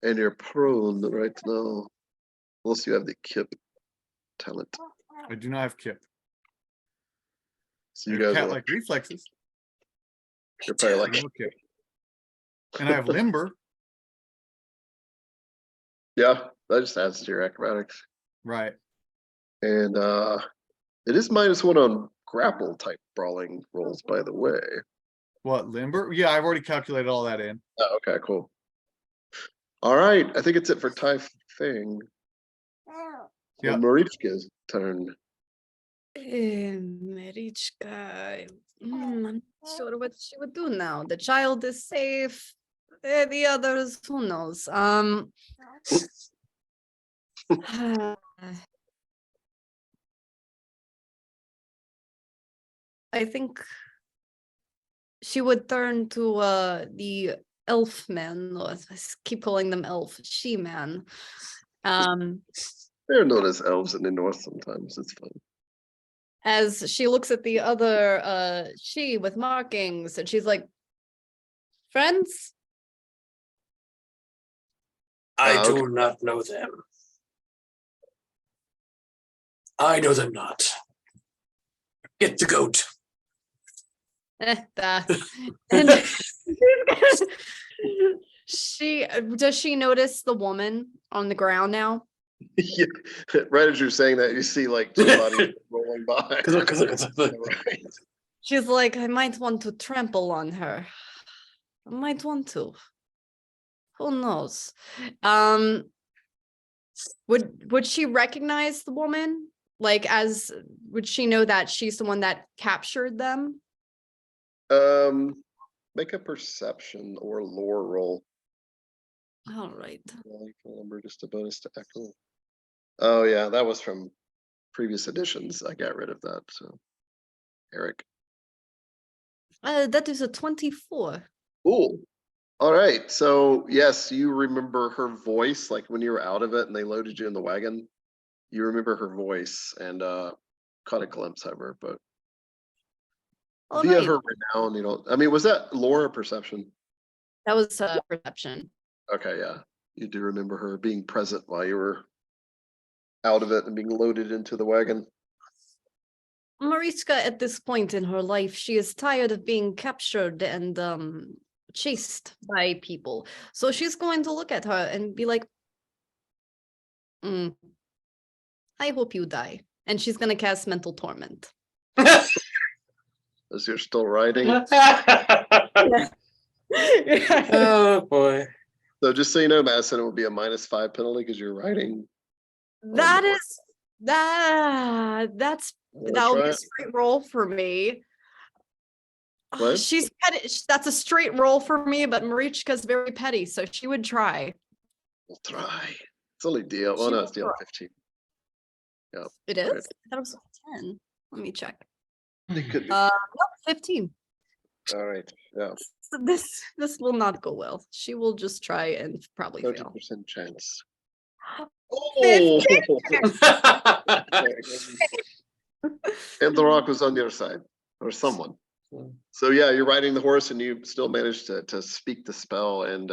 Speaker 1: And you're prone right now. Unless you have the kip talent.
Speaker 3: I do not have kip.
Speaker 1: So you
Speaker 3: I have
Speaker 1: guys are
Speaker 3: cat-like reflexes.
Speaker 1: you're probably
Speaker 3: I
Speaker 1: like,
Speaker 3: no kip. And I have limber.
Speaker 1: yeah, that just adds to your acrobatics.
Speaker 3: Right.
Speaker 1: And it is -1 on grapple type brawling rolls, by the way.
Speaker 3: What, limber? Yeah, I've already calculated all that in.
Speaker 1: Oh, okay, cool. All right, I think it's it for Tai-Feng.
Speaker 3: Yeah.
Speaker 1: Marichka's turn.
Speaker 4: Marichka. I'm not sure what she would do now. The child is safe. The others, who knows? I think she would turn to the elf man. Or I keep calling them elf, she man.
Speaker 1: They're known as elves in the north sometimes. It's fun.
Speaker 4: As she looks at the other she with markings, and she's like, friends?
Speaker 2: I
Speaker 1: okay.
Speaker 2: do not know them. I know them not. Get the goat.
Speaker 4: And does she notice the woman on the ground now?
Speaker 1: Yeah, right as you're saying that, you see like 2 bodies rolling by. Right.
Speaker 4: She's like, I might want to trample on her. I might want to. Who knows? Would she recognize the woman? Like, would she know that she's the one that captured them?
Speaker 1: Make a perception or lore roll.
Speaker 4: All right.
Speaker 1: Remember, just a bonus to echo. Oh yeah, that was from previous editions. I got rid of that. So, Eric.
Speaker 4: That is a 24.
Speaker 1: Cool. All right. So yes, you remember her voice, like when you were out of it and they loaded you in the wagon. You remember her voice and caught a glimpse of her, but
Speaker 4: Oh,
Speaker 1: via
Speaker 4: nice.
Speaker 1: her renown, you know. I mean, was that lore or perception?
Speaker 4: That was perception.
Speaker 1: Okay, yeah. You do remember her being present while you were out of it and being loaded into the wagon.
Speaker 4: Marichka, at this point in her life, she is tired of being captured and chased by people. So she's going to look at her and be like, I hope you die. And she's going to cast mental torment.
Speaker 1: As you're still riding.
Speaker 2: Oh boy.
Speaker 1: So just so you know, Madison, it will be a -5 penalty because you're riding.
Speaker 4: That is that'll be
Speaker 1: try
Speaker 4: a
Speaker 1: it?
Speaker 4: straight roll for me.
Speaker 1: What?
Speaker 4: She's petty. That's a straight roll for me, but Marichka's very petty, so she would try.
Speaker 1: We'll try. It's only deal. Well,
Speaker 4: She
Speaker 1: no,
Speaker 4: will
Speaker 1: it's deal
Speaker 4: try.
Speaker 1: 15. Yeah.
Speaker 4: It is?
Speaker 1: Right.
Speaker 4: I thought it was 10. Let me check.
Speaker 1: It could be.
Speaker 4: Nope, 15.
Speaker 1: All right. Yeah.
Speaker 4: So this will not go well. She will just try and probably fail.
Speaker 1: 30% chance.
Speaker 4: 15.
Speaker 1: Oh! And the rock was on your side. or someone.
Speaker 2: Hmm.
Speaker 1: So yeah, you're riding the horse and you still manage to speak the spell, and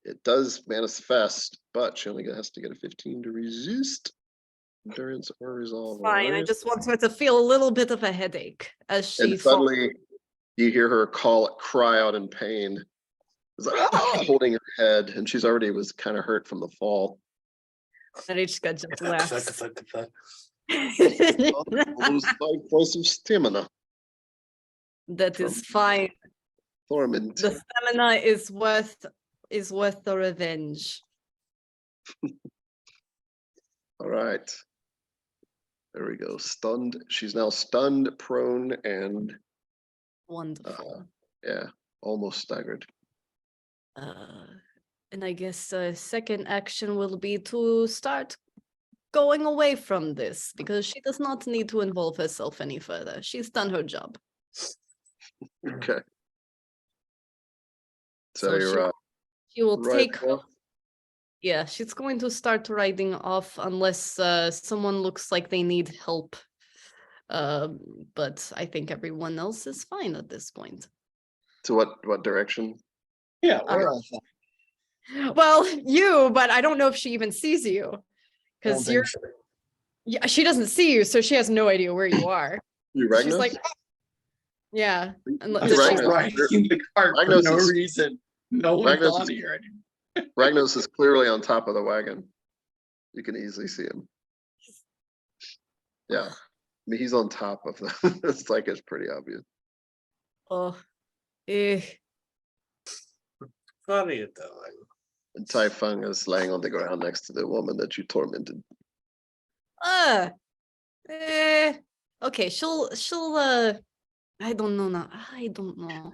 Speaker 1: it does manifest, but she only has to get a 15 to resist. Endurance or resolve.
Speaker 4: Fine, I
Speaker 1: alright?
Speaker 4: just want her to feel a little bit of a headache as she
Speaker 1: And
Speaker 4: falls.
Speaker 1: suddenly you hear her cry out in pain. It's like, holding her head, and she's already was kind of hurt from the fall.
Speaker 4: Marichka just laughs.
Speaker 1: Lose 5 points of stamina.
Speaker 4: That is fine.
Speaker 1: Torment.
Speaker 4: The stamina is worth the revenge.
Speaker 1: All right. There we go. Stunned. She's now stunned, prone, and
Speaker 4: Wonderful.
Speaker 1: yeah, almost staggered.
Speaker 4: And I guess the second action will be to start going away from this because she does not need to involve herself any further. She's done her job.
Speaker 1: Okay. So
Speaker 4: So
Speaker 1: you're
Speaker 4: she will
Speaker 1: right.
Speaker 4: take her. Yeah, she's going to start riding off unless someone looks like they need help. But I think everyone else is fine at this point.
Speaker 1: To what direction?
Speaker 5: Yeah, we're all fine.
Speaker 4: Well, you, but I don't know if she even sees you. Because
Speaker 5: Don't
Speaker 4: you're
Speaker 5: think so.
Speaker 4: yeah, she doesn't see you, so she has no idea where you are.
Speaker 1: You
Speaker 4: She's
Speaker 1: Ragnos?
Speaker 4: like, yeah.
Speaker 5: I
Speaker 4: Unless
Speaker 1: Ragnos.
Speaker 5: was riding the cart for
Speaker 1: Ragnos
Speaker 5: no
Speaker 1: is-
Speaker 5: reason. No one's
Speaker 1: Ragnos
Speaker 5: on
Speaker 1: is-
Speaker 5: here.
Speaker 1: Ragnos is clearly on top of the wagon. You can easily see him. Yeah. I mean, he's on top of the, it's like, it's pretty obvious.
Speaker 4: Oh, eh.
Speaker 2: What are you doing?
Speaker 1: And Tai-Feng is laying on the ground next to the woman that you tormented.
Speaker 4: Okay, she'll I don't know now. I don't know.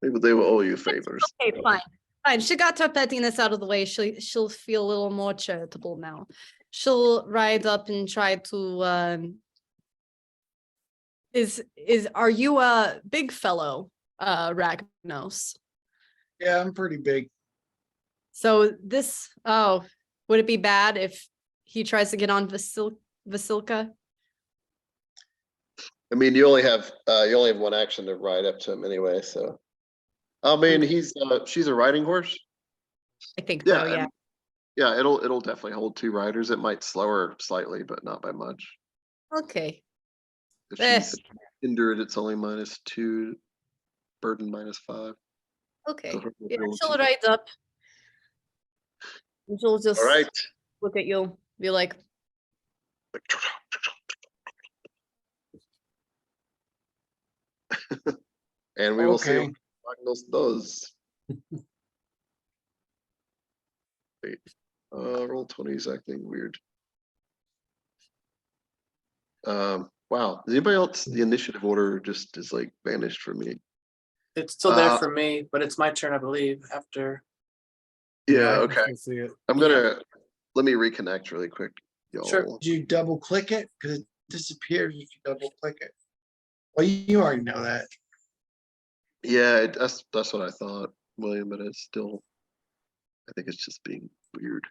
Speaker 1: Maybe they will owe you favors.
Speaker 4: Okay, fine. Fine. She got her pettiness out of the way. She'll feel a little more charitable now. She'll ride up and try to are you a big fellow, Ragnos?
Speaker 5: Yeah, I'm pretty big.
Speaker 4: So would it be bad if he tries to get on Vasilka?
Speaker 1: I mean, you only have one action to ride up to him anyway, so. I mean, she's a riding horse.
Speaker 4: I think
Speaker 1: Yeah,
Speaker 4: so, yeah.
Speaker 1: and- yeah, it'll definitely hold 2 riders. It might slow her slightly, but not by much.
Speaker 4: Okay.
Speaker 1: If
Speaker 4: Eh.
Speaker 1: she's hindered, it's only -2, burden -5.
Speaker 4: Okay.
Speaker 1: So her
Speaker 4: Yeah,
Speaker 1: ability-
Speaker 4: she'll ride up. And she'll just
Speaker 1: All right.
Speaker 4: look at you, be like,
Speaker 1: And we will see
Speaker 5: Okay.
Speaker 1: what Ragnos does. Wait, roll 20 is acting weird. Wow. Is anybody else, the initiative order just is like vanished for me?
Speaker 2: It's still there
Speaker 1: Uh,
Speaker 2: for me, but it's my turn, I believe, after.
Speaker 1: Yeah,
Speaker 3: I
Speaker 1: okay.
Speaker 3: can see it.
Speaker 1: Let me reconnect really quick.
Speaker 2: Sure.
Speaker 1: Y'all.
Speaker 5: Did you double click it? Because it disappears if you double click it. Well, you already know that.
Speaker 1: Yeah, that's what I thought, William, but it's still, I think it's just being weird.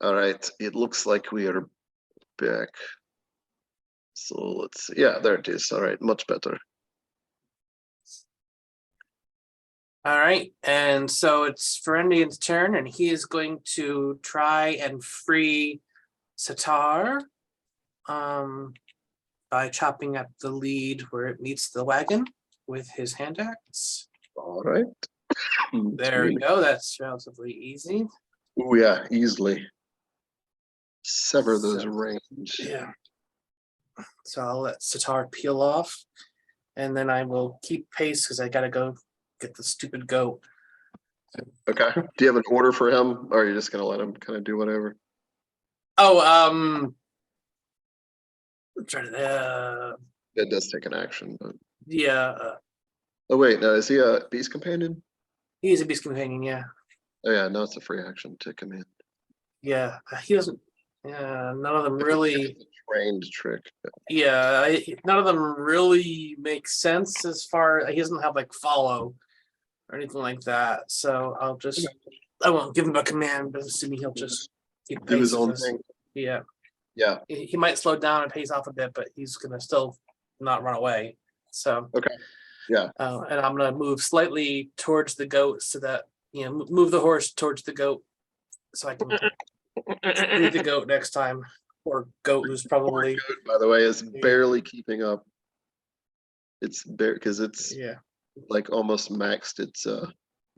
Speaker 1: All right, it looks like we are back. So let's see. Yeah, there it is. All right, much better.
Speaker 2: All right, and so it's Farandien's turn, and he is going to try and free Sitar by chopping at the lead where it meets the wagon with his hand axe.
Speaker 1: All right.
Speaker 2: There we go. That's relatively easy.
Speaker 1: Oh yeah, easily. Sever those
Speaker 2: So-
Speaker 1: reins.
Speaker 2: Yeah. So I'll let Sitar peel off, and then I will keep pace because I gotta go get the stupid goat.
Speaker 1: Okay. Do you have an order for him, or are you just gonna let him kind of do whatever?
Speaker 2: Oh, I'm trying to,
Speaker 1: It does take an action, but
Speaker 2: yeah,
Speaker 1: oh wait, no, is he a beast companion?
Speaker 2: he's a beast companion. Yeah,
Speaker 1: Oh yeah, no, it's a free action to command.
Speaker 2: yeah. He doesn't. Yeah, none of them really.
Speaker 1: Trained trick.
Speaker 2: Yeah, none of them really make sense as far. He doesn't have like follow or anything like that. So I won't give him a command, but assuming he'll just keep
Speaker 1: Do his
Speaker 2: pace
Speaker 1: own
Speaker 2: with us.
Speaker 1: thing.
Speaker 2: Yeah,
Speaker 1: Yeah.
Speaker 2: he might slow down and pace off a bit, but he's gonna still not run away. So
Speaker 1: Okay. Yeah.
Speaker 2: and I'm gonna move slightly towards the goat so that move the horse towards the goat so I can lead the goat next time. Or goat who's probably
Speaker 1: Goat, by the way, is barely keeping up. It's bare because it's like almost maxed its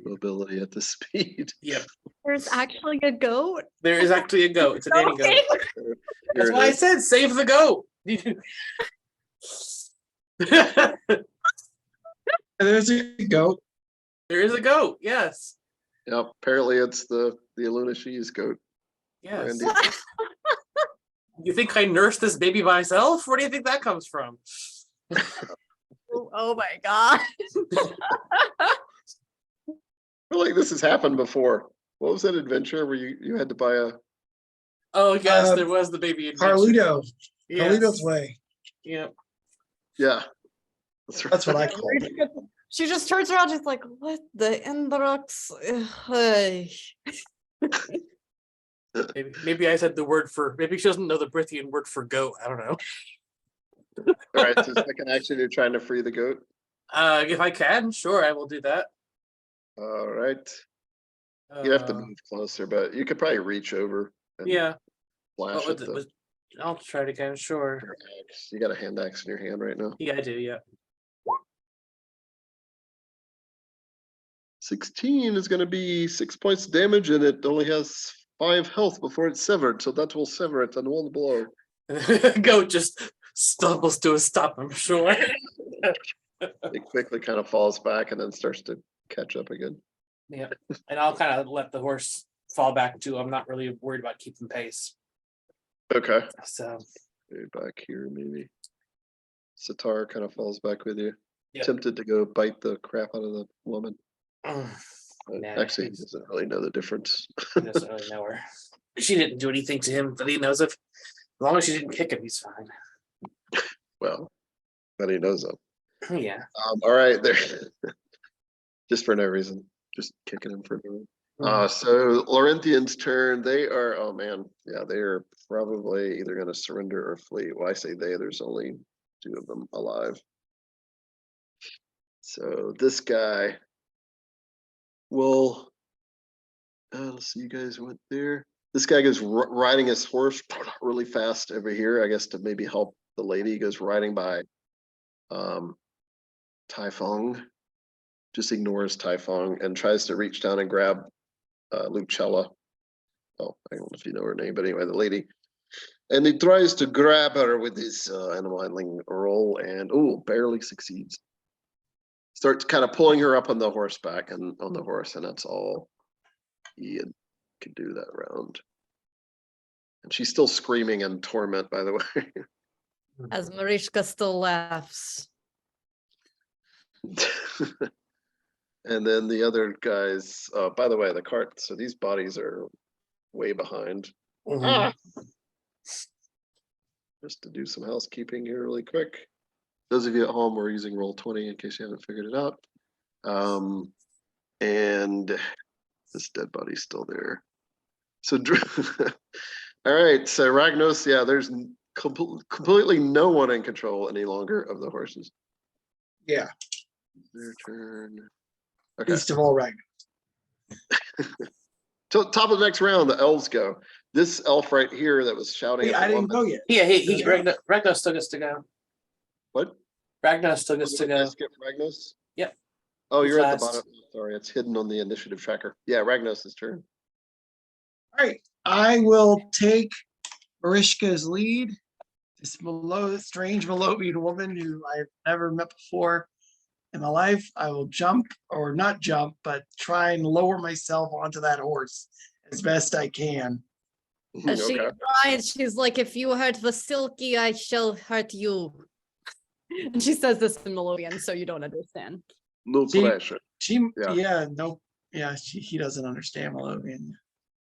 Speaker 1: mobility at the speed.
Speaker 2: Yep.
Speaker 4: There's actually a goat.
Speaker 2: There is actually a goat. It's a nanny goat.
Speaker 1: Here
Speaker 2: That's
Speaker 1: it
Speaker 2: why I
Speaker 1: is.
Speaker 2: said save the goat.
Speaker 5: There's a goat.
Speaker 2: There is a goat. Yes.
Speaker 1: Yep. Apparently, it's the Aluna She's goat.
Speaker 2: Yes.
Speaker 1: Randy.
Speaker 2: You think I nursed this baby myself? Where do you think that comes from?
Speaker 4: Oh my god.
Speaker 1: I feel like this has happened before. What was that adventure where you had to buy a?
Speaker 2: Oh yes, there was the baby adventure.
Speaker 5: Carlito.
Speaker 2: Yes.
Speaker 5: Carlito's way.
Speaker 2: Yep.
Speaker 1: Yeah.
Speaker 5: That's what I called it.
Speaker 4: She just turns around, she's like, what the Endrox?
Speaker 2: Maybe I said the word for. Maybe she doesn't know the Brithian word for goat. I don't know.
Speaker 1: All right. So second action, you're trying to free the goat.
Speaker 2: If I can, sure, I will do that.
Speaker 1: All right. You have to move closer, but you could probably reach over. And
Speaker 2: Yeah.
Speaker 1: Flash
Speaker 2: What
Speaker 1: at
Speaker 2: was I'll try it again. Sure.
Speaker 1: your axe. You got a hand axe in your hand right now.
Speaker 2: Yeah, I do. Yeah.
Speaker 1: 16 is going to be 6 points of damage, and it only has 5 health before it's severed, so that will sever it in one blow.
Speaker 2: Goat just stumbles to a stop. I'm sure.
Speaker 1: It quickly kind of falls back and then starts to catch up again.
Speaker 2: Yeah, and I'll kind of let the horse fall back too. I'm not really worried about keeping pace.
Speaker 1: Okay.
Speaker 2: So
Speaker 1: Maybe back here, maybe. Sitar kind of falls back with you.
Speaker 2: Yep.
Speaker 1: Tempted to go bite the crap out of the woman.
Speaker 2: nah,
Speaker 1: Actually, he doesn't really know the difference.
Speaker 2: he doesn't really know her. She didn't do anything to him that he knows of. As long as she didn't kick him, he's fine.
Speaker 1: Well, but he knows them.
Speaker 2: Yeah.
Speaker 1: All right, there. Just for no reason. Just kicking him for no reason. So Lorinthian's turn. They are, oh man, yeah, they are probably either going to surrender or flee. Well, I say they, there's only 2 of them alive. So this guy will, let's see, you guys went there. This guy goes riding his horse really fast over here, I guess to maybe help the lady. He goes riding by Tai-Feng, just ignores Tai-Feng and tries to reach down and grab Lucella. Oh, I don't know if you know her name, but anyway, the lady. And he tries to grab her with his animal handling roll and barely succeeds. Starts kind of pulling her up on the horseback and on the horse, and that's all he can do that round. And she's still screaming in torment, by the way.
Speaker 4: As Marichka still laughs.
Speaker 1: And then the other guys, by the way, the cart, so these bodies are way behind. Just to do some housekeeping here really quick. Those of you at home, we're using Roll20 in case you haven't figured it out. And this dead body's still there. So, all right, so Ragnos, yeah, there's completely no one in control any longer of the horses.
Speaker 5: Yeah.
Speaker 1: Their turn. Okay.
Speaker 5: Least of all right.
Speaker 1: Top of the next round, the elves go. This elf right here that was shouting
Speaker 5: Wait,
Speaker 1: at
Speaker 5: I
Speaker 1: the
Speaker 5: didn't
Speaker 1: woman.
Speaker 5: go yet.
Speaker 2: Yeah, Ragnos still gets to go.
Speaker 1: What?
Speaker 2: Ragnos still gets to go.
Speaker 1: Skip Ragnos?
Speaker 2: Yep.
Speaker 1: Oh, you're at the
Speaker 2: Last.
Speaker 1: bottom. Sorry, it's hidden on the initiative tracker. Yeah, Ragnos' turn.
Speaker 5: All right, I will take Marichka's lead. This strange Melovian woman who I've never met before in my life. I will jump, or not jump, but try and lower myself onto that horse as best I can.
Speaker 4: As she
Speaker 1: Okay.
Speaker 4: rides, she's like, if you hurt the silky, I shall hurt you. And she says this in Melovian, so you don't understand.
Speaker 1: No
Speaker 5: See?
Speaker 1: pressure.
Speaker 5: He doesn't understand Melovian.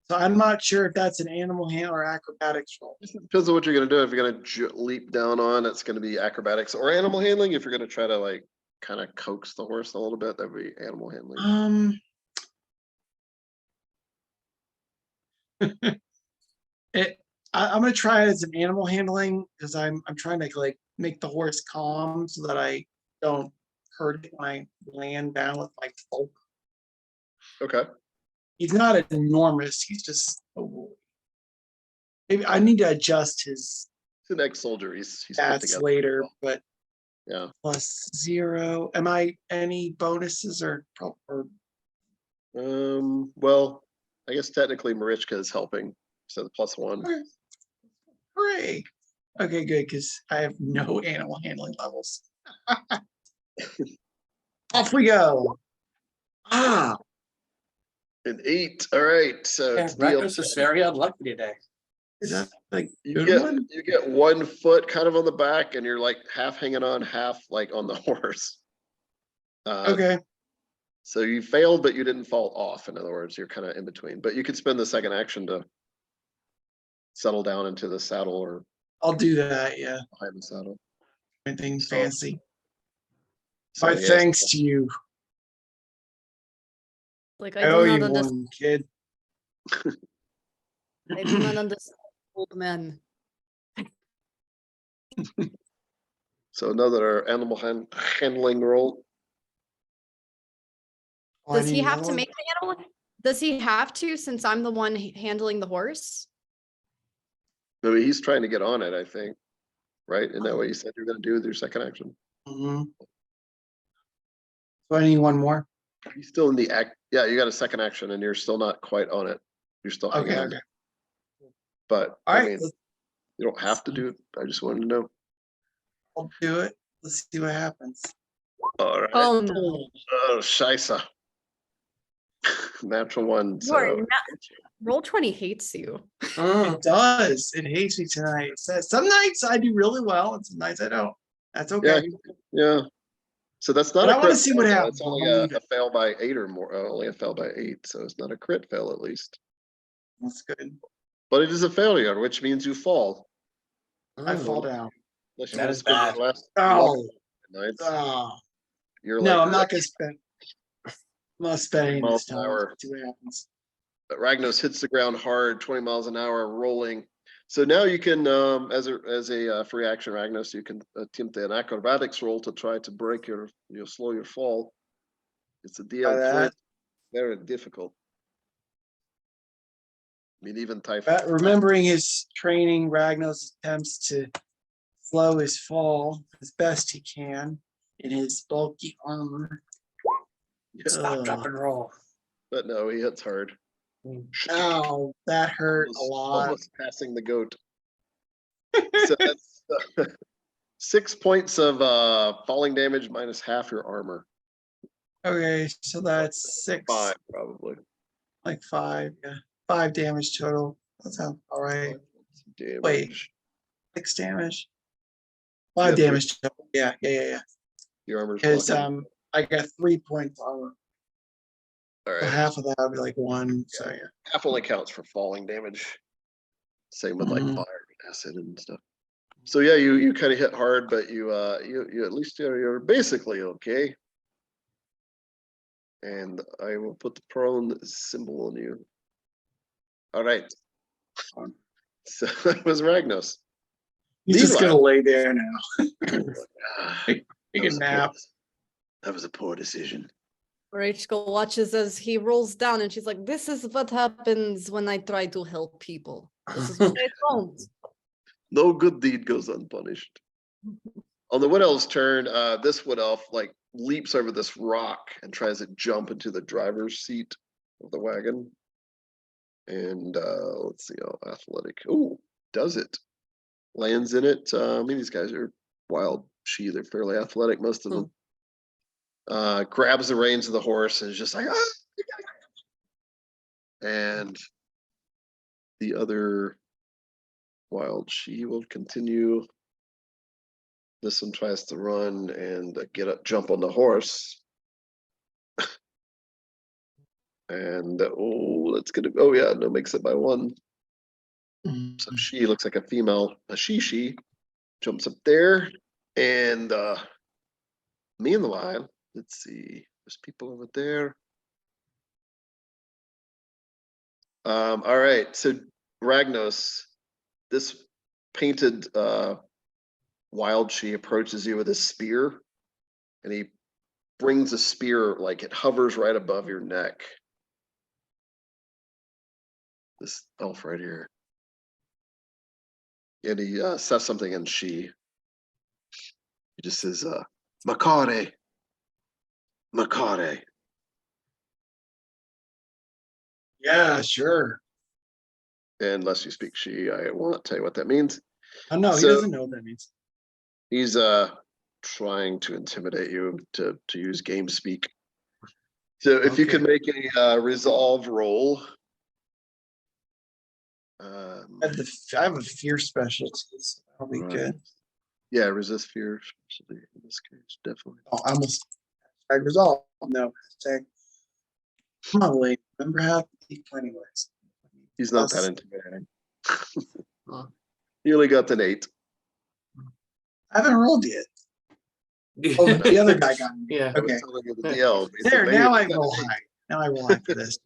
Speaker 5: So I'm not sure if that's an animal handle or acrobatics roll.
Speaker 1: Depends on what you're gonna do. If you're gonna leap down on, it's gonna be acrobatics or animal handling. If you're gonna try to like kind of coax the horse a little bit, that'd be animal handling.
Speaker 5: I'm gonna try it as an animal handling because I'm trying to like make the horse calm so that I don't hurt it when I land down with my folk.
Speaker 1: Okay.
Speaker 5: He's not enormous. He's just. Maybe I need to adjust his
Speaker 1: He's an ex-soldier. He's put
Speaker 5: stats
Speaker 1: together.
Speaker 5: later, but
Speaker 1: Yeah.
Speaker 5: +0. Am I any bonuses or?
Speaker 1: Well, I guess technically Marichka is helping, so the +1.
Speaker 5: Hooray! Okay, good, because I have no animal handling levels. Off we go. Ah,
Speaker 1: An 8. All right. So
Speaker 2: Yeah,
Speaker 1: it's deal.
Speaker 2: Ragnos is very unlucky today.
Speaker 5: is that like
Speaker 1: You
Speaker 5: good
Speaker 1: get
Speaker 5: one?
Speaker 1: you get 1 foot kind of on the back, and you're like half hanging on, half like on the horse.
Speaker 5: Okay,
Speaker 1: So you failed, but you didn't fall off. In other words, you're kind of in between. But you could spend the second action to settle down into the saddle or
Speaker 5: I'll do that. Yeah,
Speaker 1: behind the saddle.
Speaker 5: anything
Speaker 1: So-
Speaker 5: fancy.
Speaker 1: So,
Speaker 5: My
Speaker 1: yes.
Speaker 5: thanks to you.
Speaker 4: Like
Speaker 5: I
Speaker 4: I
Speaker 5: owe
Speaker 4: do
Speaker 5: you
Speaker 4: not understand.
Speaker 5: one, kid.
Speaker 4: I do not understand old men.
Speaker 1: So another animal handling roll.
Speaker 5: Oh, I
Speaker 4: Does he
Speaker 5: need
Speaker 4: have
Speaker 5: another
Speaker 4: to
Speaker 5: one?
Speaker 4: make the animal? Does he have to, since I'm the one handling the horse?
Speaker 1: I mean, he's trying to get on it, I think. Right? Isn't that what you said you're going to do with your second action?
Speaker 5: Mhm. So I need one more.
Speaker 1: He's still in the act. Yeah, you got a second action, and you're still not quite on it. You're still hanging
Speaker 5: Okay,
Speaker 1: on.
Speaker 5: okay.
Speaker 1: But
Speaker 5: All
Speaker 1: I
Speaker 5: right,
Speaker 1: mean, you don't have to do it. I just wanted to know.
Speaker 5: I'll do it. Let's see what happens.
Speaker 1: All right.
Speaker 4: Oh no.
Speaker 1: Oh, Scheisse. Natural 1.
Speaker 4: You are
Speaker 1: So
Speaker 4: not, Roll20 hates you.
Speaker 2: Mm.
Speaker 5: It does. It hates me tonight. It says some nights I do really well, and some nights I don't. That's okay.
Speaker 1: yeah. So that's not
Speaker 5: But
Speaker 1: a
Speaker 5: I wanna
Speaker 1: crit
Speaker 5: see what
Speaker 1: fail, though.
Speaker 5: happens.
Speaker 1: It's only
Speaker 5: I'll
Speaker 1: a,
Speaker 5: leave
Speaker 1: a
Speaker 5: it.
Speaker 1: fail by 8 or more. Only a fail by 8, so it's not a crit fail at least.
Speaker 5: That's good.
Speaker 1: But it is a failure, which means you fall.
Speaker 5: I fall
Speaker 2: Mm.
Speaker 5: down.
Speaker 1: Unless you
Speaker 2: That
Speaker 1: want to
Speaker 2: is
Speaker 1: spend
Speaker 2: bad.
Speaker 1: your last
Speaker 5: Oh,
Speaker 1: nights. You're
Speaker 5: no,
Speaker 1: like
Speaker 5: I'm not gonna spend. I'm not spending
Speaker 1: miles
Speaker 5: this
Speaker 1: an
Speaker 5: time.
Speaker 1: hour.
Speaker 5: See what happens.
Speaker 1: But Ragnos hits the ground hard, 20 miles an hour, rolling. So now you can, as a free action, Ragnos, you can attempt an acrobatics roll to try to break slow your fall. It's a
Speaker 5: Try
Speaker 1: DL3,
Speaker 5: that.
Speaker 1: very difficult. I mean, even
Speaker 5: But remembering his training, Ragnos attempts to slow his fall as best he can in his bulky armor.
Speaker 2: Stop, drop, and roll.
Speaker 1: But no, he hits hard.
Speaker 5: Ow, that hurt a lot.
Speaker 1: Almost passing the goat. So that's 6 points of falling damage minus half your armor.
Speaker 5: Okay, so that's 6,
Speaker 1: 5 probably.
Speaker 5: like 5, yeah. 5 damage total. That sounds all right.
Speaker 1: Damage.
Speaker 5: 6 damage.
Speaker 1: You
Speaker 5: 5
Speaker 1: have 3
Speaker 5: damage total. Yeah.
Speaker 1: Your armor's
Speaker 5: Because
Speaker 1: blocking.
Speaker 5: I got 3 points armor.
Speaker 1: All
Speaker 5: So
Speaker 1: right.
Speaker 5: half of that would be like 1. So yeah.
Speaker 1: Half only counts for falling damage. Same with like
Speaker 5: Mhm.
Speaker 1: fire and acid and stuff. So yeah, you kind of hit hard, but you at least you're basically okay. And I will put the prone symbol on you. All right. So that was Ragnos.
Speaker 5: He's just
Speaker 1: Meanwhile-
Speaker 5: gonna lay there now.
Speaker 1: Ah,
Speaker 5: Take a nap.
Speaker 1: That was a poor decision.
Speaker 4: Marichka watches as he rolls down and she's like, this is what happens when I try to help people. This is what I don't.
Speaker 1: No good deed goes unpunished. On the wood elf's turn, this wood elf like leaps over this rock and tries to jump into the driver's seat of the wagon. And let's see how athletic. Oh, does it? Lands in it. I mean, these guys are wild she. They're fairly athletic, most of them. Grabs the reins of the horse and is just like, ah! And the other wild she will continue. This one tries to run and get up, jump on the horse. And let's get it. Oh yeah, no, makes it by 1. So she looks like a female, a she jumps up there. And meanwhile, let's see, there's people over there. All right, so Ragnos, this painted Wild She approaches you with a spear, and he brings a spear, like it hovers right above your neck. This elf right here. And he says something in She. He just says, Makare. Makare.
Speaker 5: Yeah, sure.
Speaker 1: And unless you speak She, I will not tell you what that means.
Speaker 5: Oh, no, he
Speaker 1: So-
Speaker 5: doesn't know what that means.
Speaker 1: He's trying to intimidate you to use game speak. So if you
Speaker 5: Okay.
Speaker 1: can make a resolve roll.
Speaker 5: I have a fear special, so that'll be
Speaker 1: Right.
Speaker 5: good.
Speaker 1: Yeah, resist fear, especially in this case, definitely.
Speaker 5: Oh, I almost hashtag resolve. No, hashtag. Come on, Wayne. Remember how anyways.
Speaker 1: He's not
Speaker 5: Plus-
Speaker 1: that intimidating.
Speaker 2: Huh.
Speaker 1: You only got an 8.
Speaker 5: I haven't rolled yet. Oh, the other guy got me.
Speaker 2: Yeah.
Speaker 1: I was
Speaker 5: Okay.
Speaker 1: telling you the DL. He said,
Speaker 5: There,
Speaker 1: "Maybe
Speaker 5: now
Speaker 1: it's
Speaker 5: I
Speaker 1: got
Speaker 5: roll
Speaker 1: an 8."
Speaker 5: high. Now I roll high for this.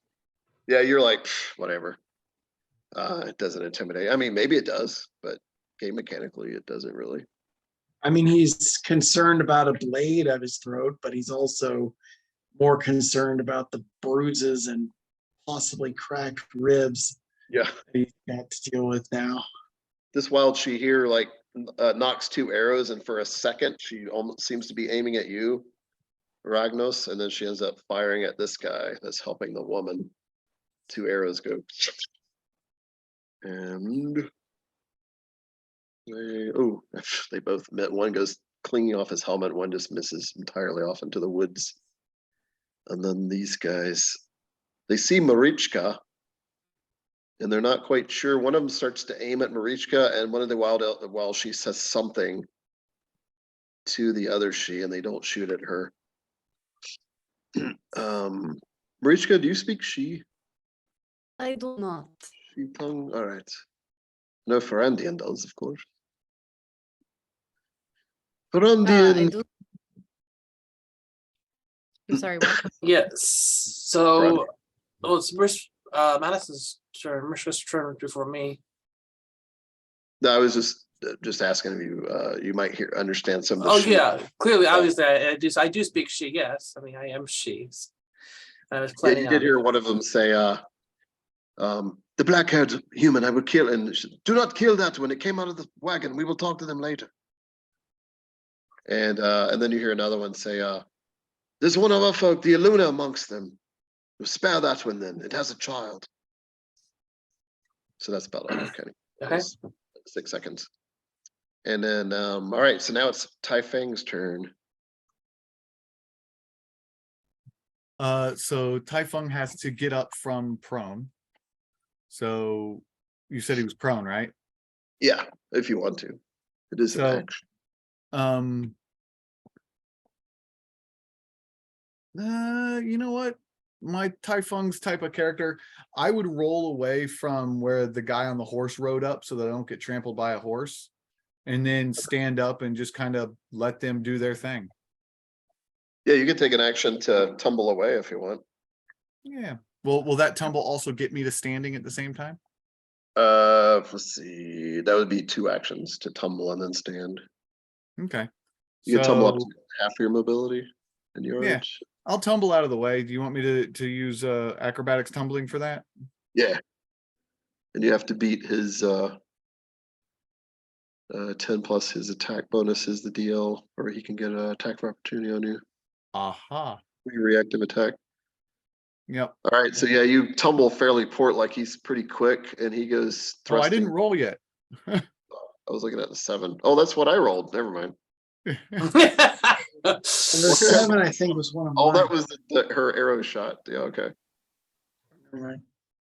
Speaker 1: Yeah, you're like, whatever. It doesn't intimidate. I mean, maybe it does, but game mechanically, it doesn't really.
Speaker 5: I mean, he's concerned about a blade at his throat, but he's also more concerned about the bruises and possibly cracked ribs
Speaker 1: Yeah.
Speaker 5: that he's got to deal with now.
Speaker 1: This Wild She here, like, knocks 2 arrows, and for a second, she almost seems to be aiming at you, Ragnos, and then she ends up firing at this guy that's helping the woman. 2 arrows go. And they both met. One goes clinging off his helmet, one just misses entirely off into the woods. And then these guys, they see Marichka, and they're not quite sure. One of them starts to aim at Marichka, and one of the Wild She says something to the other She, and they don't shoot at her. Marichka, do you speak She?
Speaker 4: I do not.
Speaker 1: She tongue? All right. No, Farandien does, of course.
Speaker 4: I
Speaker 1: Farandien.
Speaker 4: do. I'm sorry, what?
Speaker 2: Yes. So, it's Madison's turn. Marichka's turn before me.
Speaker 1: No, I was just asking if you might understand some of the
Speaker 2: Oh
Speaker 1: She.
Speaker 2: yeah, clearly, obviously, I do speak She. Yes, I mean I am She. I was
Speaker 1: Yeah,
Speaker 2: planning
Speaker 1: you did
Speaker 2: on.
Speaker 1: hear one of them say, the black-haired human I would kill, and she said, do not kill that when it came out of the wagon. We will talk to them later. And then you hear another one say, there's one of our folk, the Aluna amongst them. Spare that one then. It has a child. So that's about all, Kenny. That
Speaker 2: Okay.
Speaker 1: was 6 seconds. And then, all right, so now it's Tai-Feng's turn.
Speaker 3: So Tai-Feng has to get up from prone. So you said he was prone, right?
Speaker 1: Yeah, if you want to. It is an
Speaker 3: So-
Speaker 1: action.
Speaker 3: You know what? My Tai-Feng's type of character, I would roll away from where the guy on the horse rode up so that I don't get trampled by a horse, and then stand up and just kind of let them do their thing.
Speaker 1: Yeah, you can take an action to tumble away if you want.
Speaker 3: Yeah. Well, will that tumble also get me to standing at the same time?
Speaker 1: Let's see. That would be 2 actions, to tumble and then stand.
Speaker 3: Okay.
Speaker 1: You can tumble up
Speaker 3: So-
Speaker 1: to half your mobility in yards.
Speaker 3: I'll tumble out of the way. Do you want me to use acrobatics tumbling for that?
Speaker 1: Yeah. And you have to beat his 10 plus his attack bonus is the DL, or he can get an attack of opportunity on you.
Speaker 3: Aha.
Speaker 1: Reactive attack.
Speaker 3: Yep.
Speaker 1: All right, so yeah, you tumble fairly port, like he's pretty quick, and he goes
Speaker 3: Oh, I
Speaker 1: thrusting.
Speaker 3: didn't roll yet.
Speaker 1: I was looking at the 7. Oh, that's what I rolled. Never mind.
Speaker 5: And the 7, I think, was one of
Speaker 1: Oh,
Speaker 5: mine.
Speaker 1: that was her arrow shot. Yeah, okay.
Speaker 5: Never mind.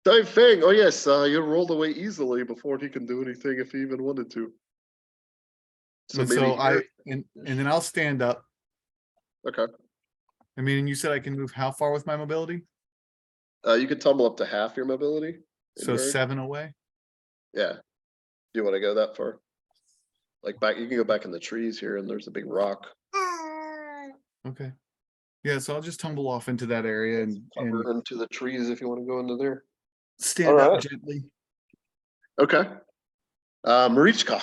Speaker 1: Tai-Feng, oh yes, you rolled away easily before he can do anything if he even wanted to.
Speaker 3: And so and then I'll stand up.
Speaker 1: Okay.
Speaker 3: I mean, you said I can move how far with my mobility?
Speaker 1: You could tumble up to half your mobility. in
Speaker 3: So
Speaker 1: yards.
Speaker 3: 7 away.
Speaker 1: Yeah. Do you want to go that far? Like back, you can go back in the trees here, and there's a big rock.
Speaker 3: Okay. Yeah, so I'll just tumble off into that area and
Speaker 1: Cover into the trees if you want to go into there.
Speaker 3: stand up
Speaker 1: Alright.
Speaker 3: gently.
Speaker 1: Okay. Marichka.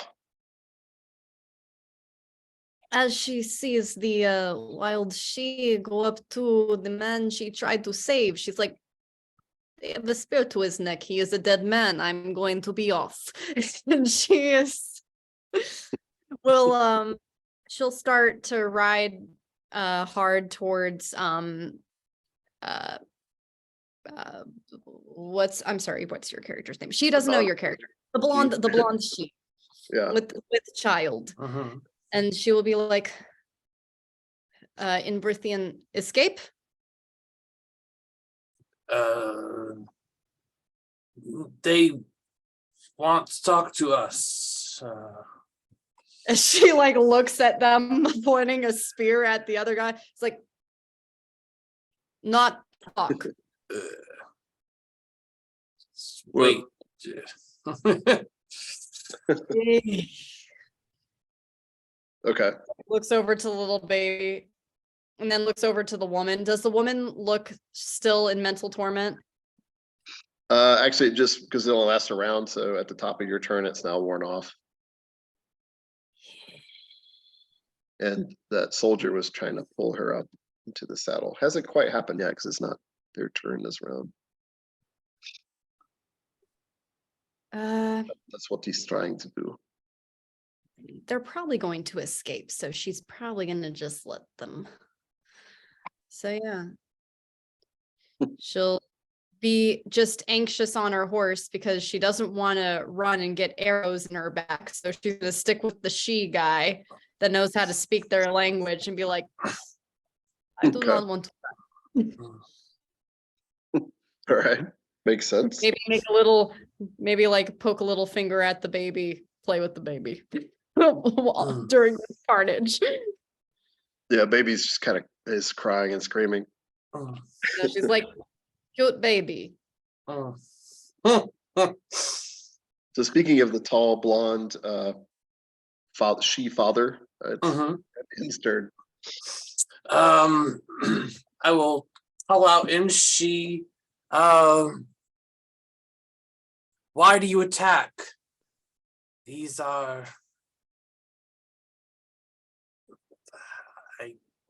Speaker 4: As she sees the wild she go up to the man she tried to save, she's like, they have a spear to his neck. He is a dead man. I'm going to be off. And she is will she'll start to ride hard towards I'm sorry, what's your character's name? She doesn't know your character. The blonde she
Speaker 1: Yeah.
Speaker 4: with child.
Speaker 2: Mhm.
Speaker 4: And she will be like, Inadvertently escape.
Speaker 2: They want to talk to us.
Speaker 4: As she like looks at them, pointing a spear at the other guy. It's like, not talk.
Speaker 2: Wait.
Speaker 1: Okay.
Speaker 4: Looks over to the little baby and then looks over to the woman. Does the woman look still in mental torment?
Speaker 1: Actually, just because it only lasts a round, so at the top of your turn, it's now worn off. And that soldier was trying to pull her up into the saddle. Hasn't quite happened yet because it's not their turn this round. That's what he's trying to do.
Speaker 4: They're probably going to escape, so she's probably gonna just let them. So yeah. She'll be just anxious on her horse because she doesn't want to run and get arrows in her back. So she's gonna stick with the she guy that knows how to speak their language and be like, I do
Speaker 1: Okay.
Speaker 4: not want to.
Speaker 1: All right. Makes sense.
Speaker 4: Maybe make a little, maybe like poke a little finger at the baby, play with the baby during this carnage.
Speaker 1: Yeah, baby's just kind of is crying and screaming.
Speaker 2: Oh.
Speaker 4: So she's like, cute baby.
Speaker 2: Oh.
Speaker 1: So speaking of the tall blonde father, it's
Speaker 2: Mhm.
Speaker 1: his turn.
Speaker 2: I will call out in she. Why do you attack? These are.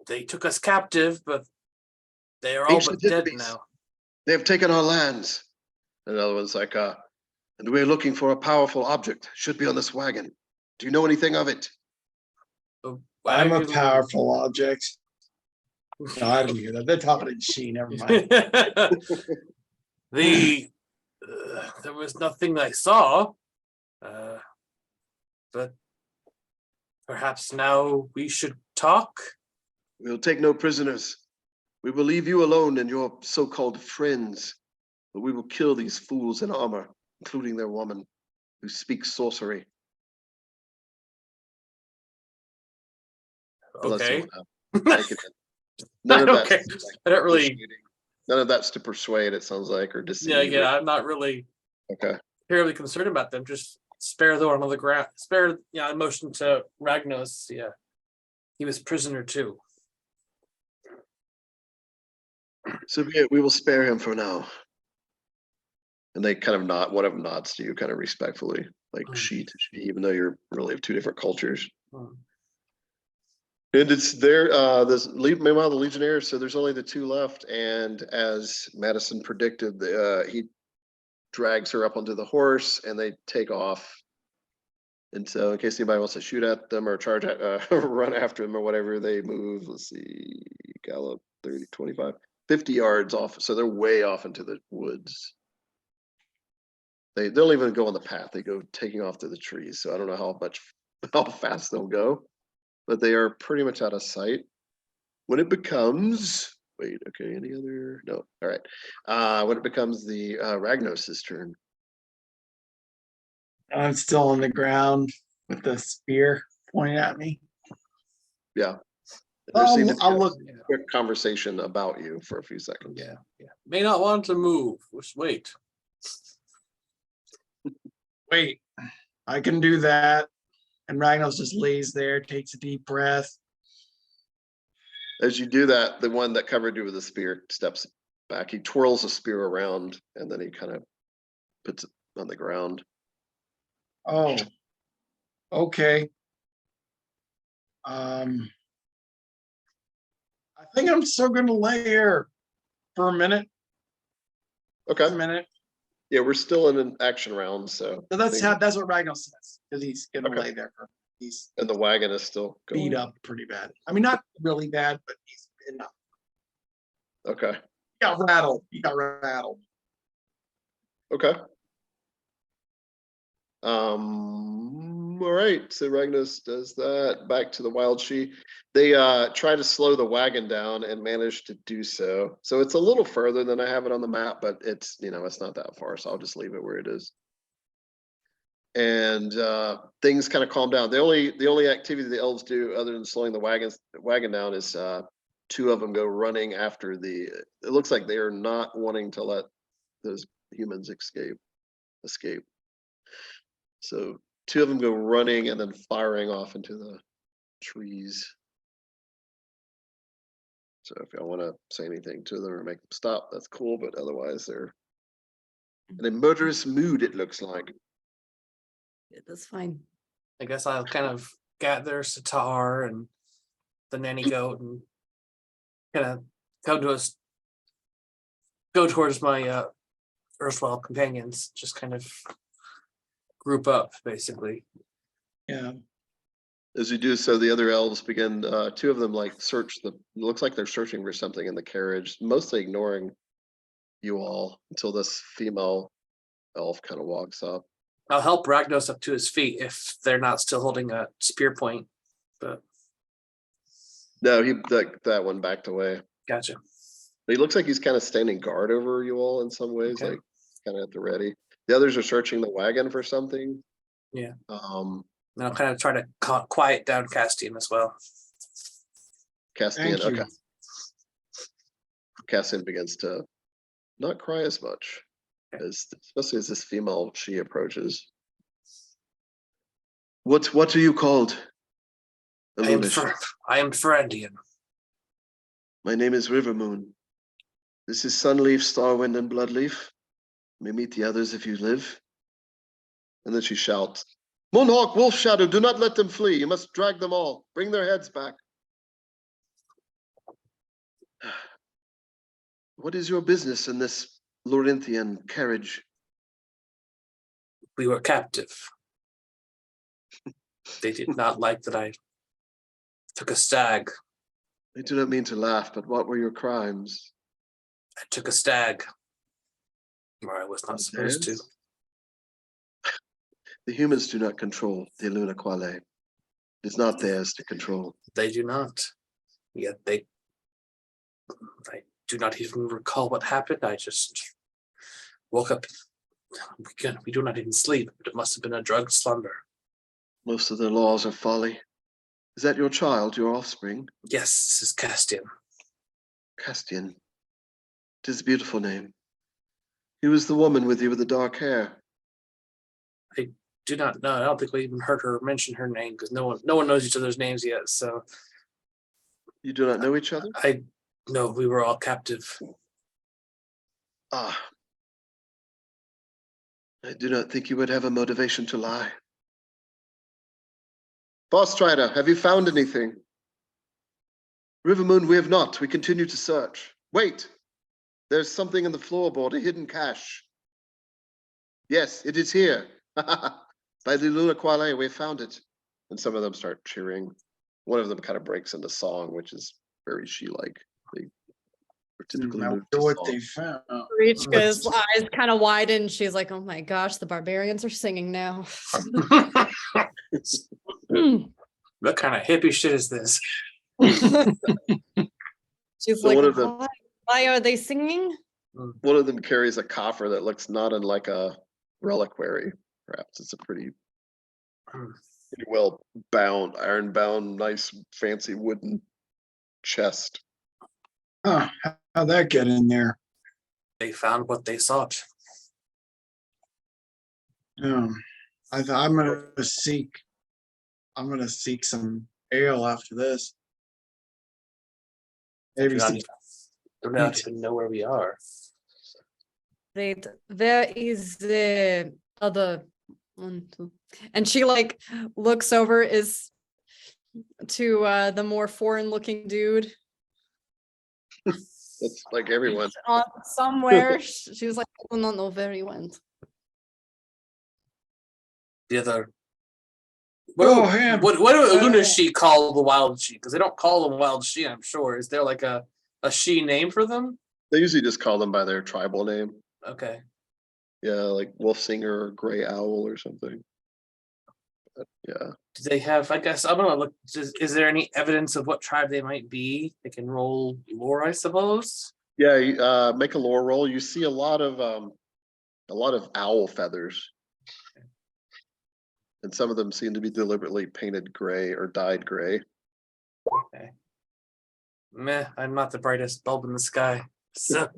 Speaker 2: They took us captive, but they are all
Speaker 1: Ancient
Speaker 2: but dead
Speaker 1: enemies.
Speaker 2: now.
Speaker 1: They have taken our lands. Another one's like, and we're looking for a powerful object. Should be on this wagon. Do you know anything of it?
Speaker 5: I'm a powerful object. No, I didn't hear that. They're talking in she, never mind.
Speaker 2: There was nothing I saw, but perhaps now we should talk.
Speaker 1: We'll take no prisoners. We will leave you alone and your so-called friends, but we will kill these fools in armor, including their woman, who speaks sorcery. Unless you
Speaker 2: Okay.
Speaker 1: wanna make it- None of
Speaker 2: Okay.
Speaker 1: that's like
Speaker 2: I don't really.
Speaker 1: persuading. None of that's to persuade, it sounds like, or deceive.
Speaker 2: Yeah, I'm not really
Speaker 1: Okay.
Speaker 2: terribly concerned about them. Just spare the one on the ground. Spare. Yeah, I motioned to Ragnos. Yeah, he was prisoner too.
Speaker 1: So be it, we will spare him for now. And they kind of nod, one of them nods to you kind of respectfully, like she to she, even though you're really of two different cultures. And it's there, meanwhile, the Legionnaires, so there's only the two left. And as Madison predicted, he drags her up onto the horse and they take off. And so in case anybody wants to shoot at them or charge at, run after them or whatever, they move, let's see, gallop 30, 25, 50 yards off. So they're way off into the woods. They don't even go on the path. They go taking off through the trees. So I don't know how fast they'll go, but they are pretty much out of sight. When it becomes, wait, okay, any other? No, all right. When it becomes the Ragnos' turn.
Speaker 5: I'm still on the ground with the spear pointing at me.
Speaker 1: Yeah. There seemed to be
Speaker 5: I'll
Speaker 1: a
Speaker 5: look.
Speaker 1: quick conversation about you for a few seconds.
Speaker 2: Yeah. May not want to move. Just wait.
Speaker 5: Wait, I can do that. And Ragnos just lays there, takes a deep breath.
Speaker 1: As you do that, the one that covered you with the spear steps back. He twirls the spear around and then he kind of puts it on the ground.
Speaker 5: Oh, Okay. I think I'm still gonna lay here for a minute.
Speaker 1: Okay.
Speaker 5: A minute.
Speaker 1: Yeah, we're still in an action round, so.
Speaker 5: So that's
Speaker 1: things-
Speaker 5: how, that's what Ragnos says, because he's gonna
Speaker 1: Okay.
Speaker 5: lay there for, he's
Speaker 1: And the wagon is still going.
Speaker 5: beat up pretty bad. I mean, not really bad, but he's been up.
Speaker 1: Okay,
Speaker 5: He got rattled. He got rattled.
Speaker 1: okay. All right, so Ragnos does that. Back to the Wild Sidhe. They try to slow the wagon down and manage to do so. So it's a little further than I have it on the map, but it's, it's not that far, so I'll just leave it where it is. And things kind of calm down. The only activity the elves do other than slowing the wagon down is two of them go running after it looks like they are not wanting to let those humans escape. So two of them go running and then firing off into the trees. So if y'all want to say anything to them or make them stop, that's cool. But otherwise, they're in a murderous mood, it looks like.
Speaker 4: Yeah, that's fine.
Speaker 2: I guess I'll kind of gather Sitar and the nanny goat and kind of go towards my erstwhile companions, just kind of group up basically.
Speaker 5: Yeah.
Speaker 1: As you do so, the other elves begin, two of them like search it looks like they're searching for something in the carriage, mostly ignoring you all until this female elf kind of walks up.
Speaker 2: I'll help Ragnos up to his feet if they're not still holding a spear point, but
Speaker 1: No, that one backed away.
Speaker 2: gotcha.
Speaker 1: But he looks like he's kind of standing guard over you all in some ways,
Speaker 2: Okay.
Speaker 1: like kind of at the ready. The others are searching the wagon for something.
Speaker 2: Yeah.
Speaker 1: Um,
Speaker 2: And I'll kind of try to quiet down Castian as well.
Speaker 1: Castian,
Speaker 5: Thank you.
Speaker 1: okay. Cassian begins to not cry as much, especially as this female she approaches. What are you called?
Speaker 2: I am
Speaker 1: Illumination.
Speaker 2: Farandien.
Speaker 1: My name is Rivermoon. This is Sunleaf, Starwind, and Bloodleaf. You may meet the others if you live. And then she shouts, Moonhawk, Wolf Shadow, do not let them flee. You must drag them all. Bring their heads back. What is your business in this Lorinthian carriage?
Speaker 2: We were captive. They did not like that I took a stag.
Speaker 1: I do not mean to laugh, but what were your crimes?
Speaker 2: I took a stag where I was not supposed to.
Speaker 1: Theirs? The humans do not control the Luna Quale. It is not theirs to control.
Speaker 2: They do not. Yet I do not even recall what happened. I just woke up. We do not even sleep, but it must have been a drugged slumber.
Speaker 1: Most of their laws are folly. Is that your child, your offspring?
Speaker 2: Yes, this is Castian.
Speaker 1: Castian. It is a beautiful name. Who is the woman with you with the dark hair?
Speaker 2: Do not know. I don't think we even heard her mention her name because no one knows each other's names yet. So
Speaker 1: You do not know each other?
Speaker 2: I know we were all captive.
Speaker 1: Ah. I do not think you would have a motivation to lie. Boss Strider, have you found anything? Rivermoon, we have not. We continue to search. Wait! There's something in the floorboard, a hidden cache. Yes, it is here. By the Luna Quale, we found it. And some of them start cheering. One of them kind of breaks into song, which is very she-like. They are typically
Speaker 5: I
Speaker 1: moved
Speaker 5: wonder
Speaker 1: to
Speaker 5: what
Speaker 1: song.
Speaker 5: they found.
Speaker 4: Marichka's eyes kind of widen. She's like, oh my gosh, the barbarians are singing now.
Speaker 2: What kind of hippie shit is this?
Speaker 4: She's
Speaker 1: So
Speaker 4: like,
Speaker 1: one of them-
Speaker 4: why are they singing?
Speaker 1: One of them carries a coffer that looks not unlike a reliquary. Perhaps it's a pretty well bound, iron bound, nice, fancy wooden chest.
Speaker 5: Huh, how'd that get in there?
Speaker 2: They found what they sought.
Speaker 5: I'm gonna seek some ale after this. Maybe some
Speaker 2: Do not even know where we are.
Speaker 4: Wait, where is the other 1, 2. And she like looks over is to the more foreign looking dude.
Speaker 1: That's like everyone.
Speaker 4: Somewhere. She was like, I do not know where he went.
Speaker 2: The other.
Speaker 5: Oh, him.
Speaker 2: What do Lunashi call the wild she? Because they don't call them wild she, I'm sure. Is there like a she name for them?
Speaker 1: They usually just call them by their tribal name.
Speaker 2: Okay.
Speaker 1: Yeah, like Wolf Singer or Gray Owl or something. But, yeah.
Speaker 2: Do they have, I guess, I'm gonna look, is there any evidence of what tribe they might be? They can roll lore, I suppose.
Speaker 1: Yeah, make a lore roll. You see a lot of owl feathers. And some of them seem to be deliberately painted gray or dyed gray.
Speaker 2: Okay. Meh, I'm not the brightest bulb in the sky. So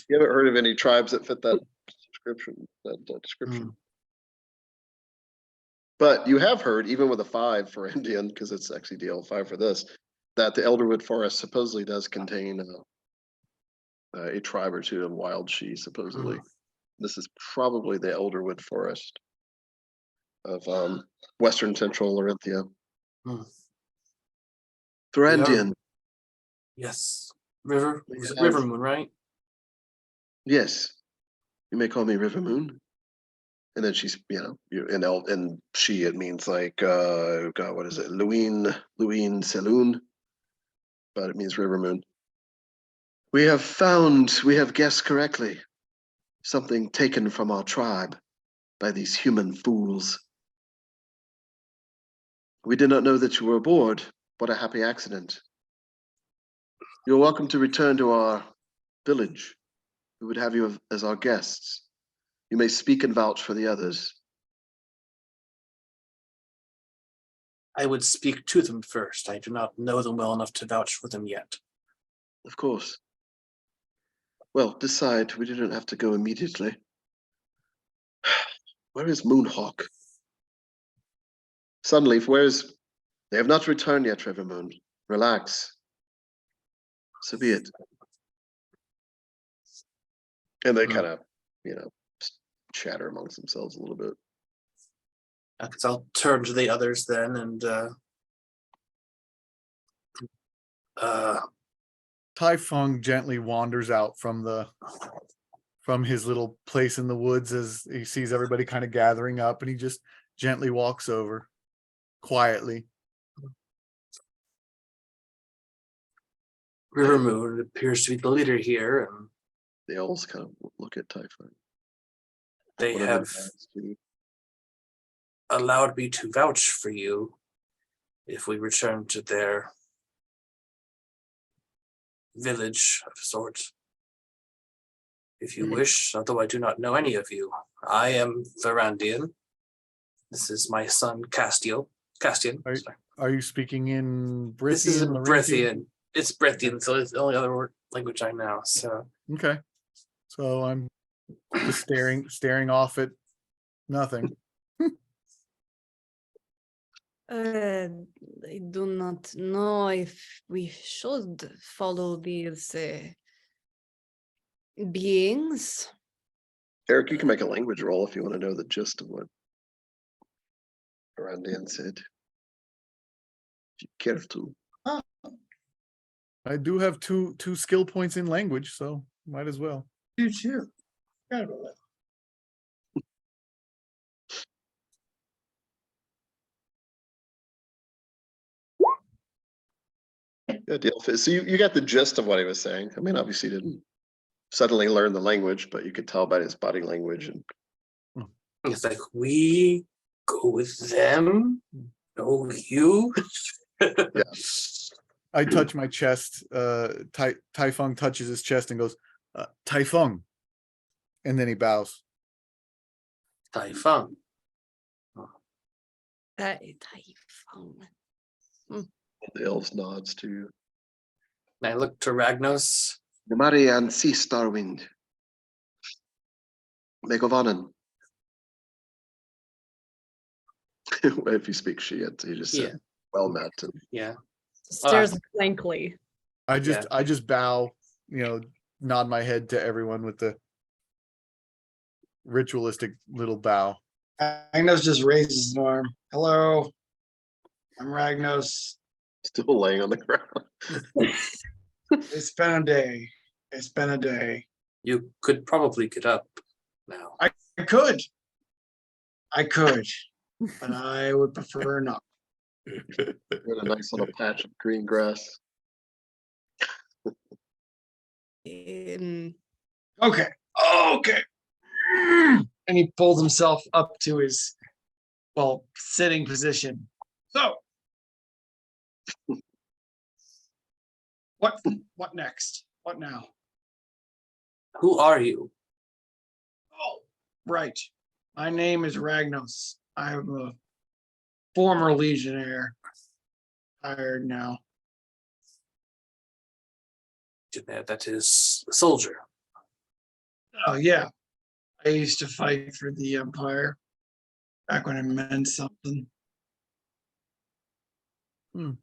Speaker 1: You haven't heard of any tribes that fit that description. But you have heard, even with a 5 for Indian, because it's actually DL5 for this, that the Elderwood Forest supposedly does contain a tribe or two of wild she, supposedly. This is probably the Elderwood Forest of western central Lorinthia. Farandien.
Speaker 2: yes. River
Speaker 1: We have-
Speaker 2: River Moon, right?
Speaker 1: Yes, you may call me River Moon. And then she's, and she, it means like, God, what is it? Luin Saloon. But it means River Moon. We have guessed correctly. Something taken from our tribe by these human fools. We did not know that you were aboard. What a happy accident. You're welcome to return to our village. We would have you as our guests. You may speak and vouch for the others.
Speaker 2: I would speak to them first. I do not know them well enough to vouch for them yet.
Speaker 1: Of course. Well, decide. We didn't have to go immediately. Where is Moonhawk? Sunleaf, they have not returned yet, River Moon. Relax. So be it. And they kind of, chatter amongst themselves a little bit.
Speaker 2: Because I'll turn to the others then and
Speaker 3: Tai-Feng gently wanders out from his little place in the woods as he sees everybody kind of gathering up, and he just gently walks over quietly.
Speaker 2: River Moon appears to be the leader here, and
Speaker 1: The elves kind of look at Tai-Feng.
Speaker 2: they
Speaker 1: Whatever
Speaker 2: have
Speaker 1: the guys do.
Speaker 2: allowed me to vouch for you if we return to their village of sorts. If you wish, although I do not know any of you. I am Farandien. This is my son Castian. Sorry.
Speaker 3: Are you speaking in Brithian?
Speaker 2: This is
Speaker 3: Lorinthian?
Speaker 2: Brithian. It's Brithian, so it's the only other language I know. So
Speaker 3: Okay. So I'm just staring off at nothing.
Speaker 4: I do not know if we should follow these beings.
Speaker 1: Eric, you can make a language roll if you want to know the gist of what Farandien said. If you care to.
Speaker 3: I do have two skill points in language, so might as well.
Speaker 5: You too. Forgot about that.
Speaker 1: Good deal. So you got the gist of what he was saying. I mean, obviously you didn't suddenly learn the language, but you could tell by his body language. And
Speaker 2: it's like, we go with them? No, you?
Speaker 3: I touch my chest. Tai-Feng touches his chest and goes, Tai-Feng. And then he bows.
Speaker 2: Tai-Feng.
Speaker 4: Tai-Feng.
Speaker 1: the elves nods to you.
Speaker 2: And I look to Ragnos.
Speaker 1: Namari and see Starwind. Megovanen. If you speak she, he just said, well met. And
Speaker 2: Yeah.
Speaker 4: Stares blankly.
Speaker 3: I just bow, nod my head to everyone with the ritualistic little bow.
Speaker 5: Ragnos just raises an arm. Hello, I'm Ragnos.
Speaker 1: Still laying on the ground.
Speaker 5: It's been a day. It's been a day.
Speaker 2: You could probably get up now.
Speaker 5: I could, but I would prefer not.
Speaker 1: We're in a nice little patch of green grass.
Speaker 4: Um,
Speaker 5: Okay. Okay. And he pulls himself up to his, well, sitting position. So, what next? What now?
Speaker 2: Who are you?
Speaker 5: Oh, right. My name is Ragnos. I'm a former legionnaire. Tired now.
Speaker 2: That is a soldier.
Speaker 5: Oh yeah. I used to fight for the Empire back when it meant something.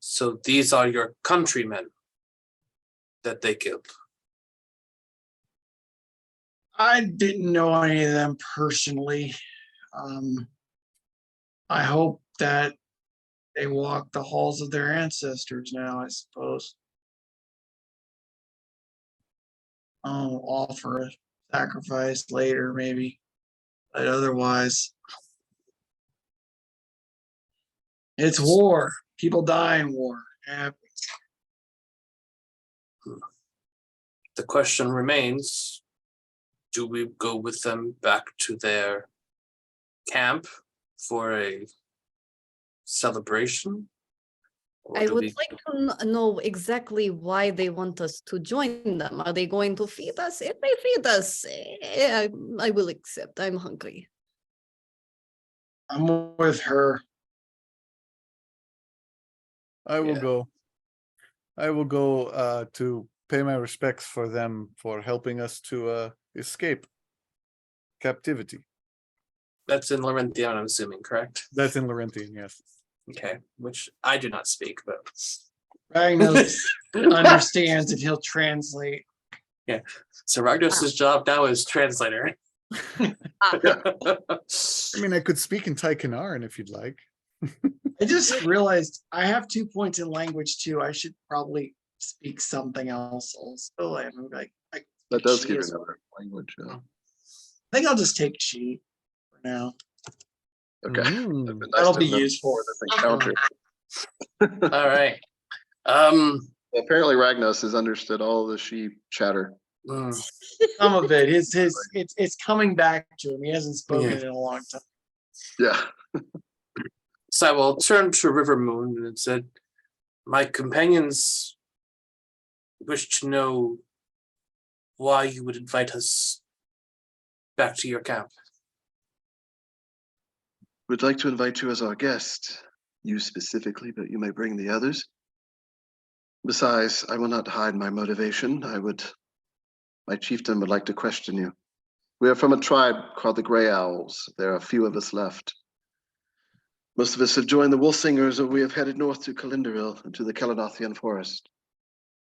Speaker 2: So these are your countrymen that they killed.
Speaker 5: I didn't know any of them personally. I hope that they walk the halls of their ancestors now, I suppose. I'll offer a sacrifice later, maybe. But otherwise, it's war. People die in war. It happens.
Speaker 2: The question remains, do we go with them back to their camp for a celebration? Or
Speaker 4: I
Speaker 2: do
Speaker 4: would
Speaker 2: we-
Speaker 4: like to know exactly why they want us to join them. Are they going to feed us? If they feed us, I will accept. I'm hungry.
Speaker 5: I'm with her.
Speaker 3: I will
Speaker 2: Yeah.
Speaker 3: go. I will go to pay my respects for them for helping us to escape captivity.
Speaker 2: That's in Lorinthian, I'm assuming, correct?
Speaker 3: That's in Lorinthian, yes.
Speaker 2: Okay, which I do not speak, but
Speaker 5: Ragnos understands and he'll translate.
Speaker 2: so Ragnos' job now is translator.
Speaker 3: I mean, I could speak in Tai-Feng if you'd like.
Speaker 5: I just realized I have 2 points in language too. I should probably speak something else also. I'm like,
Speaker 1: That does
Speaker 5: she
Speaker 1: give you
Speaker 5: is-
Speaker 1: another language. Yeah.
Speaker 5: I think I'll just take she for now.
Speaker 1: Okay.
Speaker 3: Mm.
Speaker 1: Nice
Speaker 5: That'll
Speaker 1: to
Speaker 5: be
Speaker 1: know
Speaker 5: useful.
Speaker 1: for this encounter.
Speaker 2: All right.
Speaker 1: Apparently Ragnos has understood all the sheep chatter.
Speaker 5: Some of it, it's coming back to him. He hasn't spoken
Speaker 2: Yeah.
Speaker 5: in a long time.
Speaker 1: Yeah.
Speaker 2: So I will turn to River Moon and said, my companions wish to know why you would invite us back to your camp.
Speaker 1: We'd like to invite you as our guest. You specifically, but you may bring the others. Besides, I will not hide my motivation. My chieftain would like to question you. We are from a tribe called the Grey Owls. There are a few of us left. Most of us have joined the Wolf Singers, or we have headed north to Calinderil and to the Lorinthian Forest.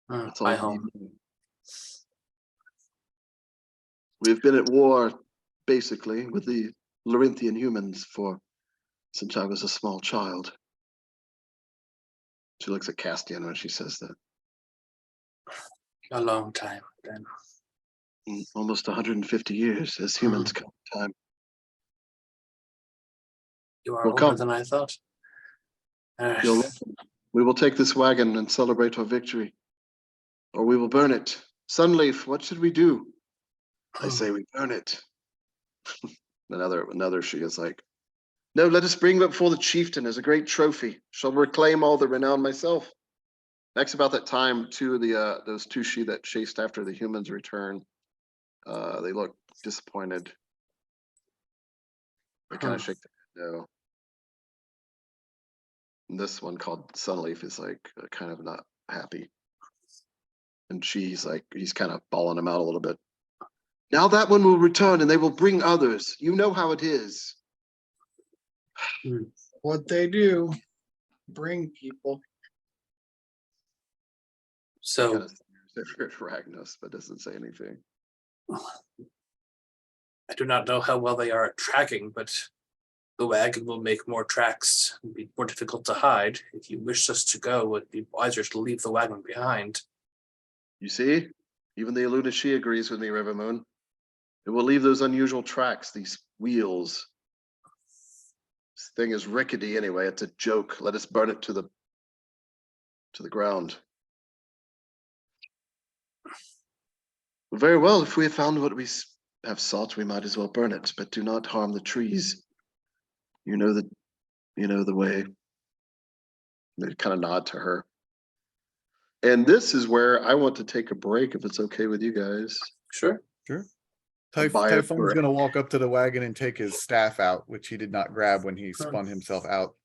Speaker 1: That's all
Speaker 2: My
Speaker 1: we
Speaker 2: home.
Speaker 1: know. We've been at war, basically, with the Lorinthian humans since I was a small child. She looks at Castian when she says that.
Speaker 2: A long time then.
Speaker 1: Almost 150 years as humans count time.
Speaker 2: You are
Speaker 1: Well,
Speaker 2: older
Speaker 1: come.
Speaker 2: than I thought.
Speaker 1: You're welcome. We will take this wagon and celebrate our victory. Or we will burn it. Sunleaf, what should we do? I say we burn it. Another she is like, no, let us bring it before the chieftain as a great trophy. Shall reclaim all the renown myself. Next, about that time, those two she that chased after the humans return. They look disappointed. They kind of shake their head no. And this one called Sunleaf is like kind of not happy. And he's kind of balling him out a little bit. Now that one will return and they will bring others. You know how it is.
Speaker 5: What they do, bring people.
Speaker 2: So
Speaker 1: Kind of stares at Ragnos, but doesn't say anything.
Speaker 2: I do not know how well they are at tracking, but The wagon will make more tracks and be more difficult to hide. If you wish us to go, it would be wiser to leave the wagon behind.
Speaker 1: You see, even the Alunashi agrees with me, Rivermoon. It will leave those unusual tracks, these wheels. This thing is rickety anyway. It's a joke. Let us burn it to the ground. Very well. If we have found what we have sought, we might as well burn it. But do not harm the trees. You know the way. They kind of nod to her. And this is where I want to take a break, if it's okay with you guys.
Speaker 2: Sure.
Speaker 3: Sure.
Speaker 1: A bio
Speaker 3: Typhon's
Speaker 1: break.
Speaker 3: gonna walk up to the wagon and take his staff out, which he did not grab when he spun himself out.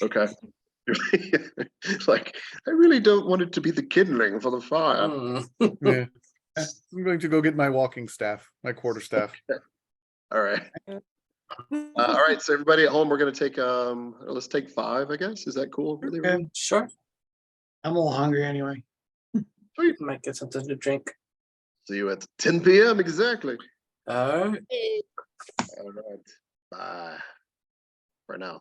Speaker 1: Okay. Like, I really don't want it to be the kindling for the fire.
Speaker 3: Yeah. I'm going to go get my walking staff, my quarter staff.
Speaker 1: All right. All right. So everybody at home, we're gonna take let's take 5, I guess. Is that cool? Really?
Speaker 5: Okay.
Speaker 2: Sure.
Speaker 5: I'm a little hungry anyway.
Speaker 2: Might get something to drink.
Speaker 1: See you at 10 p.m. exactly.
Speaker 2: All right.
Speaker 1: All right. Bye. For now.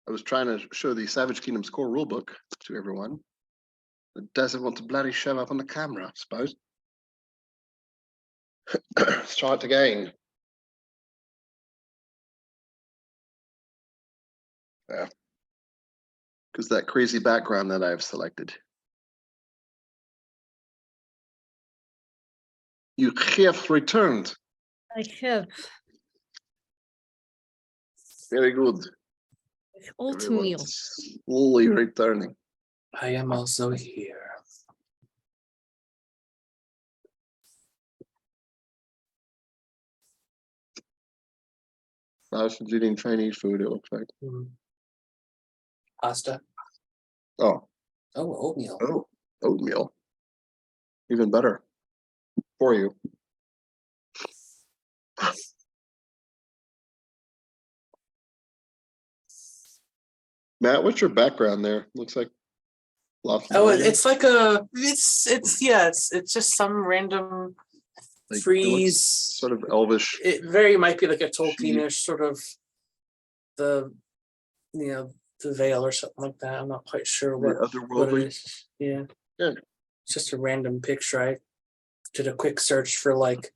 Speaker 1: I was trying to show the Savage Kingdom's core rulebook to everyone. That doesn't want to bloody show up on the camera, I suppose. Let's try it again. Yeah. Because that crazy background that I've selected. You have returned.
Speaker 4: I have
Speaker 1: Very good.
Speaker 4: oatmeal.
Speaker 1: Everyone's slowly returning.
Speaker 2: I am also here.
Speaker 1: Austin's eating Chinese food, it looks like.
Speaker 2: Pasta.
Speaker 1: Oh,
Speaker 2: Oh, oatmeal.
Speaker 1: oh, oatmeal. Even better for you. Matt, what's your background there? Looks like
Speaker 2: Oh, it's like a it's just some random
Speaker 1: like, it looks
Speaker 2: frieze.
Speaker 1: sort of elvish.
Speaker 2: It very might be like a Tolkienish sort of the the veil or something like that. I'm not quite sure what it
Speaker 1: Otherworldly.
Speaker 2: is. Yeah.
Speaker 1: Yeah.
Speaker 2: It's just a random picture. I did a quick search for like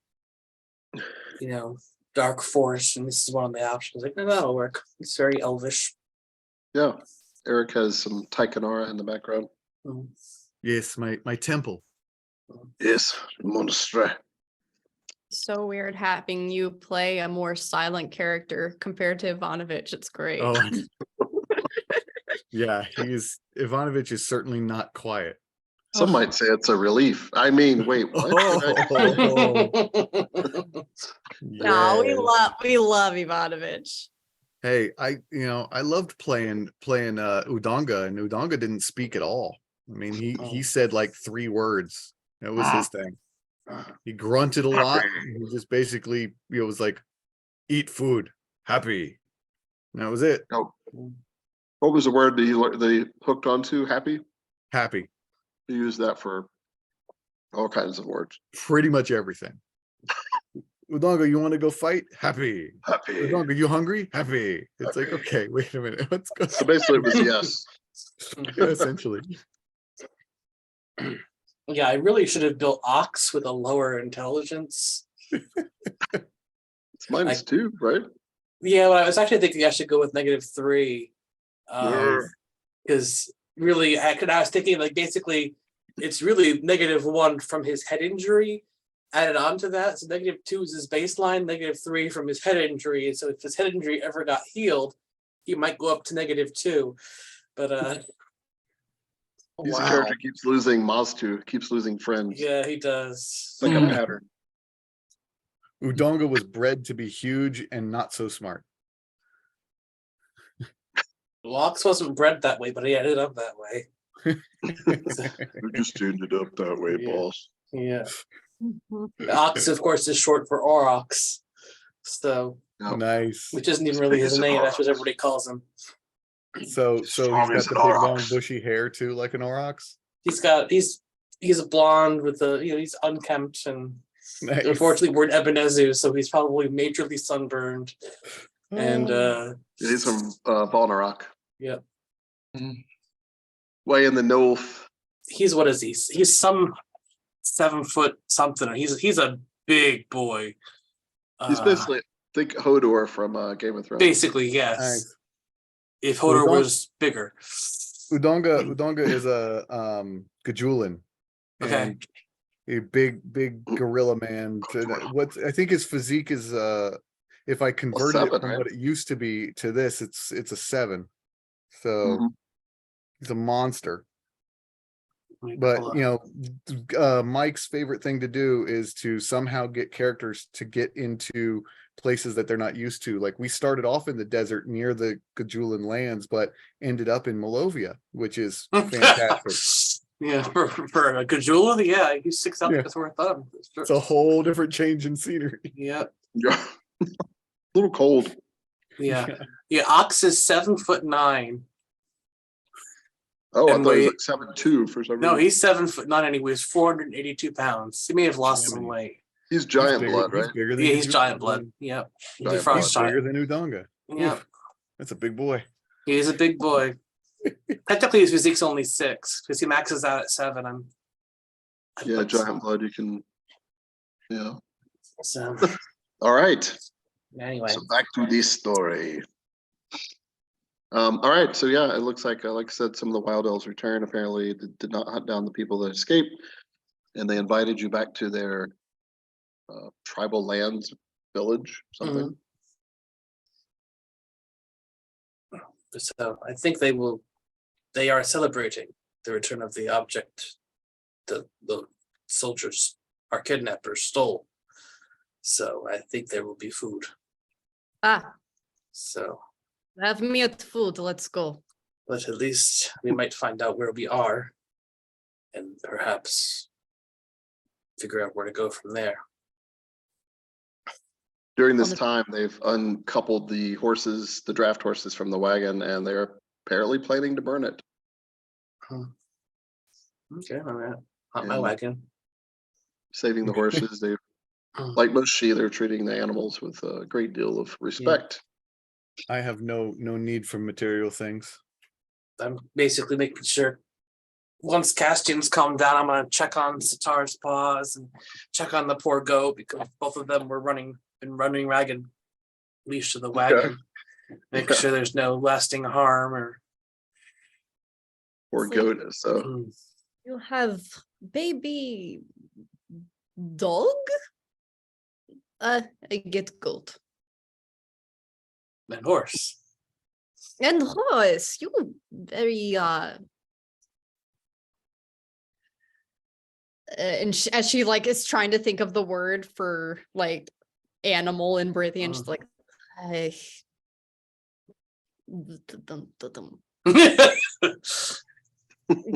Speaker 2: dark forest, and this is one of the options. Like, no, that'll work. It's very elvish.
Speaker 1: Yeah. Eric has some Taikanara in the background.
Speaker 3: Yes, my temple.
Speaker 1: Yes, monastery.
Speaker 4: So weird having you play a more silent character compared to Ivanovich. It's great.
Speaker 3: Oh, yeah, Ivanovich is certainly not quiet.
Speaker 1: Some might say it's a relief. I mean, wait, what?
Speaker 4: No,
Speaker 3: Yeah.
Speaker 4: we love Ivanovich.
Speaker 3: Hey, I loved playing Udanga, and Udanga didn't speak at all. I mean, he said like 3 words. That was his thing. He grunted a lot. He just basically was like, eat food, happy. And that was it.
Speaker 1: Oh. What was the word that they hooked onto? Happy?
Speaker 3: Happy.
Speaker 1: He used that for all kinds of words.
Speaker 3: Pretty much everything. Udanga, you want to go fight? Happy.
Speaker 1: Happy.
Speaker 3: Udanga, you hungry? Happy. It's like, okay, wait a minute. Let's go.
Speaker 1: So basically it was yes.
Speaker 3: Yeah, essentially.
Speaker 2: Yeah, I really should have built Ox with a lower intelligence.
Speaker 1: It's -2, right?
Speaker 2: Yeah, well, I was actually thinking I should go with -3. Because really, I was thinking like basically it's really -1 from his head injury added on to that. So -2 is his baseline, -3 from his head injury. And so if his head injury ever got healed, he might go up to -2. But
Speaker 1: He's a character keeps losing Maztu, keeps losing friends.
Speaker 2: yeah, he does.
Speaker 1: It's like a pattern.
Speaker 3: Udanga was bred to be huge and not so smart.
Speaker 2: Lox wasn't bred that way, but he ended up that way.
Speaker 1: We just ended up that way,
Speaker 2: Yeah.
Speaker 1: boss.
Speaker 2: Yeah. Ox, of course, is short for Aurochs. So,
Speaker 1: No.
Speaker 3: Nice.
Speaker 2: which isn't even really his name. That's what everybody calls him.
Speaker 3: So he's got the big long bushy hair too, like an Aurochs.
Speaker 2: He's a blonde with he's unkempt, and
Speaker 3: Nice.
Speaker 2: unfortunately we're in Ebenezer, so he's probably majorly sunburned. And
Speaker 1: He's from Volnarock.
Speaker 2: yeah,
Speaker 1: Way in the north.
Speaker 2: what is he? He's some 7 foot something. He's a big boy.
Speaker 1: He's basically, think Hodor from Game of Thrones.
Speaker 2: Basically, yes.
Speaker 3: Nice.
Speaker 2: If Hodor was bigger.
Speaker 3: Udanga is a Gajulan.
Speaker 2: Okay.
Speaker 3: And a big gorilla man. What I think his physique is if I convert it
Speaker 1: 7,
Speaker 3: from
Speaker 1: right?
Speaker 3: what it used to be to this, it's a 7. So he's a monster. But Mike's favorite thing to do is to somehow get characters to get into places that they're not used to. Like we started off in the desert near the Gajulan lands, but ended up in Malovia, which is fantastic.
Speaker 2: Yeah, for a Gajula, yeah, he sticks out like a sore thumb.
Speaker 3: It's a whole different change in scenery.
Speaker 2: Yeah.
Speaker 1: Yeah. A little cold.
Speaker 2: Yeah. Ox is 7'9".
Speaker 1: Oh, I
Speaker 2: And
Speaker 1: thought he
Speaker 2: we-
Speaker 1: was like 7'2" for some reason.
Speaker 2: No, he's 7'9" and he weighs 482 pounds. He may have lost some weight.
Speaker 1: He's giant
Speaker 3: He's
Speaker 1: blood,
Speaker 3: bigger-
Speaker 1: right?
Speaker 3: He's bigger than
Speaker 2: Yeah, he's
Speaker 3: Gajulan.
Speaker 2: giant blood. Yep.
Speaker 1: Giant
Speaker 2: Frost
Speaker 3: He's
Speaker 2: giant.
Speaker 3: bigger than Udanga.
Speaker 2: Yep.
Speaker 3: Oof, that's a big boy.
Speaker 2: He's a big boy. Technically, his physique's only 6 because he maxes out at 7.
Speaker 1: Yeah, giant blood, you can, yeah.
Speaker 2: So
Speaker 1: All right,
Speaker 2: anyway,
Speaker 1: so back to this story. All right, so yeah, it looks like I said, some of the wild elves returned. Apparently, did not hunt down the people that escaped, and they invited you back to their tribal lands village, something.
Speaker 2: so I think they are celebrating the return of the object the soldiers, our kidnappers, stole. So I think there will be food.
Speaker 4: Ah,
Speaker 2: So,
Speaker 4: have me at food. Let's go.
Speaker 2: but at least we might find out where we are and perhaps figure out where to go from there.
Speaker 1: During this time, they've uncoupled the horses, the draft horses from the wagon, and they're apparently planning to burn it.
Speaker 2: Okay, all right. Not my
Speaker 1: And
Speaker 2: wagon.
Speaker 1: saving the horses, they, like most Shi, they're treating the animals with a great deal of respect.
Speaker 3: I have no need for material things.
Speaker 2: I'm basically making sure once Castian's calmed down, I'm gonna check on Sitar's paws and check on the poor goat because both of them were running ragged, leashed to the wagon. Make sure there's no lasting harm or.
Speaker 1: Poor
Speaker 4: It's like-
Speaker 1: goat. So
Speaker 4: You have baby dog? I get goat.
Speaker 2: And horse.
Speaker 4: And horse, you very and as she like is trying to think of the word for like animal in Brithian, she's like, I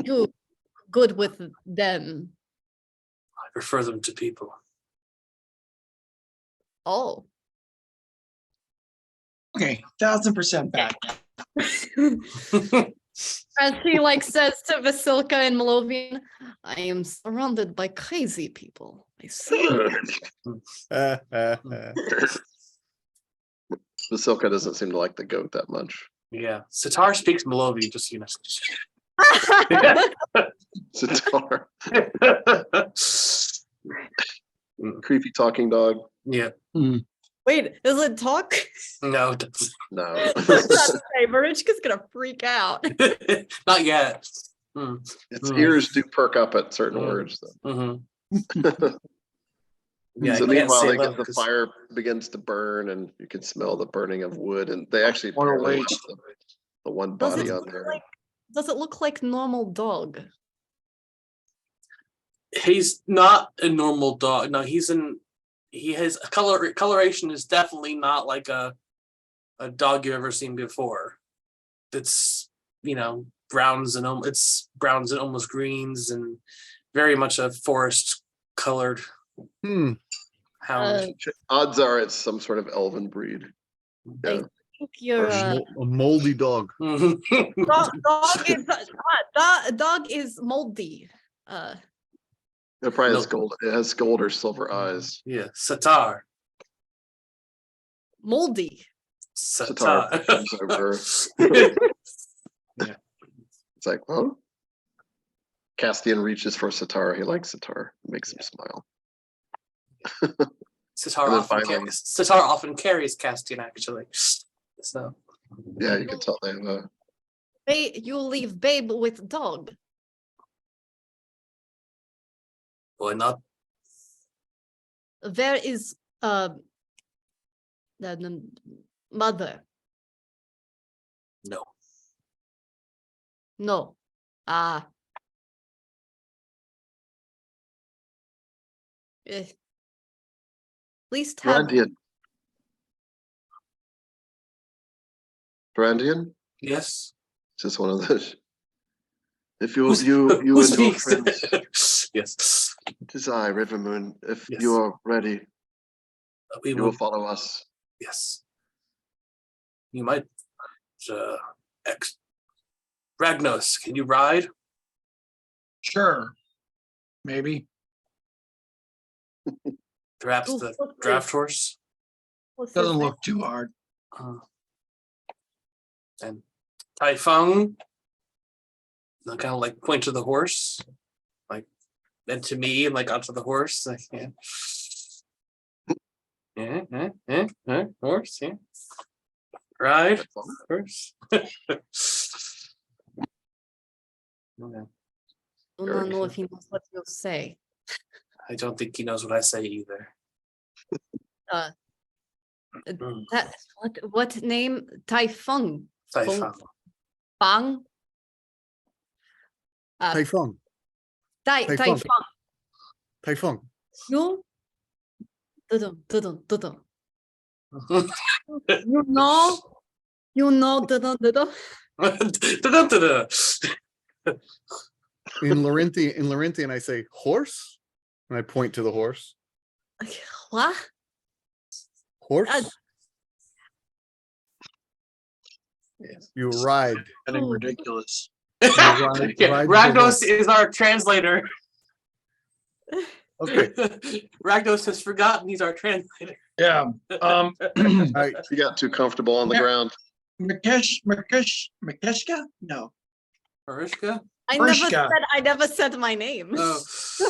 Speaker 4: you good with them.
Speaker 2: I prefer them to people.
Speaker 4: Oh.
Speaker 5: Okay, 1000% back.
Speaker 4: As she like says to Vasilka and Malovian, I am surrounded by crazy people. I see.
Speaker 1: Vasilka doesn't seem to like the goat that much.
Speaker 2: Yeah. Sitar speaks Malovi, just you know.
Speaker 1: Sitar, creepy talking dog.
Speaker 2: Yeah.
Speaker 4: Wait, does it talk?
Speaker 2: No, it doesn't.
Speaker 1: No.
Speaker 4: I was about to say, Marichka's gonna freak out.
Speaker 2: Not yet.
Speaker 1: Its ears do perk up at certain words.
Speaker 2: Mm-hmm.
Speaker 1: So
Speaker 2: I can't
Speaker 1: meanwhile,
Speaker 2: say
Speaker 1: they
Speaker 2: love
Speaker 1: get the
Speaker 2: 'cause-
Speaker 1: fire begins to burn, and you can smell the burning of wood. And they actually
Speaker 5: Wanna
Speaker 1: apparently
Speaker 5: wait.
Speaker 1: left the one
Speaker 4: Does
Speaker 1: body
Speaker 4: it
Speaker 1: on
Speaker 4: look
Speaker 1: there.
Speaker 4: like does it look like normal dog?
Speaker 2: He's not a normal dog. No, he has a coloration is definitely not like a dog you've ever seen before. It's browns and almost greens and very much a forest colored hound.
Speaker 1: Odds are it's some sort of elven breed. Yeah.
Speaker 4: I think you're
Speaker 3: A moldy dog.
Speaker 4: dog is moldy.
Speaker 1: It probably has
Speaker 2: Nope.
Speaker 1: gold. It has gold or silver eyes.
Speaker 2: Yeah, Sitar.
Speaker 4: Moldy.
Speaker 1: Sitar comes over.
Speaker 2: Yeah.
Speaker 1: It's like, well, Castian reaches for Sitar. He likes Sitar. It makes him smile.
Speaker 2: Sitar
Speaker 1: And then
Speaker 2: often,
Speaker 1: finally-
Speaker 2: Sitar often carries Castian actually. So
Speaker 1: Yeah, you can tell they have a.
Speaker 4: You leave babe with dog.
Speaker 2: why not?
Speaker 4: Where is the mother?
Speaker 2: No.
Speaker 4: No. At least have
Speaker 1: Farandien?
Speaker 2: Yes.
Speaker 1: Just one of those. If you
Speaker 2: Who's-
Speaker 1: and
Speaker 2: who
Speaker 1: your
Speaker 2: speaks?
Speaker 1: friends,
Speaker 2: Yes.
Speaker 1: it is I, Rivermoon. If
Speaker 2: Yes.
Speaker 1: you are ready,
Speaker 2: We
Speaker 1: you
Speaker 2: will.
Speaker 1: will follow us.
Speaker 2: Yes. You might. Ragnos, can you ride?
Speaker 5: Sure. Maybe.
Speaker 2: Perhaps
Speaker 4: Ooh,
Speaker 2: the
Speaker 4: okay.
Speaker 2: draft horse?
Speaker 4: what's his
Speaker 5: Doesn't
Speaker 4: name?
Speaker 5: look too hard.
Speaker 2: And Tai-Feng. I kind of like point to the horse, like, and to me, and like onto the horse. Like, yeah. Horse, yeah. Ride, horse. Yeah.
Speaker 4: Do not know if he knows what you'll say.
Speaker 2: I don't think he knows what I say either.
Speaker 4: That what name? Tai-Feng.
Speaker 2: Tai-Feng.
Speaker 4: Fang.
Speaker 3: Tai-Feng, Tai-Feng.
Speaker 4: Tai-Feng.
Speaker 3: Tai-Feng.
Speaker 4: You. Dudum. You know. You know. Dudum.
Speaker 3: In Lorinthian, I say horse, and I point to the horse.
Speaker 4: What?
Speaker 3: Horse.
Speaker 2: Yes.
Speaker 3: You ride.
Speaker 5: Getting ridiculous.
Speaker 2: Yeah, Ragnos is our translator.
Speaker 3: Okay.
Speaker 2: Ragnos has forgotten he's our translator.
Speaker 5: Yeah.
Speaker 3: I,
Speaker 1: You got too comfortable on the
Speaker 5: Yeah.
Speaker 1: ground.
Speaker 5: Makeshka? No.
Speaker 2: Marichka?
Speaker 5: Marichka.
Speaker 4: I never said my name.
Speaker 2: Oh.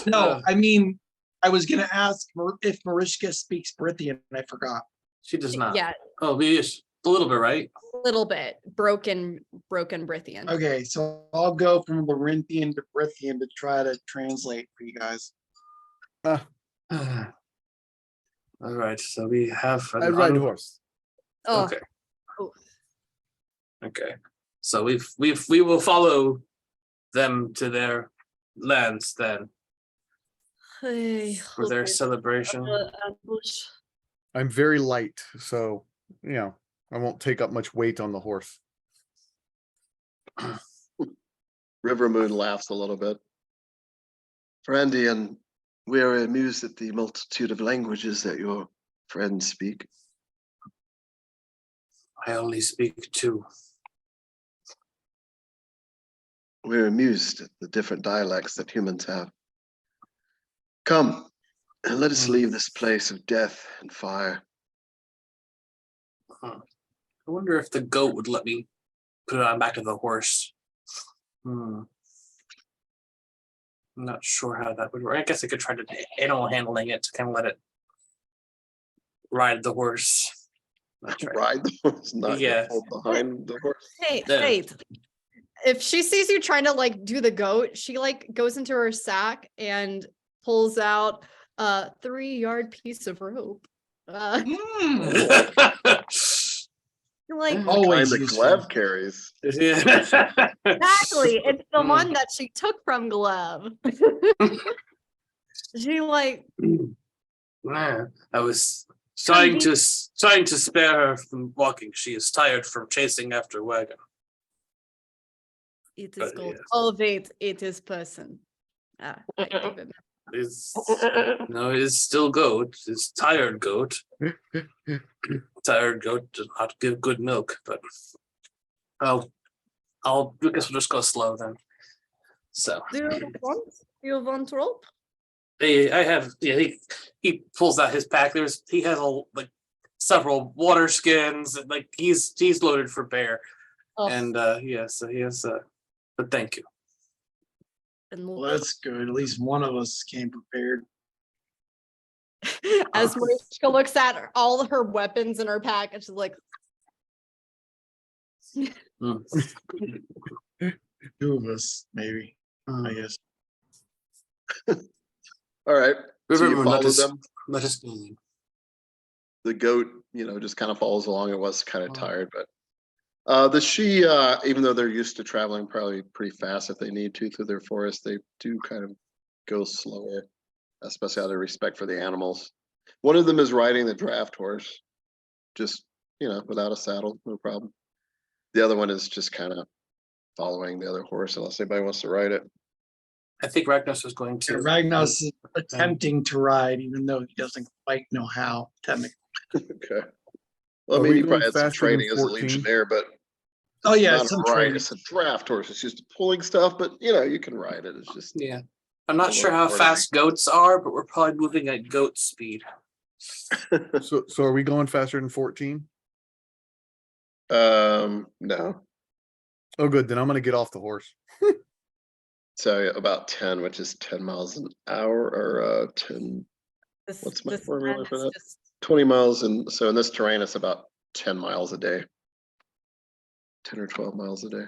Speaker 5: No, I mean, I was gonna ask if Marichka speaks Brithian, and I forgot.
Speaker 2: She does not.
Speaker 4: Yeah,
Speaker 2: Oh, maybe it's a little bit, right?
Speaker 4: a little bit. Broken Brithian.
Speaker 5: Okay, so I'll go from Lorinthian to Brithian to try to translate for you guys.
Speaker 2: All right, so we have.
Speaker 3: I ride horse.
Speaker 4: Oh,
Speaker 2: Okay.
Speaker 4: Oh.
Speaker 2: Okay. So we will follow them to their lands then
Speaker 4: hey,
Speaker 2: for their celebration.
Speaker 4: ambush.
Speaker 3: I'm very light, so I won't take up much weight on the horse.
Speaker 1: River Moon laughs a little bit. Farandien, we are amused at the multitude of languages that your friends speak.
Speaker 2: I only speak two.
Speaker 1: We're amused at the different dialects that humans have. Come, and let us leave this place of death and fire.
Speaker 2: I wonder if the goat would let me put it on back of the horse. I'm not sure how that would work. I guess I could try to animal handling it to kind of let it ride the horse. That's right.
Speaker 1: Ride the horse, not
Speaker 2: Yeah.
Speaker 1: hold behind the horse.
Speaker 4: Hey,
Speaker 2: Yeah.
Speaker 4: Faith. If she sees you trying to like do the goat, she like goes into her sack and pulls out a 3-yard piece of rope. You're like,
Speaker 1: Kind
Speaker 5: Always
Speaker 1: of
Speaker 5: useful.
Speaker 1: Gleb carries.
Speaker 2: Yeah.
Speaker 4: exactly. It's the one that she took from Glove. She like,
Speaker 2: Yeah, I was trying to spare her from walking. She is tired from chasing after wagon.
Speaker 4: it is
Speaker 2: But
Speaker 4: called,
Speaker 2: yes.
Speaker 4: oh wait, it is person. I remember.
Speaker 2: Is no, it's still goat. It's tired goat. Tired goat does not give good milk, but I guess we'll just go slow then. So
Speaker 4: Do you want rope?
Speaker 2: I have, yeah, he pulls out his pack. He has like several water skins, like he's loaded for bear.
Speaker 4: Oh,
Speaker 2: And yeah, so he has but thank you.
Speaker 4: and
Speaker 5: Well, that's good. At least one of us came prepared.
Speaker 4: as Marichka looks at all of her weapons in her pack, and she's like,
Speaker 2: Mm.
Speaker 5: Two of us, maybe, I guess.
Speaker 1: All right. So you
Speaker 2: River,
Speaker 1: follow them.
Speaker 2: let us
Speaker 1: The goat, just kind of follows along. It was kind of tired, but the she, even though they're used to traveling probably pretty fast if they need to through their forest, they do kind of go slower, especially out of respect for the animals. One of them is riding the draft horse, just without a saddle, no problem. The other one is just kind of following the other horse unless anybody wants to ride it.
Speaker 2: I think Ragnos is going to.
Speaker 5: Ragnos is attempting to ride, even though he doesn't quite know how, technically.
Speaker 1: Okay. Well,
Speaker 3: Are
Speaker 1: I mean,
Speaker 3: we
Speaker 1: he probably
Speaker 3: going
Speaker 1: had some
Speaker 3: faster than
Speaker 1: training as a
Speaker 3: 14?
Speaker 1: legionnaire, but
Speaker 5: Oh, yeah,
Speaker 1: not
Speaker 5: some
Speaker 1: a ride.
Speaker 5: training.
Speaker 1: It's a draft horse. It's just pulling stuff, but you can ride it. It's just
Speaker 2: Yeah, I'm not
Speaker 1: A
Speaker 2: sure
Speaker 1: little
Speaker 2: how
Speaker 1: coordinating.
Speaker 2: fast goats are, but we're probably moving at goat speed.
Speaker 3: So are we going faster than 14?
Speaker 1: no.
Speaker 3: Oh, good. Then I'm gonna get off the horse.
Speaker 1: So about 10, which is 10 miles an hour, or 10.
Speaker 4: This,
Speaker 1: What's my
Speaker 4: this
Speaker 1: formula
Speaker 4: pen
Speaker 1: for
Speaker 4: is
Speaker 1: that?
Speaker 4: just
Speaker 1: 20 miles, and so in this terrain, it's about 10 miles a day. 10 or 12 miles a day.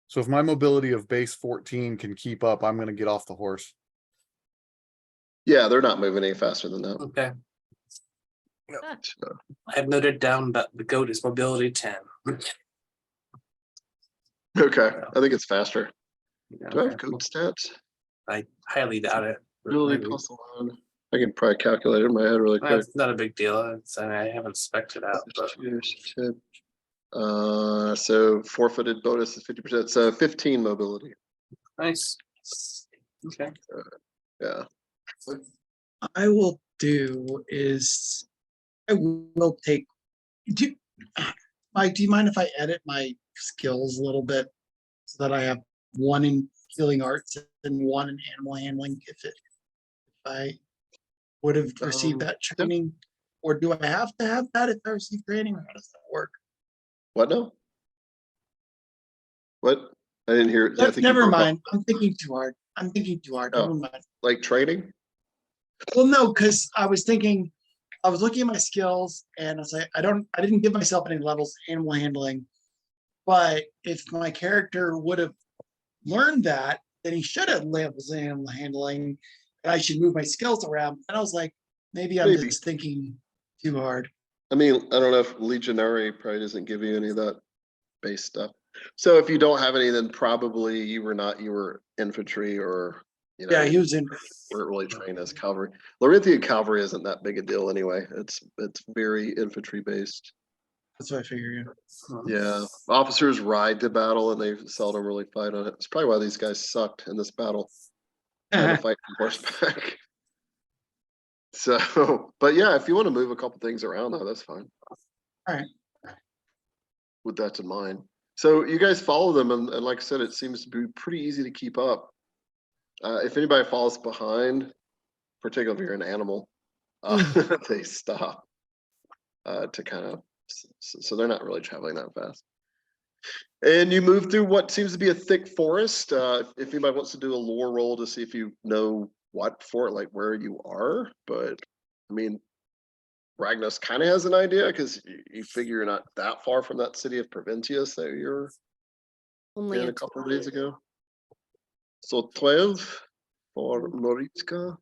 Speaker 3: So if my mobility of base 14 can keep up, I'm gonna get off the horse.
Speaker 1: Yeah, they're not moving any faster than that.
Speaker 2: Okay.
Speaker 1: So,
Speaker 2: I have noted down that the goat is mobility 10.
Speaker 1: okay, I think it's faster. Do I have
Speaker 2: Okay.
Speaker 1: goat stats?
Speaker 2: I highly doubt it. but
Speaker 1: Ability
Speaker 2: maybe.
Speaker 1: plus 1. I can probably calculate it in my head really quick.
Speaker 2: That's not a big deal. I haven't spec'd it out, but
Speaker 1: So forfeited bonus is 50%. So 15 mobility.
Speaker 2: nice. Okay.
Speaker 1: Yeah.
Speaker 5: I will do is I will take. Do, Mike, do you mind if I edit my skills a little bit so that I have one in healing arts and one in animal handling? If I would have received that training, or do I have to have that if I receive training? Or how does that work?
Speaker 1: What now? What? I didn't hear it. I think you
Speaker 5: Never
Speaker 1: broke up.
Speaker 5: mind. I'm thinking too hard.
Speaker 1: Oh.
Speaker 5: Never mind.
Speaker 1: Like training?
Speaker 5: Well, no, because I was thinking, I was looking at my skills and I was like, I didn't give myself any levels animal handling. But if my character would have learned that, then he should have levels animal handling, and I should move my skills around. And I was like, maybe I'm
Speaker 1: Maybe.
Speaker 5: just thinking too hard.
Speaker 1: I mean, I don't know if Legionary probably doesn't give you any of that base stuff. So if you don't have any, then probably you were infantry, or
Speaker 5: Yeah, he was in.
Speaker 1: weren't really trained as cavalry. Lorinthian cavalry isn't that big a deal anyway. It's very infantry based.
Speaker 5: That's what I figured.
Speaker 1: Yeah, officers ride to battle and they seldom really fight on it. It's probably why these guys sucked in this battle. Trying to fight from horseback. So, but yeah, if you want to move a couple things around, though, that's fine.
Speaker 5: All right.
Speaker 1: With that in mind. So you guys follow them, and like I said, it seems to be pretty easy to keep up. If anybody falls behind, particularly if you're an animal, they stop to kind of, so they're not really traveling that fast. And you move through what seems to be a thick forest. If anybody wants to do a lore roll to see if you know what for, like where you are, but I mean, Ragnos kind of has an idea because you figure you're not that far from that city of Provincius that you're
Speaker 4: only
Speaker 1: in
Speaker 4: a
Speaker 1: a couple of days ago. So 12 for Marichka.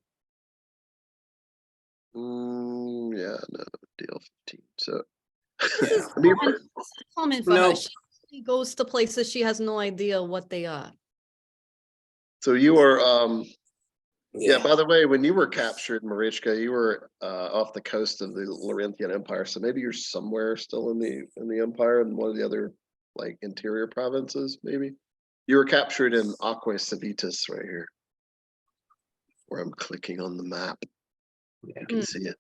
Speaker 1: Yeah, no deal. 15. So I mean,
Speaker 4: common for
Speaker 2: No.
Speaker 4: her. She goes to places she has no idea what they are.
Speaker 1: so you are yeah, by the way, when you were captured, Marichka, you were off the coast of the Lorinthian Empire. So maybe you're somewhere still in the empire, in one of the other like interior provinces, maybe. You were captured in Aquae Civitas right here. Where I'm clicking on the map. You can see it.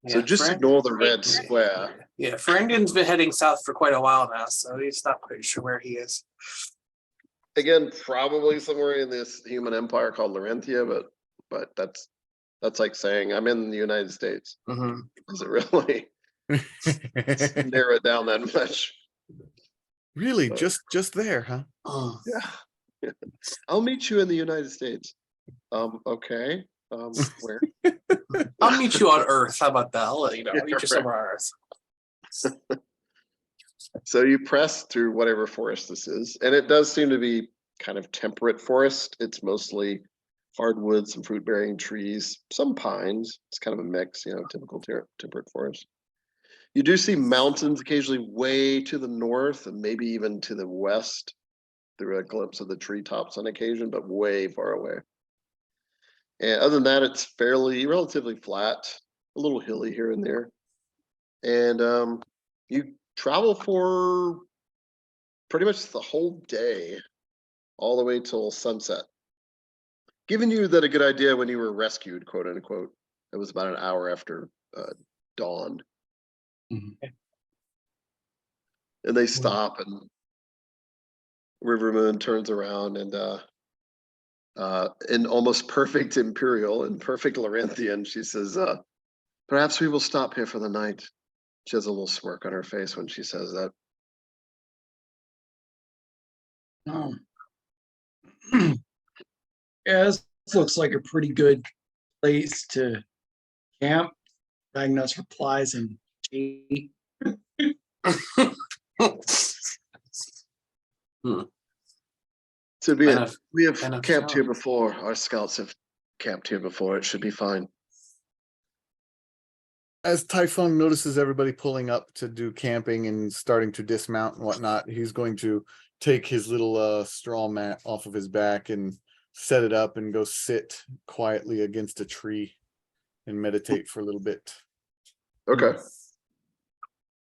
Speaker 1: So just ignore the red square.
Speaker 2: Yeah, Farandien's been heading south for quite a while now, so he's not quite sure where he is.
Speaker 1: Again, probably somewhere in this human empire called Lorinthia, but that's like saying I'm in the United States. Does it really narrow it down that much?
Speaker 3: Really, just there, huh?
Speaker 1: Yeah. I'll meet you in the United States. Okay. Where?
Speaker 2: I'll meet you on Earth. How about that? I'll let you know. I'll meet you somewhere on Earth.
Speaker 1: So you press through whatever forest this is, and it does seem to be kind of temperate forest. It's mostly hardwoods and fruit-bearing trees, some pines. It's kind of a mix, typical temperate forest. You do see mountains occasionally way to the north and maybe even to the west through a glimpse of the treetops on occasion, but way far away. And other than that, it's relatively flat, a little hilly here and there. And you travel for pretty much the whole day, all the way till sunset. Giving you that a good idea when you were rescued, quote unquote. It was about an hour after dawn. And they stop, and River Moon turns around and in almost perfect Imperial and perfect Lorinthian, she says, perhaps we will stop here for the night. She has a little smirk on her face when she says that.
Speaker 5: Um, yeah, this looks like a pretty good place to camp. Ragnos replies in G.
Speaker 1: To be
Speaker 2: Kind
Speaker 1: it,
Speaker 2: of-
Speaker 1: we have
Speaker 2: kind of
Speaker 1: camped
Speaker 2: so.
Speaker 1: here before. Our scouts have camped here before. It should be fine.
Speaker 3: As Tai-Feng notices everybody pulling up to do camping and starting to dismount and whatnot, he's going to take his little straw mat off of his back and set it up and go sit quietly against a tree and meditate for a little bit.
Speaker 1: Okay.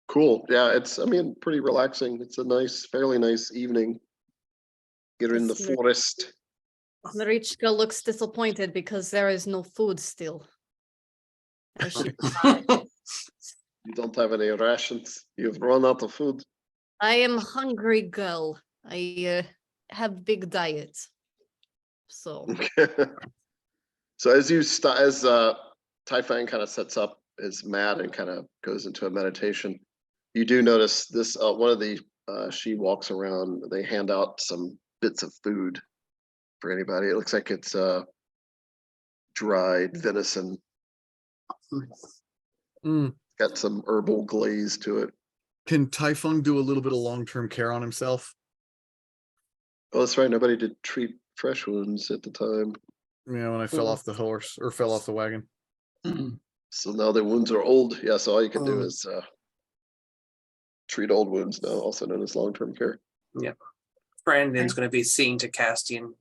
Speaker 1: Cool. Yeah, it's, I mean, pretty relaxing. It's a nice, fairly nice evening. You're in the
Speaker 4: Yes,
Speaker 1: forest.
Speaker 4: Marichka looks disappointed because there is no food still. As she
Speaker 1: You don't have any rations. You've run out of food.
Speaker 4: I am hungry girl. I have big diet. So
Speaker 1: So as Tai-Feng kind of sets up his mat and kind of goes into a meditation, you do notice this, one of the, she walks around, they hand out some bits of food for anybody. It looks like it's dried venison,
Speaker 3: Mm.
Speaker 1: got some herbal glaze to it.
Speaker 3: Can Tai-Feng do a little bit of long-term care on himself?
Speaker 1: Oh, that's right. Nobody did treat fresh wounds at the time.
Speaker 3: Yeah, when I fell off the horse or fell off the wagon.
Speaker 1: So now the wounds are old. Yeah, so all you can do
Speaker 2: Mm.
Speaker 1: is treat old wounds now, also known as long-term care.
Speaker 2: Brandon's going to be seeing to Castian,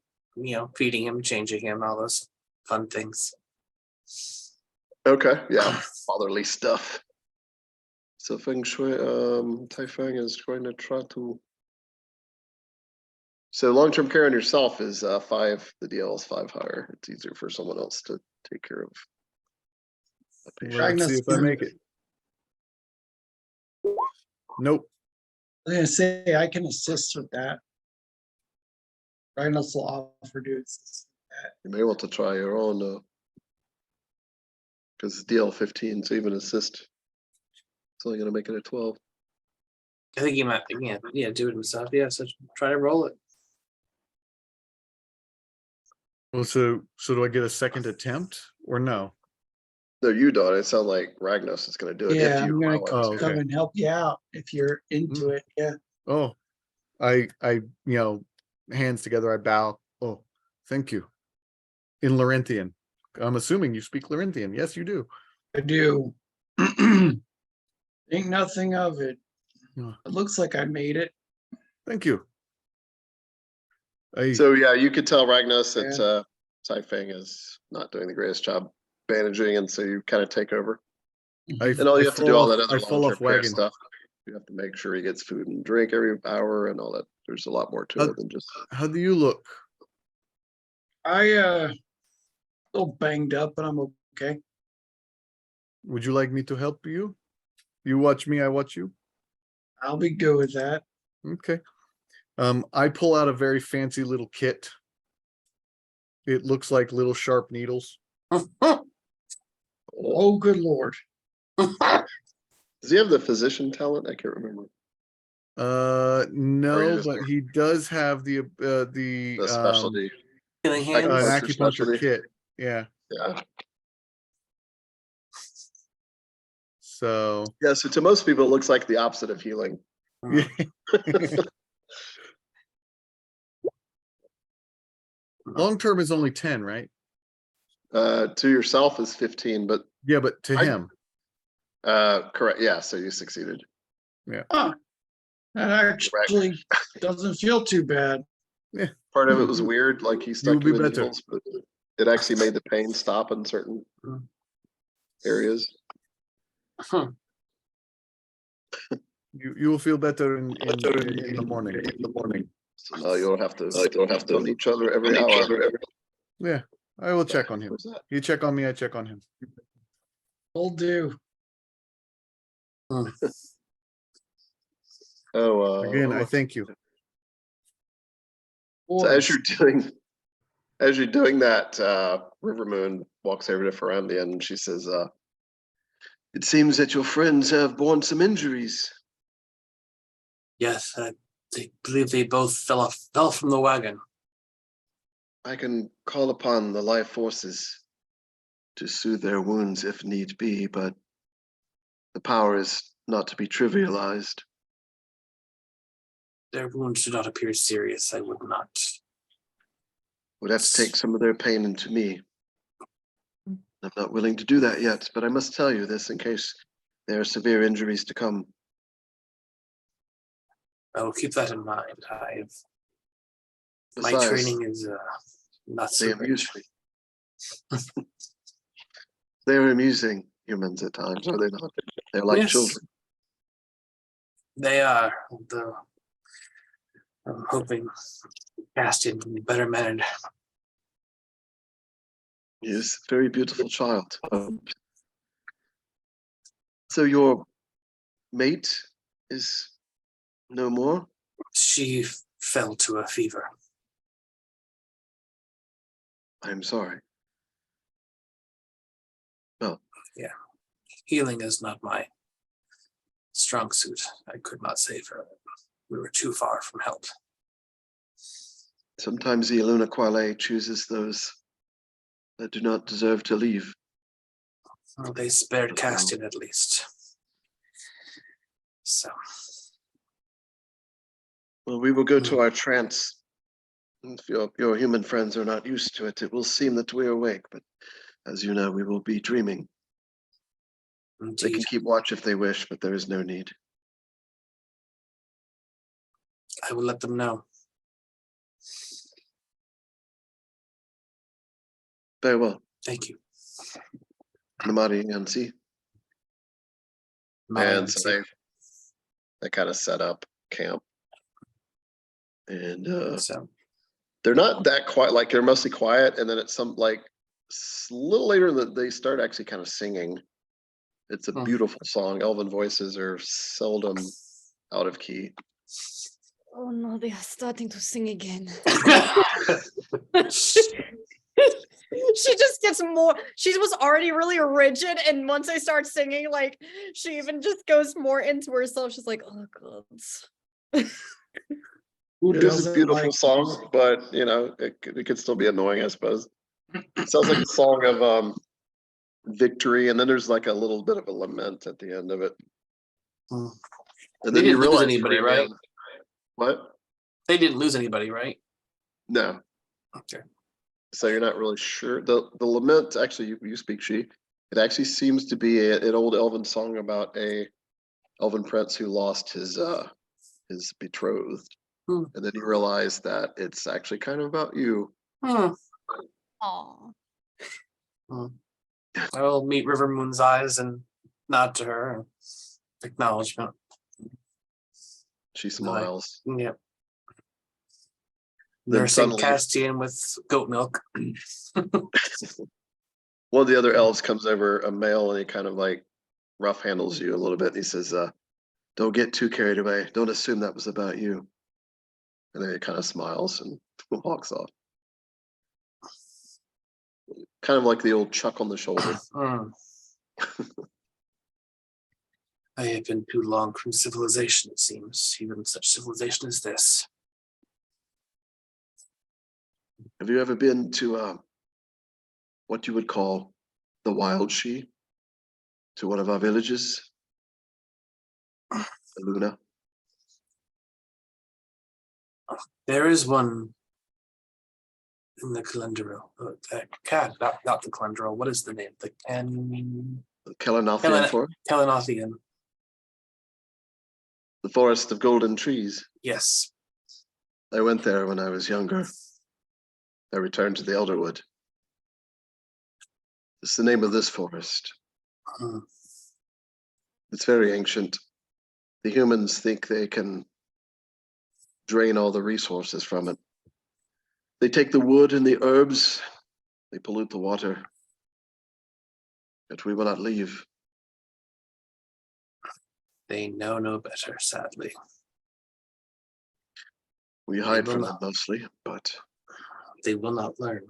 Speaker 2: feeding him, changing him, all those fun things.
Speaker 1: Okay, yeah, fatherly stuff. So Feng Shui, Tai-Feng is going to try to. So long-term care on yourself is 5. The DL is 5 higher. It's easier for someone else to take care of a patient.
Speaker 3: Let's see if I make it. Nope.
Speaker 5: I was gonna say I can assist with that. Ragnos will offer to assist.
Speaker 1: You may want to try your own, because it's DL 15, so even assist. It's only going to make it a 12.
Speaker 2: I think he might, do it himself. Yeah, so try to roll it.
Speaker 3: Well, so do I get a second attempt or no?
Speaker 1: No, you don't. It sounds like Ragnos is going to do it.
Speaker 5: Yeah,
Speaker 1: if you
Speaker 5: I'm gonna
Speaker 1: allow it
Speaker 3: Oh,
Speaker 1: to.
Speaker 3: okay.
Speaker 5: come and help you out if you're into it. Yeah.
Speaker 3: Oh, I hands together, I bow. Oh, thank you. In Lorinthian. I'm assuming you speak Lorinthian. Yes, you do.
Speaker 5: I do. Think nothing of it.
Speaker 3: No.
Speaker 5: It looks like I made it.
Speaker 3: Thank you.
Speaker 1: So yeah, you could tell Ragnos that Tai-Feng is not doing the greatest job managing, and so you kind of take over. And all you have to do all that other long-term care
Speaker 3: wagon.
Speaker 1: stuff. You have to make sure he gets food and drink every hour and all that. There's a lot more to it than just.
Speaker 3: How do you look?
Speaker 5: I a little banged up, but I'm okay.
Speaker 3: Would you like me to help you? You watch me, I watch you.
Speaker 5: I'll be good with that.
Speaker 3: Okay. I pull out a very fancy little kit. It looks like little sharp needles.
Speaker 5: Oh, good Lord.
Speaker 1: Does he have the physician talent? I can't remember.
Speaker 3: No,
Speaker 1: just-
Speaker 3: but he does have the
Speaker 1: Specialty.
Speaker 2: Healing hands.
Speaker 3: an
Speaker 1: Acupuncture
Speaker 3: acupuncture
Speaker 1: specialty.
Speaker 3: kit. Yeah.
Speaker 1: Yeah.
Speaker 3: So
Speaker 1: Yeah. So to most people, it looks like the opposite of healing.
Speaker 3: yeah. Long term is only 10, right?
Speaker 1: To yourself is 15, but
Speaker 3: Yeah, but to him.
Speaker 1: correct. Yeah. So you succeeded.
Speaker 5: Huh. That actually doesn't feel too bad.
Speaker 1: Part of it was weird, like he stuck
Speaker 3: be
Speaker 1: you with
Speaker 3: better.
Speaker 1: needles, but it actually made the pain stop in certain areas.
Speaker 2: Huh.
Speaker 3: You will feel better in the morning.
Speaker 1: So now you'll have to on each other every hour.
Speaker 3: Yeah, I will check on him.
Speaker 1: Where's that?
Speaker 3: You check on me, I check on him.
Speaker 5: Will do.
Speaker 1: Oh,
Speaker 3: Again, I thank you.
Speaker 1: so as you're doing that, River Moon walks over to Farandien and she says, "It seems that your friends have borne some injuries."
Speaker 2: Yes, They believe they both fell from the wagon.
Speaker 1: I can call upon the life forces to soothe their wounds if need be, but the power is not to be trivialized.
Speaker 2: Their wounds do not appear serious. I would not.
Speaker 1: Would have to take some of their pain into me. I'm not willing to do that yet, but I must tell you this in case there are severe injuries to come.
Speaker 2: I will keep that in mind. My
Speaker 1: Besides,
Speaker 2: training is not
Speaker 1: they
Speaker 2: so
Speaker 1: amuse
Speaker 2: rich.
Speaker 1: me. They're amusing humans at times, are they not? They're like
Speaker 2: Yes.
Speaker 1: children.
Speaker 2: They are. I'm hoping Castian can be better mannered.
Speaker 1: Yes, very beautiful child. So your mate is no more?
Speaker 2: She fell to a fever.
Speaker 1: I'm sorry. Well,
Speaker 2: Healing is not my strong suit. I could not save her. We were too far from help.
Speaker 1: sometimes the Iluna Quale chooses those that do not deserve to leave.
Speaker 2: Well, they spared Castian at least. So,
Speaker 1: Well, we will go to our trance. If your human friends are not used to it, it will seem that we're awake, but as you know, we will be dreaming. They
Speaker 2: indeed,
Speaker 1: can keep watch if they wish, but there is no need.
Speaker 2: I will let them know.
Speaker 1: Very well.
Speaker 2: Thank you.
Speaker 1: Namari Yansi. And so they kind of set up camp. And
Speaker 2: So,
Speaker 1: they're not that quiet, like they're mostly quiet, and then it's some like a little later that they start actually kind of singing. It's a beautiful song. Elven voices are seldom out of key.
Speaker 4: Oh no, they are starting to sing again. She just gets more, she was already really rigid, and once I start singing, like she even just goes more into herself. She's like, oh gods.
Speaker 5: Who
Speaker 1: It is a
Speaker 5: doesn't
Speaker 1: beautiful
Speaker 5: like
Speaker 1: song, but you know, it could still be annoying, I suppose. It sounds like a song of victory, and then there's like a little bit of a lament at the end of it.
Speaker 2: Hmm.
Speaker 1: And
Speaker 2: They
Speaker 1: then you
Speaker 2: didn't lose
Speaker 1: realize
Speaker 2: anybody,
Speaker 1: Farandien-
Speaker 2: right?
Speaker 1: What?
Speaker 2: They didn't lose anybody, right?
Speaker 1: No.
Speaker 2: Okay.
Speaker 1: So you're not really sure. The lament, actually, you speak she. It actually seems to be an old elven song about a elven prince who lost his betrothed.
Speaker 2: Hmm.
Speaker 1: And then you realize that it's actually kind of about you.
Speaker 2: Hmm.
Speaker 4: Aw.
Speaker 2: I will meet River Moon's eyes and nod to her and acknowledgement.
Speaker 1: She smiles.
Speaker 2: Yep.
Speaker 1: Then
Speaker 2: Nursing
Speaker 1: suddenly-
Speaker 2: Castian with goat milk.
Speaker 1: One of the other elves comes over, a male, and he kind of like rough handles you a little bit. And he says, don't get too carried away. Don't assume that was about you. And then he kind of smiles and walks off. Kind of like the old chuck on the shoulder.
Speaker 2: Hmm. I have been too long from civilization, it seems, even such civilization as this.
Speaker 1: Have you ever been to what you would call the Wild Sidhe? To one of our villages? Luna?
Speaker 2: There is one in the Calendro. Not the Calendro. What is the name? The
Speaker 1: Kelanathian Forest?
Speaker 2: Kalanothian.
Speaker 1: The forest of golden trees.
Speaker 2: Yes.
Speaker 1: I went there when I was younger. I returned to the Elderwood. It's the name of this forest.
Speaker 2: Hmm.
Speaker 1: It's very ancient. The humans think they can drain all the resources from it. They take the wood and the herbs, they pollute the water. But we will not leave.
Speaker 2: They know no better, sadly.
Speaker 1: We hide
Speaker 2: will
Speaker 1: from
Speaker 2: not.
Speaker 1: them mostly, but
Speaker 2: They will not learn.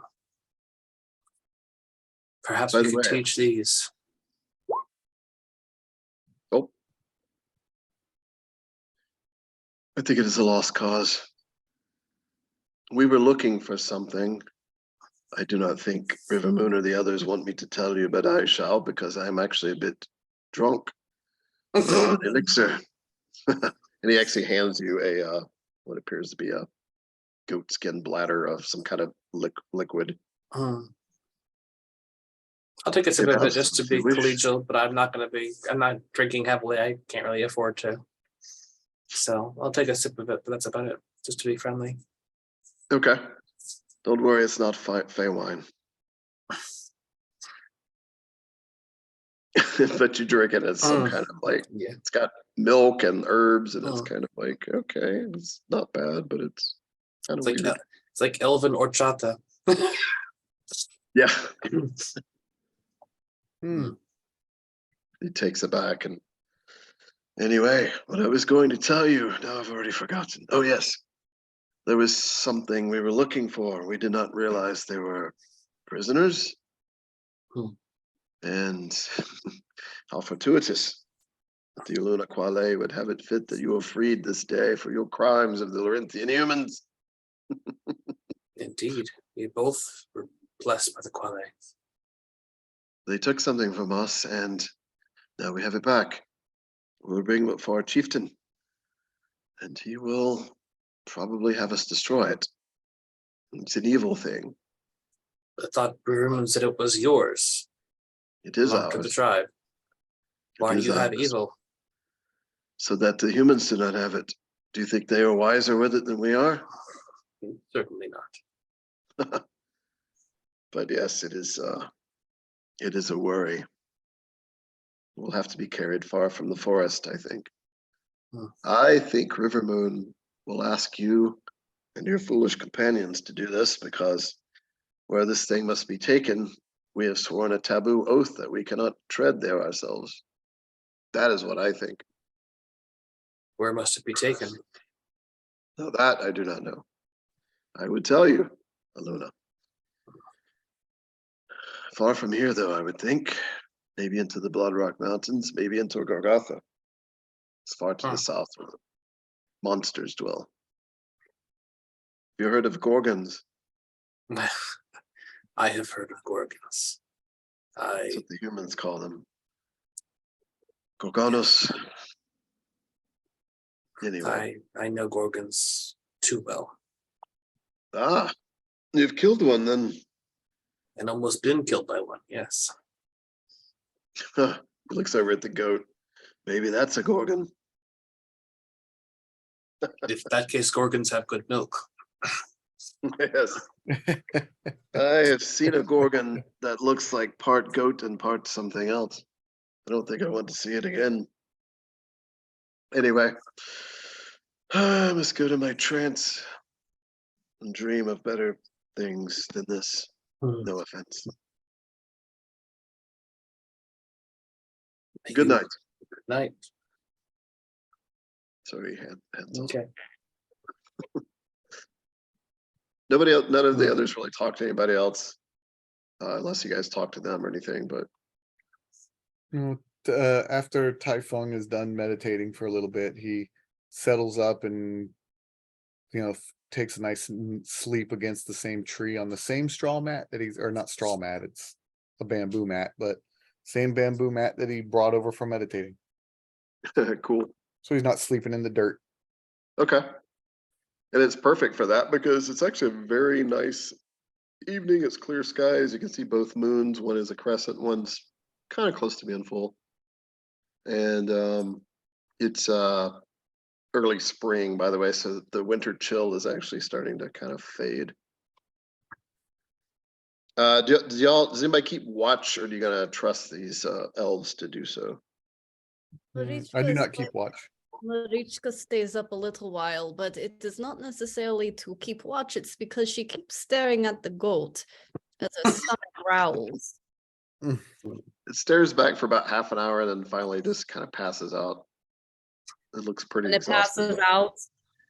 Speaker 2: Perhaps
Speaker 1: By
Speaker 2: we
Speaker 1: the
Speaker 2: could
Speaker 1: way-
Speaker 2: teach these. 。
Speaker 1: I think it is a lost cause. We were looking for something. I do not think Rivermoon or the others want me to tell you, but I shall, because I'm actually a bit drunk. Elixir. And he actually hands you a what appears to be a goat skin bladder of some kind of liquid.
Speaker 2: I'll take a sip of it just to be collegial, but I'm not drinking heavily. I can't really afford to. So I'll take a sip of it, but that's about it, just to be friendly.
Speaker 1: Okay. Don't worry, it's not Fey wine. But you drink it as some kind of like,
Speaker 2: Yeah.
Speaker 1: it's got milk and herbs, and it's kind of like, okay, it's not bad, but it's kind of
Speaker 2: It's like
Speaker 1: weird.
Speaker 2: it's like elven horchata.
Speaker 1: Yeah.
Speaker 3: Hmm.
Speaker 1: He takes it back and anyway, what I was going to tell you, now I've already forgotten. Oh yes. There was something we were looking for. We did not realize they were prisoners. And how fortuitous that the Uluna Quale would have it fit that you were freed this day for your crimes of the Lorinthian humans.
Speaker 2: Indeed, we both were blessed by the Quale.
Speaker 1: They took something from us and now we have it back. We'll bring it for our chieftain. And he will probably have us destroy it. It's an evil thing.
Speaker 2: I thought Bruin said it was yours.
Speaker 1: It is
Speaker 2: Mark of the
Speaker 1: ours.
Speaker 2: tribe. Why
Speaker 1: It
Speaker 2: do
Speaker 1: is
Speaker 2: you have
Speaker 1: ours.
Speaker 2: evil?
Speaker 1: So that the humans do not have it. Do you think they are wiser with it than we are?
Speaker 2: Certainly not.
Speaker 1: But yes, it is a worry. We'll have to be carried far from the forest, I think. I think Rivermoon will ask you and your foolish companions to do this because where this thing must be taken, we have sworn a taboo oath that we cannot tread there ourselves. That is what I think.
Speaker 2: Where must it be taken?
Speaker 1: Now that I do not know. I would tell you, Aluna. Far from here, though, I would think. Maybe into the Bloodrock Mountains, maybe into Gorgotha. As far to the south where the monsters dwell. Have you heard of Gorgons?
Speaker 2: I have heard of Gorgons.
Speaker 1: That's what the humans call them. Gorgonos. Anyway.
Speaker 2: I know Gorgons too well.
Speaker 1: Ah, you've killed one then.
Speaker 2: And almost been killed by one, yes.
Speaker 1: He looks over at the goat. Maybe that's a Gorgon.
Speaker 2: If that case, Gorgons have good milk.
Speaker 1: Yes. I have seen a Gorgon that looks like part goat and part something else. I don't think I want to see it again. Anyway, I must go to my trance and dream of better things than this. No offense. Good night.
Speaker 2: Good night.
Speaker 1: Sorry, hands off.
Speaker 2: Okay.
Speaker 1: Nobody else, none of the others really talk to anybody else, unless you guys talk to them or anything. But
Speaker 3: After Tai-Feng is done meditating for a little bit, he settles up and takes a nice sleep against the same tree on the same straw mat that or not straw mat, it's a bamboo mat, but same bamboo mat that he brought over from meditating.
Speaker 1: cool.
Speaker 3: So he's not sleeping in the dirt.
Speaker 1: Okay. And it's perfect for that because it's actually a very nice evening. It's clear skies. You can see both moons. One is a crescent, one's kind of close to being full. And it's early spring, by the way, so the winter chill is actually starting to kind of fade. Does anybody keep watch, or are you gonna trust these elves to do so?
Speaker 3: I do not keep watch.
Speaker 4: Marichka stays up a little while, but it is not necessarily to keep watch. It's because she keeps staring at the goat as her stomach growls.
Speaker 1: It stares back for about half an hour and then finally just kind of passes out. It looks pretty
Speaker 4: When it
Speaker 1: exhausted.
Speaker 4: passes out,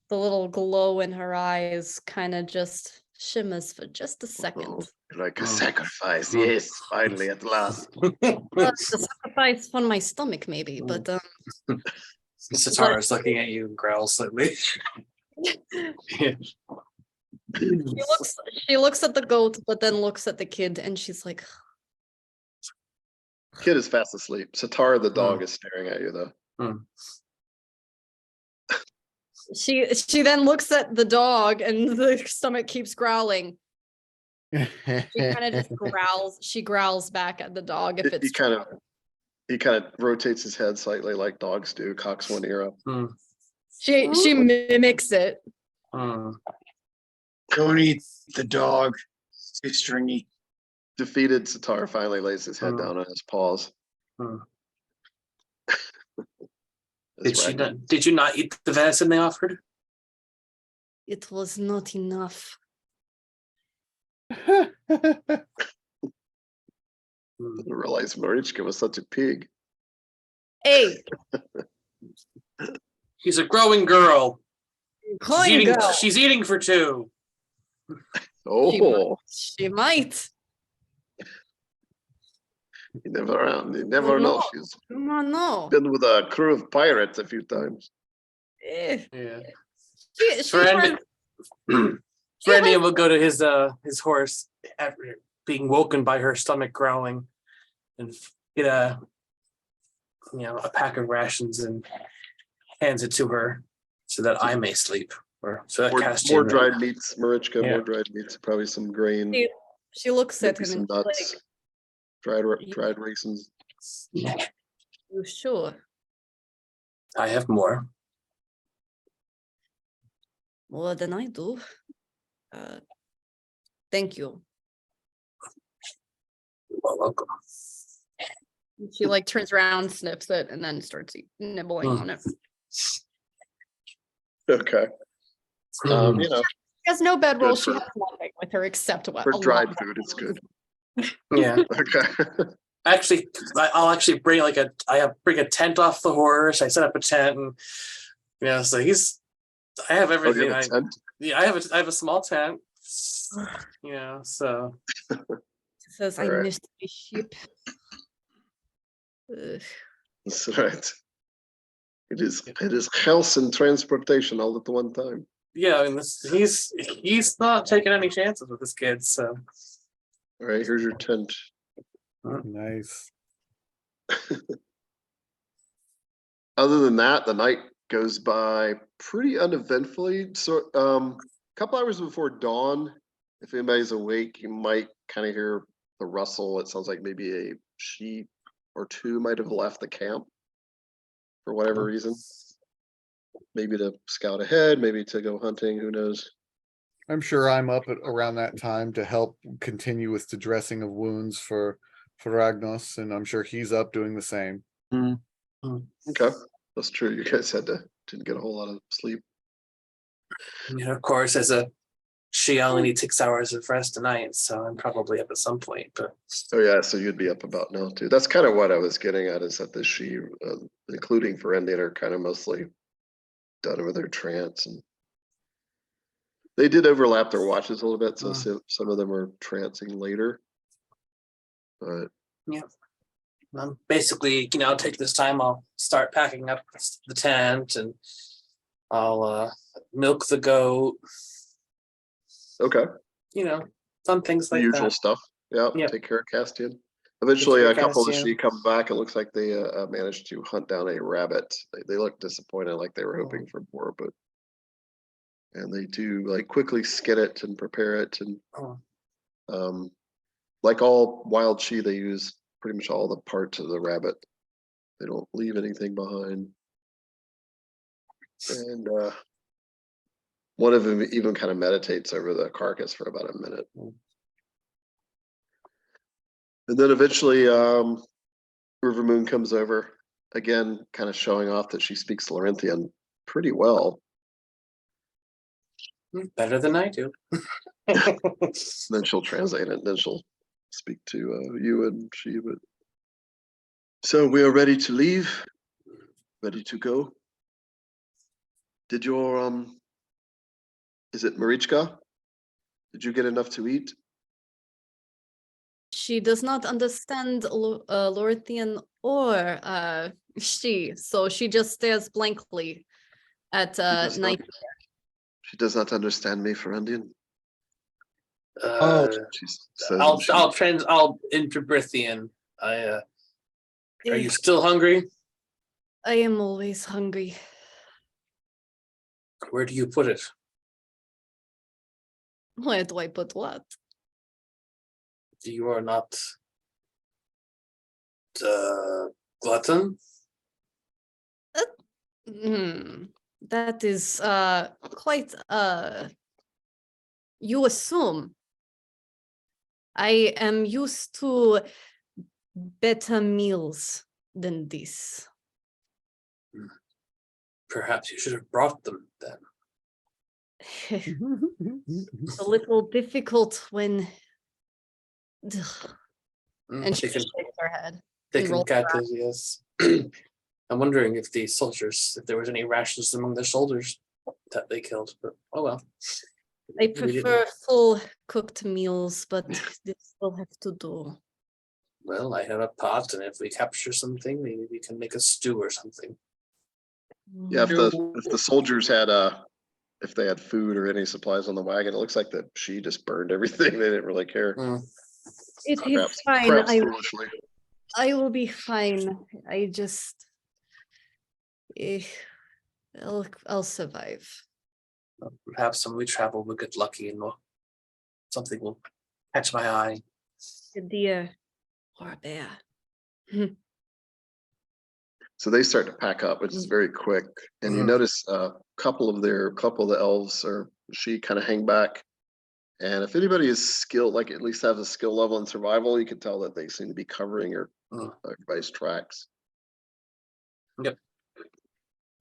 Speaker 4: the little glow in her eyes kind of just shimmers for just a second.
Speaker 1: Like a sacrifice, yes, finally at last.
Speaker 4: Well, it's a sacrifice for my stomach, maybe, but
Speaker 2: Sitar is looking at you and growls slightly. Yeah.
Speaker 4: She looks at the goat, but then looks at the kid, and she's like,
Speaker 1: Kid is fast asleep. Sitar the dog is staring at you though.
Speaker 4: she then looks at the dog, and the stomach keeps growling. She kind of just growls. She growls back at the dog if it's
Speaker 1: He kind of rotates his head slightly like dogs do, cocks one ear up.
Speaker 4: She mimics it.
Speaker 5: Don't eat the dog. It's too stringy.
Speaker 1: Defeated, Sitar finally lays his head down on his paws.
Speaker 2: Did you not eat the venison they offered?
Speaker 4: It was not enough.
Speaker 1: Didn't realize Marichka was such a pig.
Speaker 4: Hey,
Speaker 2: She's a growing girl.
Speaker 4: coin girl.
Speaker 2: She's eating for two.
Speaker 1: Oh,
Speaker 4: She might.
Speaker 1: you never know. She's
Speaker 4: No.
Speaker 1: been with a crew of pirates a few times.
Speaker 4: Eh.
Speaker 2: Yeah.
Speaker 4: She
Speaker 2: Farandien will go to his horse after being woken by her stomach growling and get a pack of rations and hands it to her so that I may sleep. Or so that
Speaker 1: More dried meats, Marichka, more dried meats, probably some grain,
Speaker 4: She looks at
Speaker 1: maybe
Speaker 4: him
Speaker 1: some
Speaker 4: and
Speaker 1: nuts,
Speaker 4: she's
Speaker 1: dried raisins.
Speaker 4: like, "You sure?"
Speaker 2: I have more.
Speaker 4: More than I do. Thank you.
Speaker 2: Well, welcome.
Speaker 4: She turns around, sniffs it, and then starts nibbling on it.
Speaker 1: Okay.
Speaker 4: She has no bedroll. She
Speaker 1: for-
Speaker 4: has nothing with her except what
Speaker 1: For
Speaker 4: a
Speaker 1: dried
Speaker 4: lot.
Speaker 1: food, it's good.
Speaker 2: Yeah.
Speaker 1: Okay.
Speaker 2: Actually, I'll actually bring bring a tent off the horse. I set up a tent, and so I have everything.
Speaker 1: Oh, you have a tent?
Speaker 2: I have a small tent. So
Speaker 4: She says, "I
Speaker 1: All right.
Speaker 4: missed my sheep." Ugh.
Speaker 1: That's right. It is health and transportation all at the one time.
Speaker 2: yeah, and he's not taking any chances with his kids. So
Speaker 1: All right, here's your tent.
Speaker 3: Nice.
Speaker 1: Other than that, the night goes by pretty uneventfully. So, a couple hours before dawn, if anybody's awake, you might kind of hear the rustle. It sounds like maybe a sheep or two might have left the camp for whatever reason. Maybe to scout ahead, maybe to go hunting, who knows?
Speaker 3: I'm sure I'm up at around that time to help continue with the dressing of wounds for Ragnos, and I'm sure he's up doing the same.
Speaker 1: Okay, that's true. You guys didn't get a whole lot of sleep.
Speaker 2: of course, she only needs 6 hours of rest a night, so I'm probably up at some point. But
Speaker 1: Oh yeah, so you'd be up about now too. That's kind of what I was getting at, is that the she, including Farandien, are kind of mostly done with their trance, and they did overlap their watches a little bit, so some of them are trancing later. But
Speaker 2: basically, I'll take this time. I'll start packing up the tent, and I'll milk the goat.
Speaker 1: okay,
Speaker 2: Fun things
Speaker 1: the
Speaker 2: like
Speaker 1: usual
Speaker 2: that.
Speaker 1: stuff. Yeah,
Speaker 2: Yeah.
Speaker 1: take care of Castian. Eventually,
Speaker 2: care
Speaker 1: a
Speaker 2: of
Speaker 1: couple of the
Speaker 2: Castian.
Speaker 1: she come back. It looks like they managed to hunt down a rabbit. They look disappointed, like they were hoping for more, and they do quickly skin it and prepare it, and like all wild she, they use pretty much all the parts of the rabbit. They don't leave anything behind. And one of them even kind of meditates over the carcass for about a minute. And then eventually River Moon comes over, again, kind of showing off that she speaks Lorinthian pretty well.
Speaker 2: Better than I do.
Speaker 1: Then she'll translate it, and then she'll speak to you and she. But so we are ready to leave, ready to go. Did your is it Marichka? Did you get enough to eat?
Speaker 4: She does not understand Lorinthian or she, so she just stares blankly at
Speaker 1: does not-
Speaker 4: Night.
Speaker 1: She does not understand me, Farandien.
Speaker 5: Oh.
Speaker 1: She says
Speaker 2: I'll Intrigue. Are you
Speaker 4: Eh,
Speaker 2: still hungry?
Speaker 4: I am always hungry.
Speaker 2: Where do you put it?
Speaker 4: Where do I put what?
Speaker 2: You are not glutton?
Speaker 4: That is quite you assume. I am used to better meals than this.
Speaker 2: Perhaps you should have brought them then.
Speaker 4: A little difficult when and she
Speaker 2: They can,
Speaker 4: shakes her head.
Speaker 2: they
Speaker 4: and
Speaker 2: can
Speaker 4: rolls
Speaker 2: get
Speaker 4: her
Speaker 2: this, yes. I'm wondering if the soldiers, if there was any rations among the soldiers that they killed, but oh well.
Speaker 4: I
Speaker 2: We didn't-
Speaker 4: prefer full cooked meals, but this will have to do.
Speaker 2: Well, I have a pot, and if we capture something, maybe we can make a stew or something.
Speaker 1: Yeah, if the soldiers had if they had food or any supplies on the wagon, it looks like that she just burned everything. They didn't really care.
Speaker 4: It is
Speaker 1: Perhaps-
Speaker 4: fine.
Speaker 1: perhaps foolishly.
Speaker 4: I will be fine. I just I'll survive.
Speaker 2: Perhaps when we travel, we'll get lucky and something will catch my eye.
Speaker 4: A deer or a bear.
Speaker 1: So they start to pack up, which is very quick. And you
Speaker 2: Mhm.
Speaker 1: notice a couple of the elves or she kind of hang back. And if anybody is skilled, like at least has a skill level in survival, you can tell that they seem to be covering everybody's tracks.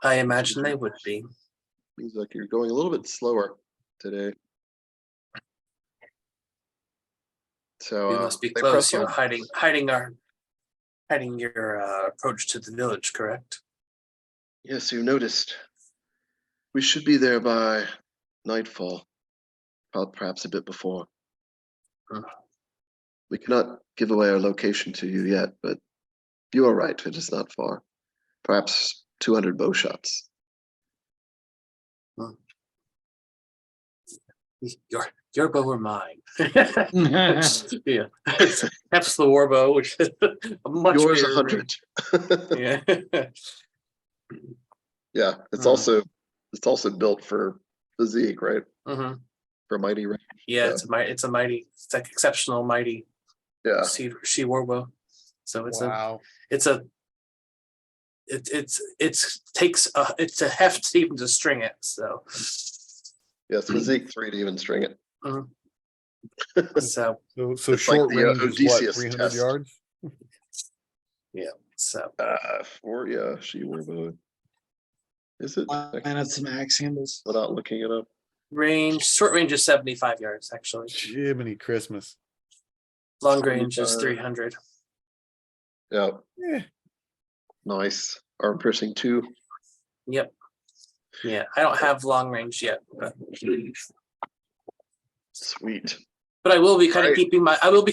Speaker 2: I imagine they would be.
Speaker 1: Seems like you're going a little bit slower today. So
Speaker 2: We must be
Speaker 1: they
Speaker 2: close.
Speaker 1: press
Speaker 2: You're
Speaker 1: on.
Speaker 2: hiding your approach to the village, correct?
Speaker 1: Yes, you noticed. We should be there by nightfall, perhaps a bit before.
Speaker 2: Hmm.
Speaker 1: We cannot give away our location to you yet, but you are right. It is not far. Perhaps 200 bow shots.
Speaker 2: Your bow or mine? Yeah, perhaps the war bow, which is a much
Speaker 1: Yours
Speaker 2: bigger
Speaker 1: 100.
Speaker 2: range. Yeah.
Speaker 1: Yeah, it's
Speaker 2: Mhm.
Speaker 1: also built for physique, right?
Speaker 2: Mhm.
Speaker 1: For mighty range.
Speaker 2: Yeah,
Speaker 1: Yeah.
Speaker 2: it's like exceptional mighty
Speaker 1: Yeah.
Speaker 2: she war bow. So it's
Speaker 3: Wow.
Speaker 2: it's a a heft even to string it. So
Speaker 1: Yes, physique 3 to even string it.
Speaker 2: so
Speaker 3: So
Speaker 1: It's like
Speaker 3: short
Speaker 1: the,
Speaker 3: range is what,
Speaker 1: Odysseus
Speaker 3: 300
Speaker 1: test.
Speaker 3: yards?
Speaker 2: so
Speaker 1: She war bow. Is it?
Speaker 5: And it's some axe handles.
Speaker 1: Without looking it up.
Speaker 2: short range is 75 yards actually.
Speaker 3: Jiminy Christmas.
Speaker 2: Long range is
Speaker 1: 75.
Speaker 2: 300.
Speaker 1: Yeah,
Speaker 3: Yeah.
Speaker 1: nice. Arm piercing 2.
Speaker 2: Yep. Yeah, I don't have long range yet,
Speaker 1: Sweet.
Speaker 2: but I will be kind of
Speaker 1: Right.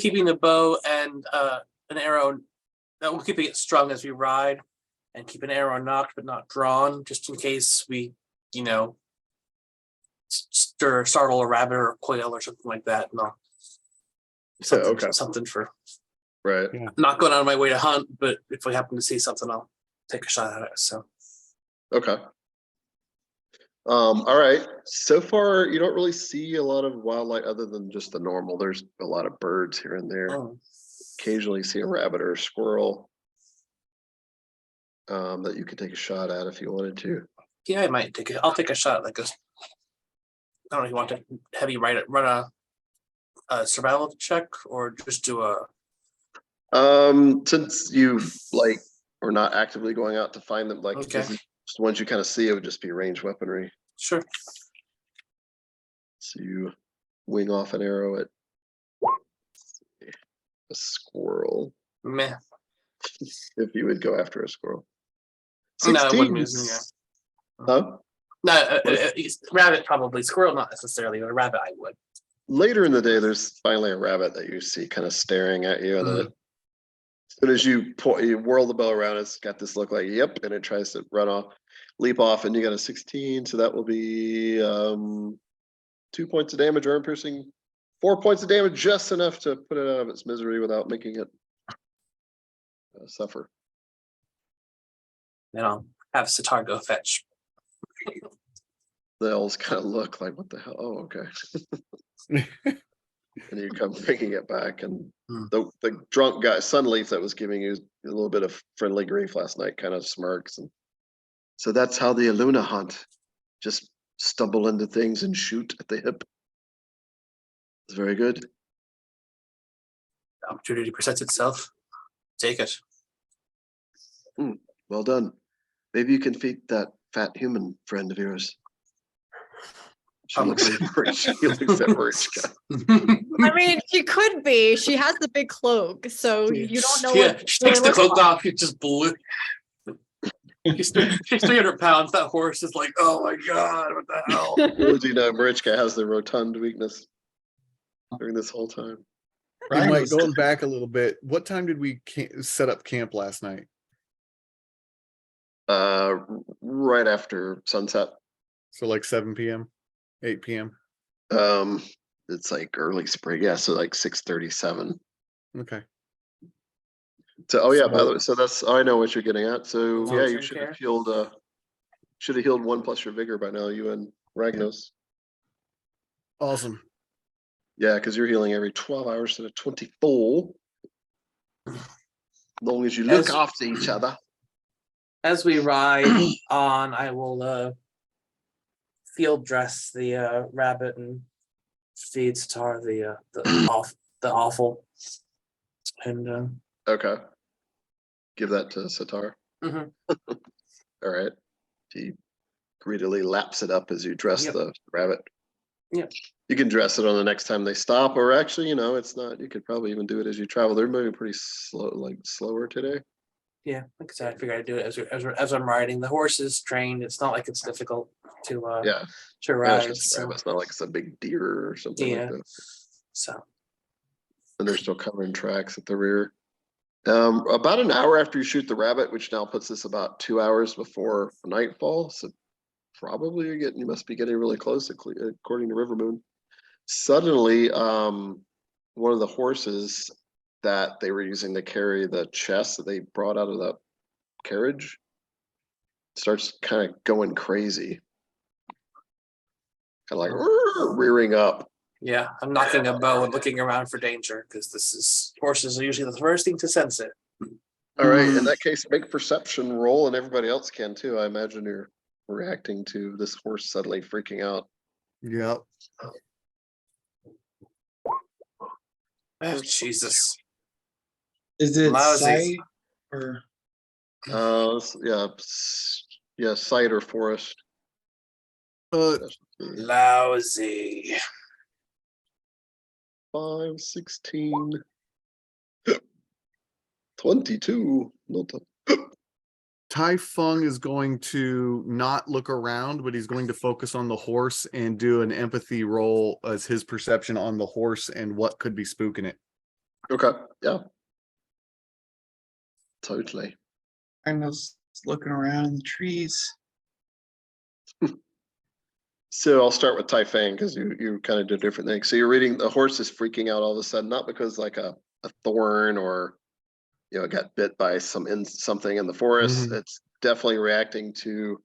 Speaker 2: keeping the bow and an arrow. That will keeping it strung as we ride, and keep an arrow knocked but not drawn, just in case we, startle a rabbit or a quail or something like that. No, something for
Speaker 1: Right.
Speaker 3: Yeah.
Speaker 2: I'm not going out of my way to hunt, but if we happen to see something, I'll take a shot at it. So
Speaker 1: Okay. All right. So far, you don't really see a lot of wildlife other than just the normal. There's a lot of birds here and there. Occasionally see a rabbit or a squirrel that you could take a shot at if you wanted to.
Speaker 2: yeah, I might I'll take a shot. Like I don't know if you want to have you run a survival check or just do a.
Speaker 1: Since you are not actively going out to find them,
Speaker 2: Okay.
Speaker 1: just the ones you kind of see, it would just be ranged weaponry.
Speaker 2: Sure.
Speaker 1: So you wing off an arrow at a squirrel.
Speaker 2: Meh.
Speaker 1: If you would go after a squirrel.
Speaker 2: No, I
Speaker 1: 16.
Speaker 2: wouldn't use it.
Speaker 1: Huh?
Speaker 2: No, rabbit probably. Squirrel not necessarily, but a rabbit I would.
Speaker 1: Later in the day, there's finally a rabbit that you see kind of staring at you, and then as soon as you whirl the bell around, it's got this look like yep, and it tries to run off, leap off, and you got a 16, so that will be 2 points of damage, arm piercing, 4 points of damage, just enough to put it out of its misery without making it suffer.
Speaker 2: Then I'll have Sitar go fetch.
Speaker 1: They all kind of look like, what the hell? Oh, okay. And you come bringing it back, and the drunk guy, Sunleaf, that was giving you a little bit of friendly grief last night, kind of smirks. And so that's how the Aluna hunt. Just stumble into things and shoot at the hip. It's very good.
Speaker 2: The opportunity presents itself. Take it.
Speaker 1: Well done. Maybe you can feed that fat human friend of yours. She looks at Marichka.
Speaker 4: I mean, she could be. She has the big cloak, so you don't know.
Speaker 2: Yeah,
Speaker 4: what
Speaker 2: she takes the
Speaker 4: looks
Speaker 2: cloak
Speaker 4: like.
Speaker 2: off. It just blew. She's 300 pounds. That horse is like, oh my god, what the hell?
Speaker 1: Little do you know, Marichka has the rotund weakness during this whole time.
Speaker 3: Hey, Mike,
Speaker 5: Ragnos-
Speaker 3: going back a little bit, what time did we set up camp last night?
Speaker 1: Right after sunset.
Speaker 3: So like 7 p.m., 8 p.m.
Speaker 1: It's like early spring, yeah, so like 6:37.
Speaker 3: Okay.
Speaker 1: So oh yeah, by
Speaker 3: So-
Speaker 1: the way, so that's I know what you're getting at. So yeah, you
Speaker 2: Long-term
Speaker 1: should
Speaker 2: care?
Speaker 1: have healed 1 plus your vigor by now, you and Ragnos.
Speaker 3: Awesome.
Speaker 1: Yeah, because you're healing every 12 hours instead of 24. As long as you look
Speaker 2: As-
Speaker 1: after each other.
Speaker 2: As we ride on, I will field dress the rabbit and feed Sitar the offal. And
Speaker 1: Okay. Give that to Sitar.
Speaker 2: Mhm.
Speaker 1: All right. He greedily laps it up as you dress
Speaker 2: Yep.
Speaker 1: the rabbit.
Speaker 2: Yep.
Speaker 1: You can dress it on the next time they stop, or actually, it's not. You could probably even do it as you travel. They're moving pretty slow, like slower today.
Speaker 2: yeah, like I said, I figured I'd do it as I'm riding. The horse is trained. It's not like it's difficult to
Speaker 1: Yeah.
Speaker 2: to
Speaker 1: Yeah,
Speaker 2: ride.
Speaker 1: it's just a
Speaker 2: So,
Speaker 1: rabbit. It's not like it's a big deer or something
Speaker 2: yeah.
Speaker 1: like that.
Speaker 2: So
Speaker 1: And they're still covering tracks at the rear. About an hour after you shoot the rabbit, which now puts us about 2 hours before nightfall. So probably you must be getting really close, according to River Moon. Suddenly, one of the horses that they were using to carry the chest that they brought out of the carriage starts kind of going crazy. Kind of like rearing up.
Speaker 2: yeah, I'm knocking a bow and looking around for danger because horses are usually the first thing to sense it.
Speaker 1: All right, in that case, make perception roll, and everybody else can too. I imagine you're reacting to this horse suddenly freaking out.
Speaker 3: Yep.
Speaker 2: Oh Jesus!
Speaker 5: Is it
Speaker 2: Lousy.
Speaker 5: sight or
Speaker 1: Yeah, sight or forest.
Speaker 3: Uh,
Speaker 2: Lousy.
Speaker 1: 5, 16, 22. Not
Speaker 3: Tai-Feng is going to not look around, but he's going to focus on the horse and do an empathy roll as his perception on the horse and what could be spooking it.
Speaker 1: okay. Yeah. Totally.
Speaker 5: Ragnos looking around in the trees?
Speaker 1: So I'll start with Tai-Feng because you kind of did different things. So you're reading the horse is freaking out all of a sudden, not because like a thorn or it got bit by something in the forest.
Speaker 3: Mhm.
Speaker 1: It's definitely reacting to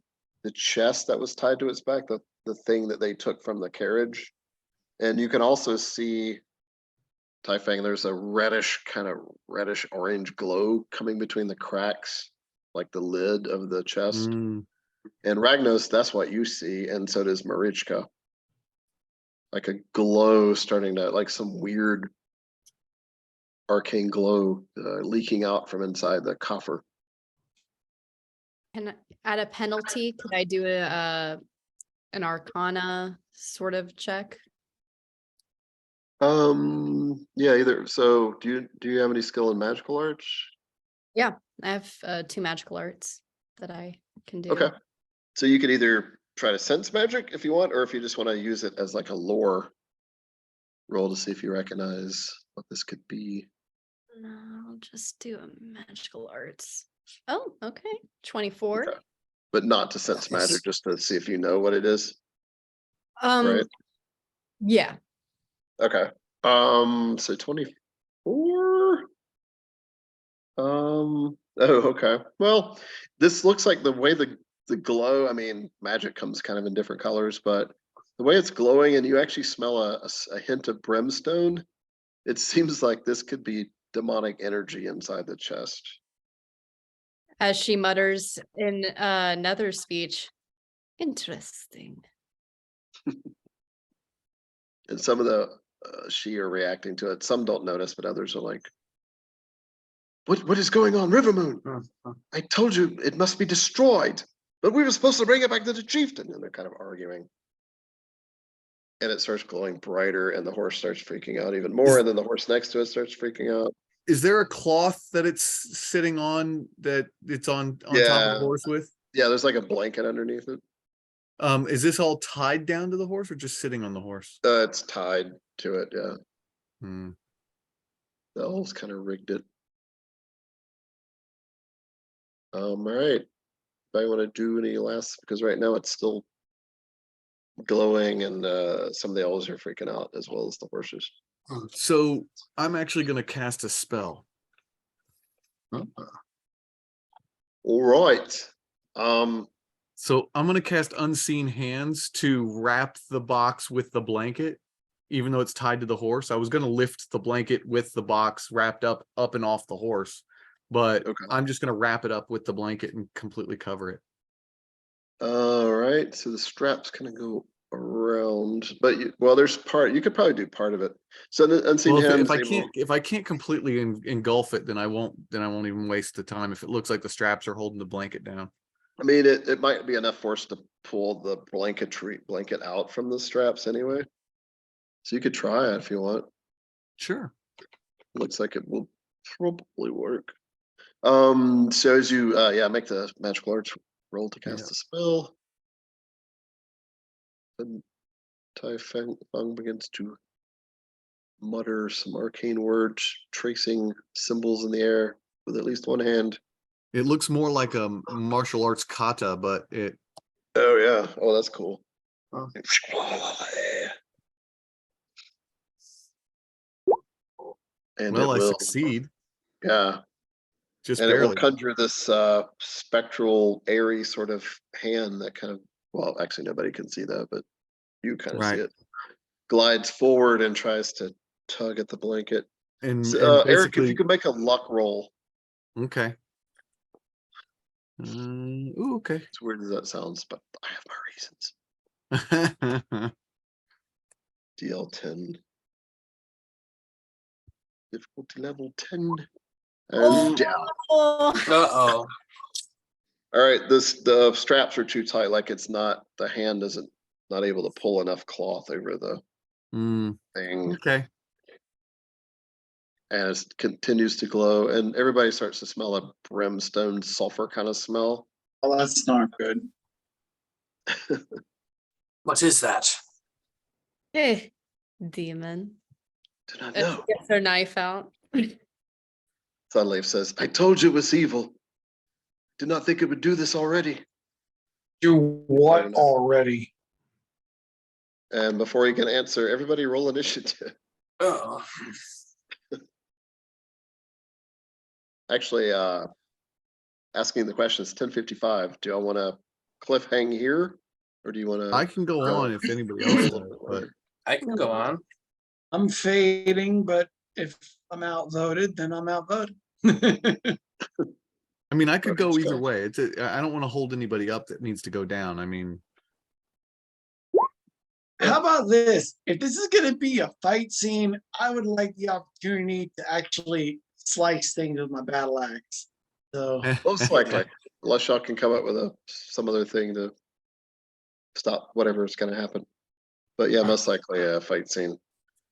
Speaker 1: the chest that was tied to its back, the thing that they took from the carriage. And you can also see Tai-Feng, there's a reddish orange glow coming between the cracks, like the lid of the chest.
Speaker 3: Mm.
Speaker 1: And Ragnos, that's what you see, and so does Marichka. Like a glow starting to, like some weird arcane glow leaking out from inside the coffer.
Speaker 4: And at a penalty, could I do an Arcana sort of check?
Speaker 1: Yeah, either. So do you have any skill in magical arts?
Speaker 4: I have 2 magical arts that I can do.
Speaker 1: Okay. So you could either try to sense magic if you want, or if you just want to use it as like a lore Roll to see if you recognize what this could be.
Speaker 4: No, I'll just do a magical arts. Oh, okay. 24.
Speaker 1: Okay. But not to sense magic, just to see if you know what it is. Right.
Speaker 4: Yeah.
Speaker 1: Okay. So 24. Oh, okay. Well, this looks like the way the glow, I mean, magic comes kind of in different colors, but the way it's glowing and you actually smell a hint of brimstone, it seems like this could be demonic energy inside the chest.
Speaker 4: As she mutters in another speech. Interesting.
Speaker 1: And some of the she are reacting to it. Some don't notice, but others are like, what is going on, Rivermoon? I told you it must be destroyed, but we were supposed to bring it back to the chieftain. And they're kind of arguing. And it starts glowing brighter, and the horse starts freaking out even more. And then the horse next to it starts freaking out.
Speaker 3: Is there a cloth that it's sitting on that it's on top of
Speaker 1: Yeah.
Speaker 3: the horse with?
Speaker 1: Yeah, there's like a blanket underneath it.
Speaker 3: Is this all tied down to the horse or just sitting on the horse?
Speaker 1: It's tied to it, yeah.
Speaker 3: Hmm.
Speaker 1: The elves kind of rigged it. All right. If I want to do any last, because right now it's still glowing, and some of the elves are freaking out as well as the horses.
Speaker 3: So I'm actually going to cast a spell.
Speaker 1: All right.
Speaker 3: So I'm going to cast Unseen Hands to wrap the box with the blanket, even though it's tied to the horse. I was going to lift the blanket with the box wrapped up and off the horse, but
Speaker 1: Okay.
Speaker 3: I'm just going to wrap it up with the blanket and completely cover it.
Speaker 1: All right. So the straps kind of go around, but there's part, you could probably do part of it. So the unseen
Speaker 3: Well,
Speaker 1: hands.
Speaker 3: if I can't completely engulf it, then I won't even waste the time. If it looks like the straps are holding the blanket down.
Speaker 1: I mean, it might be enough force to pull the blanket out from the straps anyway. So you could try it if you want.
Speaker 3: Sure.
Speaker 1: Looks like it will probably work. So as you make the magical arts roll to cast the spell, and Tai-Feng begins to mutter some arcane words, tracing symbols in the air with at least one hand.
Speaker 3: It looks more like a martial arts kata, but it.
Speaker 1: Oh yeah. Oh, that's cool.
Speaker 3: Oh.
Speaker 1: And
Speaker 3: Well, I
Speaker 1: will,
Speaker 3: succeed.
Speaker 1: yeah.
Speaker 3: Just
Speaker 1: And it will
Speaker 3: barely.
Speaker 1: conjure this spectral, airy sort of hand that kind of, well, actually nobody can see that, but you kind of see it. Glides forward and tries to tug at the blanket.
Speaker 3: And,
Speaker 1: So,
Speaker 3: and
Speaker 1: Eric, if
Speaker 3: basically,
Speaker 1: you could make a luck roll.
Speaker 3: okay. Ooh, okay.
Speaker 1: As weird as that sounds, but I have my reasons. DL10. Difficulty level 10. And down.
Speaker 2: Uh-oh.
Speaker 1: All right, the straps are too tight, like it's not, the hand isn't not able to pull enough cloth over the thing.
Speaker 3: Okay.
Speaker 1: And it continues to glow, and everybody starts to smell a brimstone sulfur kind of smell.
Speaker 5: Oh, that's not good.
Speaker 2: What is that?
Speaker 4: Hey, demon.
Speaker 1: Do not
Speaker 4: And
Speaker 1: know.
Speaker 4: she gets her knife out.
Speaker 1: Sunleaf says, I told you it was evil. Did not think it would do this already.
Speaker 5: Do what already?
Speaker 1: And before you can answer, everybody roll initiative.
Speaker 2: Oh.
Speaker 1: Actually, asking the question is 10:55. Do I want to cliff hang here, or do you want to?
Speaker 3: I can go on if anybody else does, but
Speaker 2: I can go on.
Speaker 5: I'm fading, but if I'm outvoted, then I'm outvoted.
Speaker 3: I mean, I could
Speaker 1: Okay,
Speaker 3: go either
Speaker 1: so-
Speaker 3: way. I don't want to hold anybody up that needs to go down. I mean,
Speaker 5: How about this? If this is going to be a fight scene, I would like the opportunity to actually slice things with my battle axe. So
Speaker 1: Most likely, unless y'all can come up with some other thing to stop whatever's going to happen. But yeah, most likely a fight scene.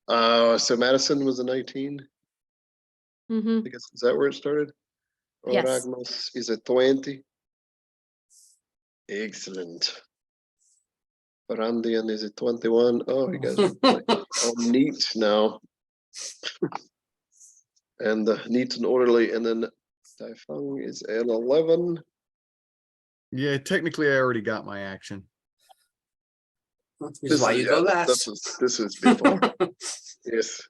Speaker 1: So Madison was a 19.
Speaker 4: Mm-hmm.
Speaker 1: I guess is that where it started? Or
Speaker 4: Yes.
Speaker 1: Ragnos is a 20. Excellent. Farandien is at 21. Oh, you guys are like all neat now. And neat and orderly. And then Tai-Feng is at 11.
Speaker 3: Yeah, technically I already got my action.
Speaker 2: Which is why you go last.
Speaker 1: This is before. Yes.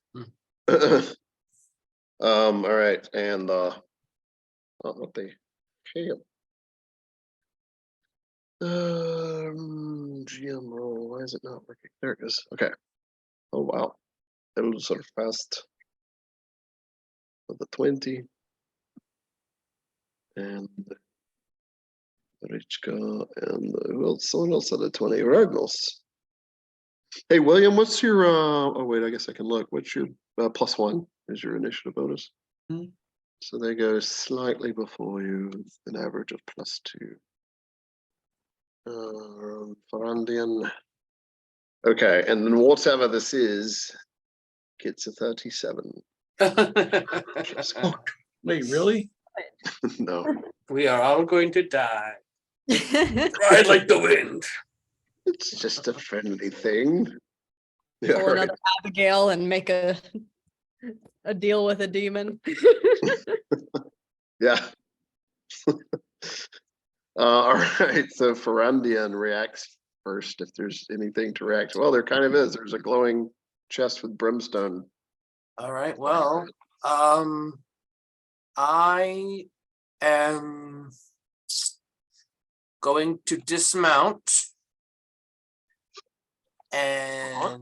Speaker 1: All right, and what they can. GM roll. Why is it not working? There it is. Okay. Oh wow, it'll sort of fast. With the 20 and Marichka and who else? Someone else at the 20. Ragnos. Hey William, what's your? Oh wait, I guess I can look. What's your +1? Is your initiative bonus?
Speaker 5: Hmm.
Speaker 1: So they go slightly before you, an average of +2. Farandien. Okay, and then whatever this is, gets a 37.
Speaker 5: Wait, really?
Speaker 1: No,
Speaker 2: We are all going to die. Ride like the wind.
Speaker 1: it's just a friendly thing. Yeah,
Speaker 4: Pull
Speaker 1: right.
Speaker 4: another Abigail and make a deal with a demon.
Speaker 1: Yeah. All right, so Farandien reacts first if there's anything to react to. Well, there kind of is. There's a glowing chest with brimstone.
Speaker 2: All right. Well, I am going to dismount and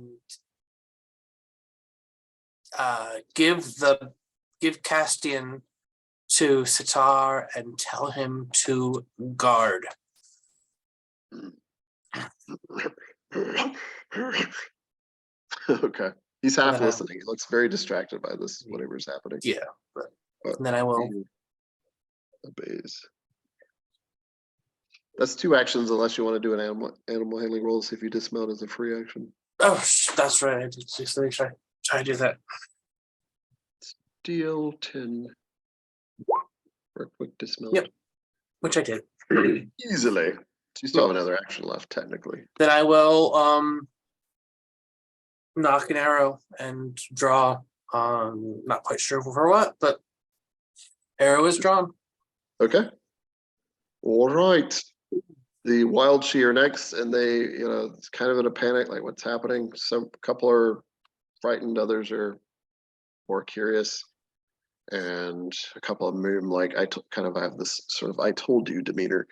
Speaker 2: give Castian to Sitar and tell him to guard.
Speaker 1: Okay, he's half
Speaker 2: then I-
Speaker 1: listening. He looks very distracted by this, whatever's happening.
Speaker 2: Yeah,
Speaker 1: But
Speaker 2: and then I will.
Speaker 1: he obeys. That's 2 actions unless you want to do an animal handling roll, see if you dismount as a free action.
Speaker 2: Oh, that's right. I did just try to do that.
Speaker 1: Deal 10 for a quick dismount.
Speaker 2: Yep. Which I did.
Speaker 1: Easily. So you still have another action left, technically.
Speaker 2: Then I will knock an arrow and draw. Not quite sure for what, but arrow is drawn.
Speaker 1: Okay. All right. The Wild Sidhe are next, and they, it's kind of in a panic, like what's happening. Some couple are frightened, others are more curious, and a couple of them like I have this sort of I told you demeanor.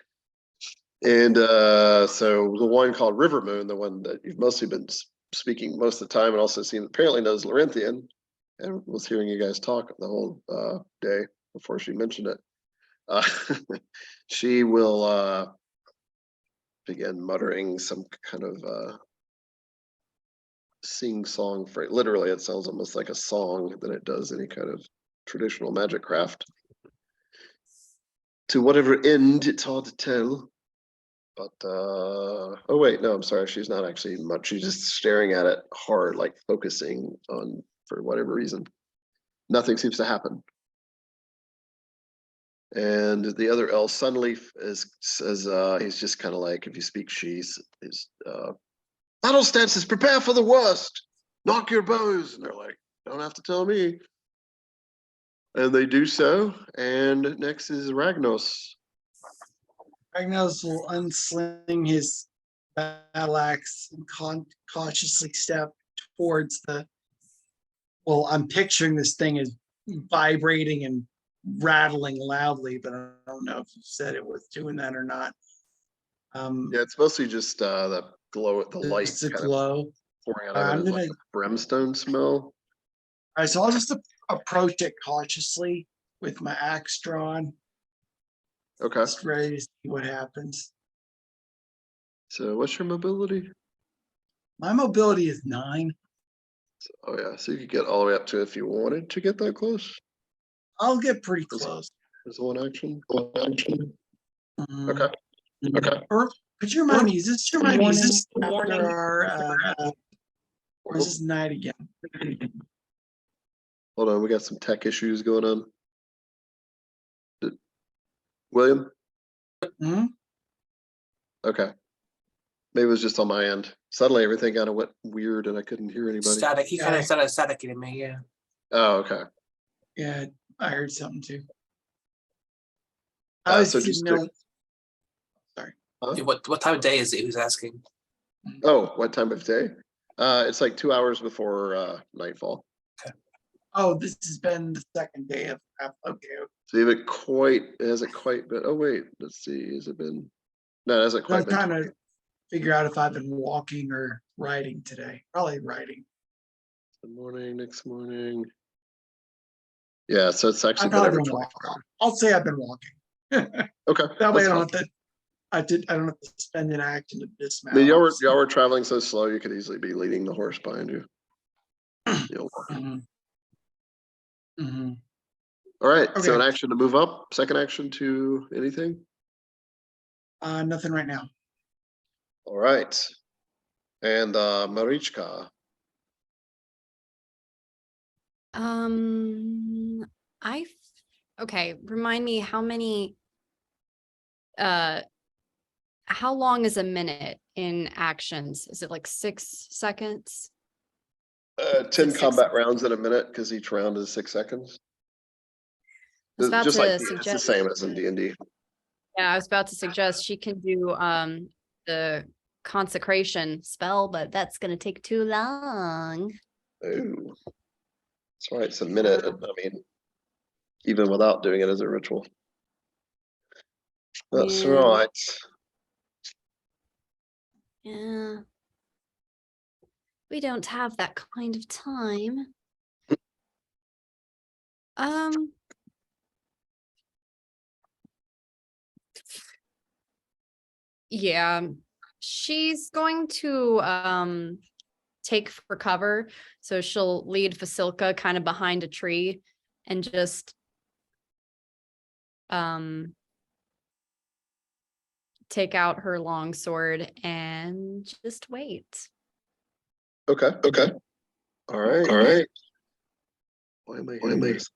Speaker 1: And so the one called River Moon, the one that you've mostly been speaking most of the time, and also seen apparently knows Lorinthian, and was hearing you guys talk the whole day before she mentioned it. She will begin muttering some kind of sing-song phrase. Literally, it sounds almost like a song than it does any kind of traditional magic craft. To whatever end, it's hard to tell. But oh wait, no, I'm sorry. She's not actually much. She's just staring at it hard, like focusing on for whatever reason. Nothing seems to happen. And the other elf, Sunleaf, says he's just kind of like, if you speak she's is battle stances, prepare for the worst. Knock your bows. And they're like, don't have to tell me. And they do so. And next is Ragnos.
Speaker 5: Ragnos will unsling his battle axe and cautiously step towards the. Well, I'm picturing this thing as vibrating and rattling loudly, but I don't know if you said it was doing that or not.
Speaker 1: Yeah, it's mostly just the glow, the light
Speaker 5: It's a
Speaker 1: kind
Speaker 5: glow.
Speaker 1: of pouring out
Speaker 5: I'm
Speaker 1: of it, is like
Speaker 5: gonna-
Speaker 1: a brimstone smell.
Speaker 5: All right, so I'll just approach it cautiously with my axe drawn,
Speaker 1: Okay.
Speaker 5: just ready to see what happens.
Speaker 1: So what's your mobility?
Speaker 5: My mobility is 9.
Speaker 1: Oh yeah, so you could get all the way up to if you wanted to get that close.
Speaker 5: I'll get pretty
Speaker 1: Is-
Speaker 5: close.
Speaker 1: There's one action. Okay.
Speaker 5: Mm,
Speaker 1: Okay.
Speaker 5: Or could you remind me? Is this your morning? Is this after our, or is this night again?
Speaker 1: Hold on, we got some tech issues going on. William?
Speaker 5: Hmm?
Speaker 1: Okay. Maybe it was just on my end. Suddenly everything kind of went weird and I couldn't hear anybody.
Speaker 2: Static. He kind
Speaker 5: Yeah.
Speaker 2: of said a static to me. Yeah.
Speaker 1: Oh, okay.
Speaker 5: Yeah, I heard something too.
Speaker 1: So just to- Huh?
Speaker 2: What time of day is it? He was asking.
Speaker 1: Oh, what time of day? It's like 2 hours before nightfall.
Speaker 5: Oh, this has been the second day of, okay.
Speaker 1: So you haven't quite, it hasn't quite been, oh wait, let's see, has it been? No, it hasn't
Speaker 5: I'm
Speaker 1: quite been.
Speaker 5: trying to figure out if I've been walking or riding today. Probably riding.
Speaker 1: Good morning, next morning. Yeah, so it's actually
Speaker 5: I've
Speaker 1: been
Speaker 5: probably
Speaker 1: every
Speaker 5: been
Speaker 1: 24
Speaker 5: walking.
Speaker 1: hours.
Speaker 5: I'll say I've been walking.
Speaker 1: Okay.
Speaker 5: That way I
Speaker 1: that's
Speaker 5: don't
Speaker 1: fine.
Speaker 5: have to, I don't have to spend an action to
Speaker 1: I
Speaker 5: dismount.
Speaker 1: mean, y'all were traveling so slow, you could easily be leading the horse behind you. You'll-
Speaker 5: Mhm. Mhm.
Speaker 1: All right, so
Speaker 5: Okay.
Speaker 1: an action to move up, second action to anything?
Speaker 5: Nothing right now.
Speaker 1: All right. And Marichka.
Speaker 4: Okay, remind me how many, how long is a minute in actions? Is it like 6 seconds?
Speaker 1: 10
Speaker 4: 6
Speaker 1: combat rounds in a minute because each round is 6 seconds.
Speaker 4: I was about
Speaker 1: Just
Speaker 4: to
Speaker 1: like it's the
Speaker 4: suggest,
Speaker 1: same as in D&D.
Speaker 4: yeah, I was about to suggest she can do the consecration spell, but that's gonna take too long.
Speaker 1: Oh, that's right. It's a minute. I mean, even without doing it as a ritual. That's
Speaker 4: Yeah.
Speaker 1: right.
Speaker 4: Yeah. We don't have that kind of time. Yeah, she's going to take for cover. So she'll lead Vasilka kind of behind a tree and just take out her long sword and just wait.
Speaker 1: Okay. Okay. All right. All right. Why am I hearing this?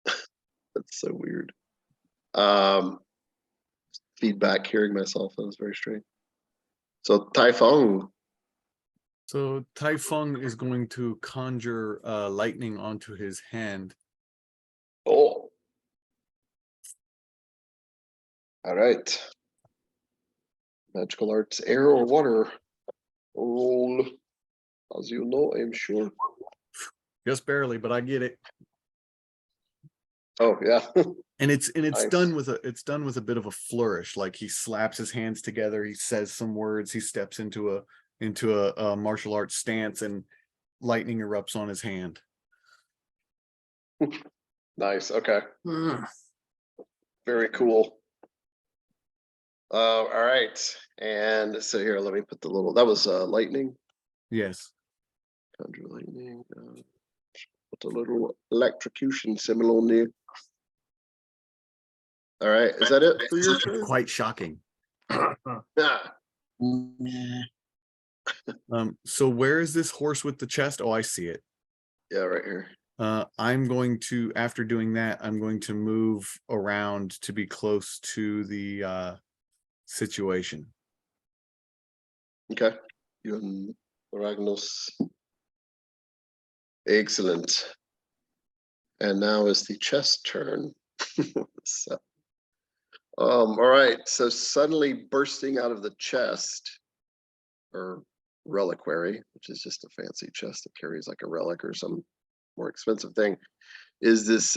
Speaker 1: That's so weird. Feedback hearing myself. That was very strange. So Tai-Feng.
Speaker 3: So Tai-Feng is going to conjure lightning onto his hand.
Speaker 1: Oh. All right. Magical arts, air or water. Roll. As you know, I'm sure.
Speaker 3: Just barely, but I get it.
Speaker 1: Oh yeah.
Speaker 3: And it's
Speaker 1: Nice.
Speaker 3: done with a bit of a flourish. Like he slaps his hands together, he says some words, he steps into a martial arts stance, and lightning erupts on his hand.
Speaker 1: Nice. Okay.
Speaker 2: Hmm.
Speaker 1: Very cool. All right. And so here, let me put the little, that was lightning.
Speaker 3: Yes.
Speaker 1: Conjure lightning. Put a little electrocution symbol on there. All right. Is that it for your turn?
Speaker 3: Quite shocking.
Speaker 1: Yeah.
Speaker 5: Nah.
Speaker 3: So where is this horse with the chest? Oh, I see it.
Speaker 1: Yeah, right here.
Speaker 3: I'm going to, after doing that, I'm going to move around to be close to the situation.
Speaker 1: Okay. You and Ragnos. Excellent. And now is the chest turn. So, all right. So suddenly bursting out of the chest, or reliquary, which is just a fancy chest that carries like a relic or some more expensive thing, is this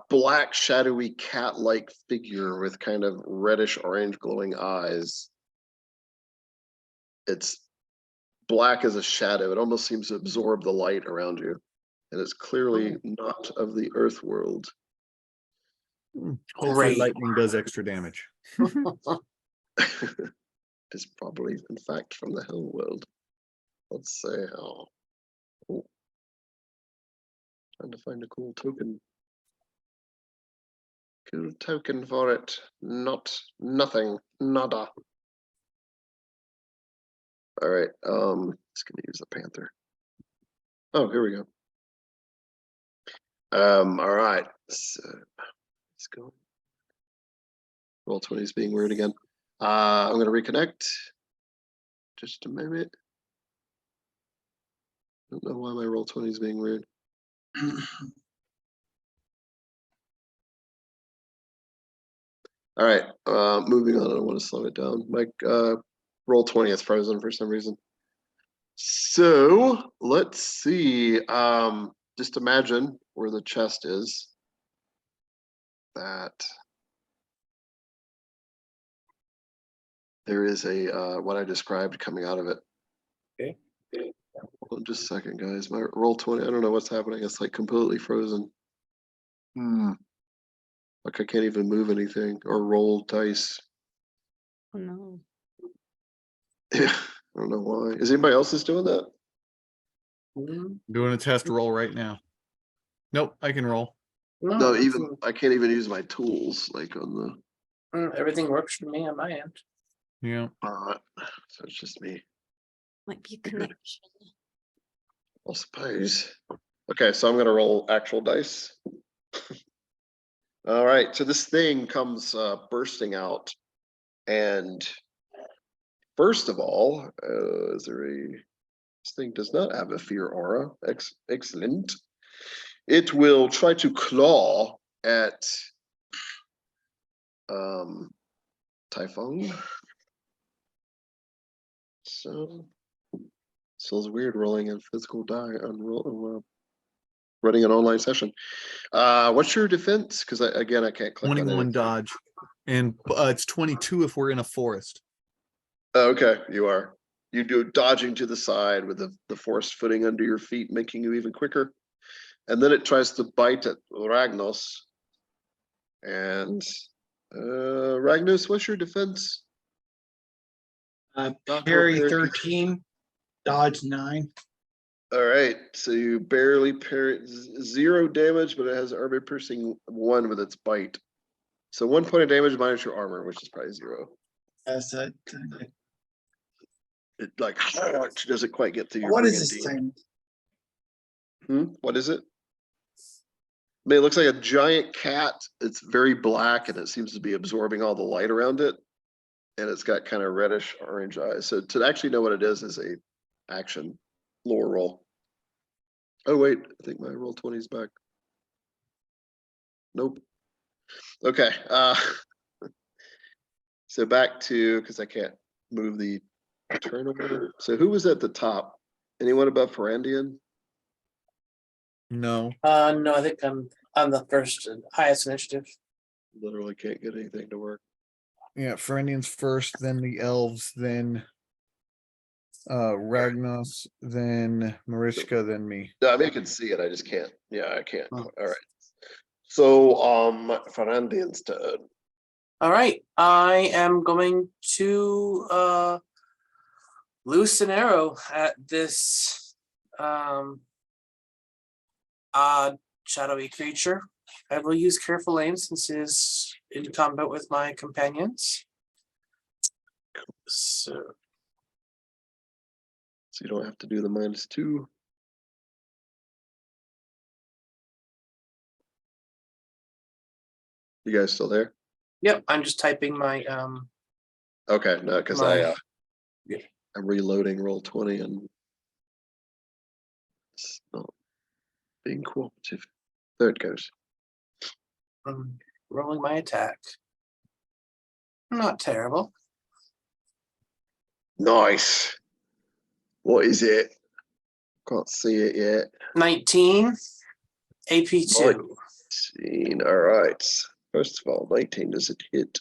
Speaker 1: black shadowy cat-like figure with kind of reddish orange glowing eyes. It's black as a shadow. It almost seems to absorb the light around you, and it's clearly not of the earth world.
Speaker 3: Hopefully
Speaker 2: Great.
Speaker 3: lightning does extra damage.
Speaker 1: It's probably in fact from the hell world. Let's say how. Oh. Trying to find a cool token. Cool token for it. Nothing. Nada. All right. Just gonna use the panther. Oh, here we go. All right. So let's go. Roll 20 is being weird again. I'm gonna reconnect. just a minute. I don't know why my roll 20 is being weird. All right, moving on. I don't want to slow it down. My roll 20 is frozen for some reason. So let's see. Just imagine where the chest is. That there is a what I described coming out of it.
Speaker 2: Okay.
Speaker 1: Hold on just a second, guys. My roll 20. I don't know what's happening. It's like completely frozen. Like I can't even move anything or roll dice.
Speaker 4: Oh no.
Speaker 1: Yeah, I don't know why. Is anybody else is doing that?
Speaker 2: Mm,
Speaker 3: Doing a test roll right now. Nope, I can roll.
Speaker 1: No,
Speaker 2: it's-
Speaker 1: even I can't even use my tools like on the.
Speaker 2: everything works for me on my end.
Speaker 3: Yeah.
Speaker 1: So it's just me,
Speaker 4: Might be a connection.
Speaker 1: I suppose. Okay, so I'm gonna roll actual dice. All right, so this thing comes bursting out, and first of all, is there a? This thing does not have a fear aura. Excellent. It will try to claw at Tai-Feng. So feels weird rolling a physical die on running an online session. What's your defense? Because again, I can't click on
Speaker 3: 21
Speaker 1: it.
Speaker 3: dodge. And it's 22 if we're in a forest.
Speaker 1: Oh, okay, you are. You do dodging to the side with the forced footing under your feet, making you even quicker. And then it tries to bite at Ragnos. And Ragnos, what's your defense?
Speaker 5: Parry 13, dodge 9.
Speaker 1: All right, so you barely parry 0 damage, but it has armor piercing 1 with its bite. So 1 point of damage minus your armor, which is probably 0.
Speaker 5: That's that.
Speaker 1: It like doesn't quite get to your.
Speaker 5: What is this thing?
Speaker 1: What is it? I mean, it looks like a giant cat. It's very black and it seems to be absorbing all the light around it. And it's got kind of reddish orange eyes. So to actually know what it is a action lore roll. Oh wait, I think my roll 20 is back. Nope. Okay. So back to, because I can't move the turnover. So who was at the top? Anyone above Farandien?
Speaker 3: No.
Speaker 2: No, I think I'm the first highest initiative.
Speaker 1: Literally can't get anything to work.
Speaker 3: Yeah, Farandian's first, then the elves, then Ragnos, then Marichka, then me.
Speaker 1: No, I mean, I can see it. I just can't. Yeah, I can't.
Speaker 2: Oh.
Speaker 1: All right. So, Farandien's turn.
Speaker 2: All right, I am going to loose an arrow at this odd shadowy creature. I will use careful aim since it is in combat with my companions. So
Speaker 1: So you don't have to do the -2. You guys still there?
Speaker 2: yep, I'm just typing my
Speaker 1: Okay, no, because
Speaker 2: Yeah.
Speaker 1: I'm reloading roll 20 and it's not being cooperative. There it goes.
Speaker 2: rolling my attack. Not terrible.
Speaker 1: Nice. What is it? Can't see it yet.
Speaker 2: 19 AP2.
Speaker 1: All right. First of all, 19 does it hit?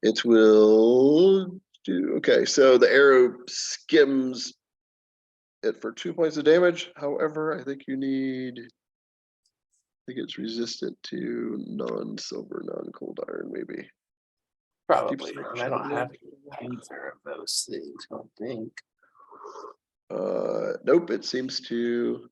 Speaker 1: It will do. Okay, so the arrow skims it for 2 points of damage. However, I think you need. I think it's resistant to non-silver, non-cold iron, maybe.
Speaker 2: Probably. And I don't have either of those things, I don't think.
Speaker 1: Nope, it seems to.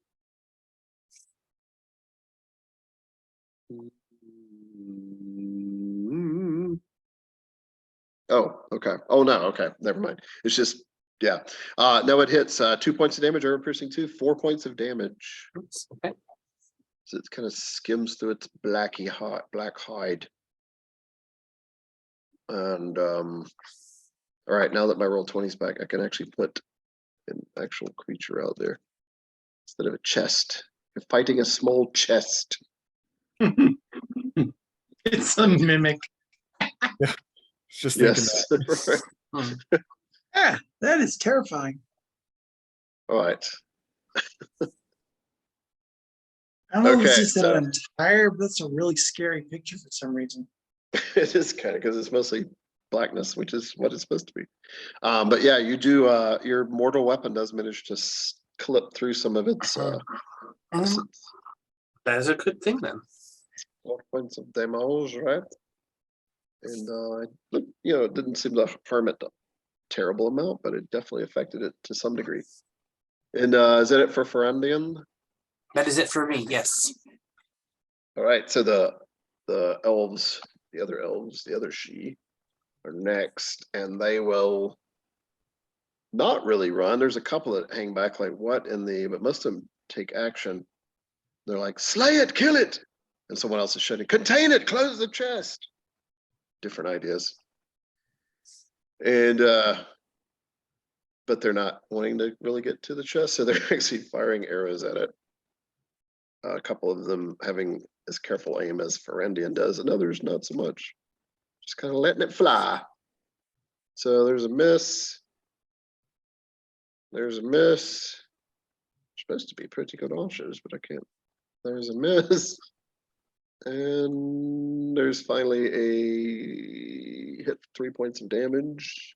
Speaker 1: Oh, okay. Oh, no, okay. Never mind. It's just, yeah. No, it hits 2 points of damage, armor piercing 2, 4 points of damage.
Speaker 2: Oops, okay.
Speaker 1: So it kind of skims through its black hide. And all All right, now that my roll 20's back, I can actually put an actual creature out there instead of a chest. You're fighting a small chest.
Speaker 5: It's a mimic.
Speaker 3: Just thinking
Speaker 1: Yes.
Speaker 3: that.
Speaker 5: Yeah, that is terrifying.
Speaker 1: All right.
Speaker 5: I don't know if it's
Speaker 1: Okay,
Speaker 5: just
Speaker 1: so-
Speaker 5: an entire, but that's a really scary picture for some reason.
Speaker 1: It is kind of because it's mostly blackness, which is what it's supposed to be. But yeah, you do. Your mortal weapon does manage to clip through some of its.
Speaker 2: That is a good thing then.
Speaker 1: 4 points of damage, right? And it didn't seem to harm it a terrible amount, but it definitely affected it to some degree. And is that it for Farandien?
Speaker 2: That is it for me. Yes.
Speaker 1: All right, so the elves, the other she are next, and they will not really run. There's a couple that hang back like what in the, but most of them take action. They're like, slay it, kill it. And someone else is shouting, contain it, close the chest. Different ideas. And but they're not wanting to really get to the chest, so they're actually firing arrows at it. A couple of them having as careful aim as Farandien does, and others not so much. Just kind of letting it fly. So there's a miss. There's a miss. Supposed to be pretty good archers, but I can't. There's a miss. And there's finally a hit 3 points of damage.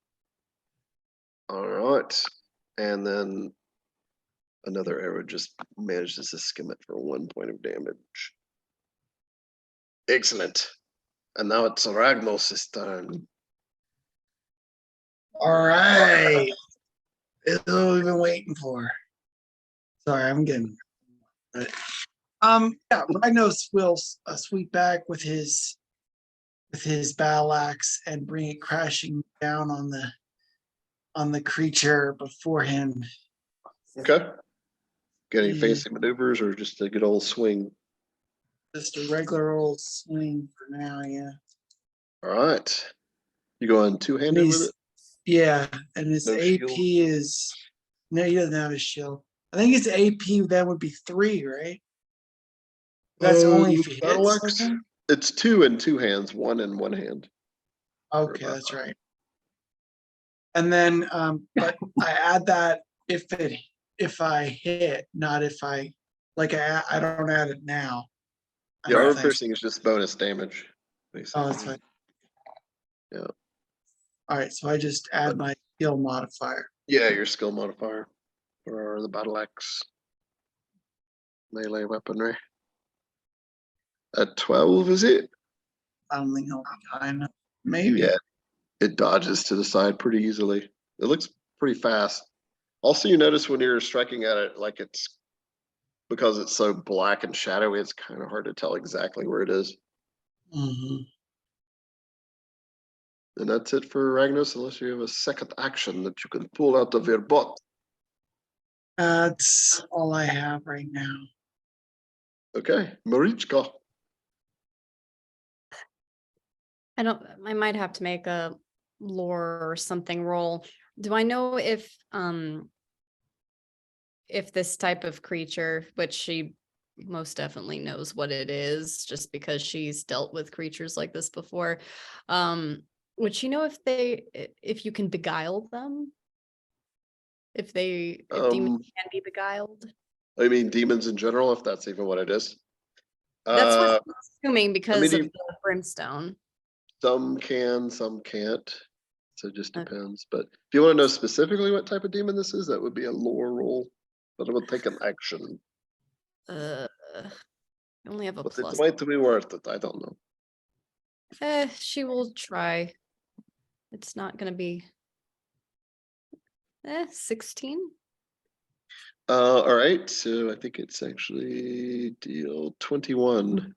Speaker 1: All right. And then another arrow just manages to skim it for 1 point of damage. Excellent. And now it's Ragnos' turn.
Speaker 5: All right. This is what we've been waiting for. Sorry, I'm getting. Yeah, Ragnos will sweep back with his battle axe and bring it crashing down on the creature before him.
Speaker 1: Okay. Get any
Speaker 5: Yeah.
Speaker 1: fancy maneuvers or just a good old swing?
Speaker 5: Just a regular old swing for now, yeah.
Speaker 1: All right. You going two-handed
Speaker 5: And
Speaker 1: with
Speaker 5: he's-
Speaker 1: it?
Speaker 5: Yeah, and his
Speaker 1: No
Speaker 5: AP
Speaker 1: shield?
Speaker 5: is no, he doesn't have a shield. I think his AP then would be 3, right? That's only if he
Speaker 1: battle
Speaker 5: hits. I
Speaker 1: axe?
Speaker 5: think.
Speaker 1: It's 2 in 2 hands, 1 in 1 hand.
Speaker 5: Okay, that's right. And then, but I add that if I hit, not if I I don't add it now. I
Speaker 1: Yeah,
Speaker 5: don't
Speaker 1: armor
Speaker 5: think.
Speaker 1: piercing is just bonus damage. Basically.
Speaker 5: Oh, that's fine.
Speaker 1: Yeah.
Speaker 5: All right, so I just add my skill modifier.
Speaker 1: Yeah, your skill modifier for the battle axe. Melee weaponry. At 12, is it?
Speaker 5: I don't think he'll be high enough. Maybe.
Speaker 1: Yeah. It dodges to the side pretty easily. It looks pretty fast. Also, you notice when you're striking at it, like it's because it's so black and shadowy, it's kind of hard to tell exactly where it is.
Speaker 5: Mhm.
Speaker 1: And that's it for Ragnos, unless you have a second action that you can pull out of your butt.
Speaker 5: That's all I have right now.
Speaker 1: Okay, Marichka.
Speaker 4: I might have to make a lore or something roll. Do I know if this type of creature, which she most definitely knows what it is, just because she's dealt with creatures like this before, would she know if you can beguile them? If demons can be beguiled?
Speaker 1: I mean, demons in general, if that's even what it is.
Speaker 4: That's what I'm assuming because
Speaker 1: mean,
Speaker 4: of the brimstone.
Speaker 1: Some can, some can't. So it just
Speaker 4: Okay.
Speaker 1: depends. But if you want to know specifically what type of demon this is, that would be a lore roll. But it would take an action.
Speaker 4: I only have a
Speaker 1: But
Speaker 4: plus.
Speaker 1: it might be worth it. I don't know.
Speaker 4: She will try. It's not gonna be 16.
Speaker 1: All right. So I think it's actually deal 21.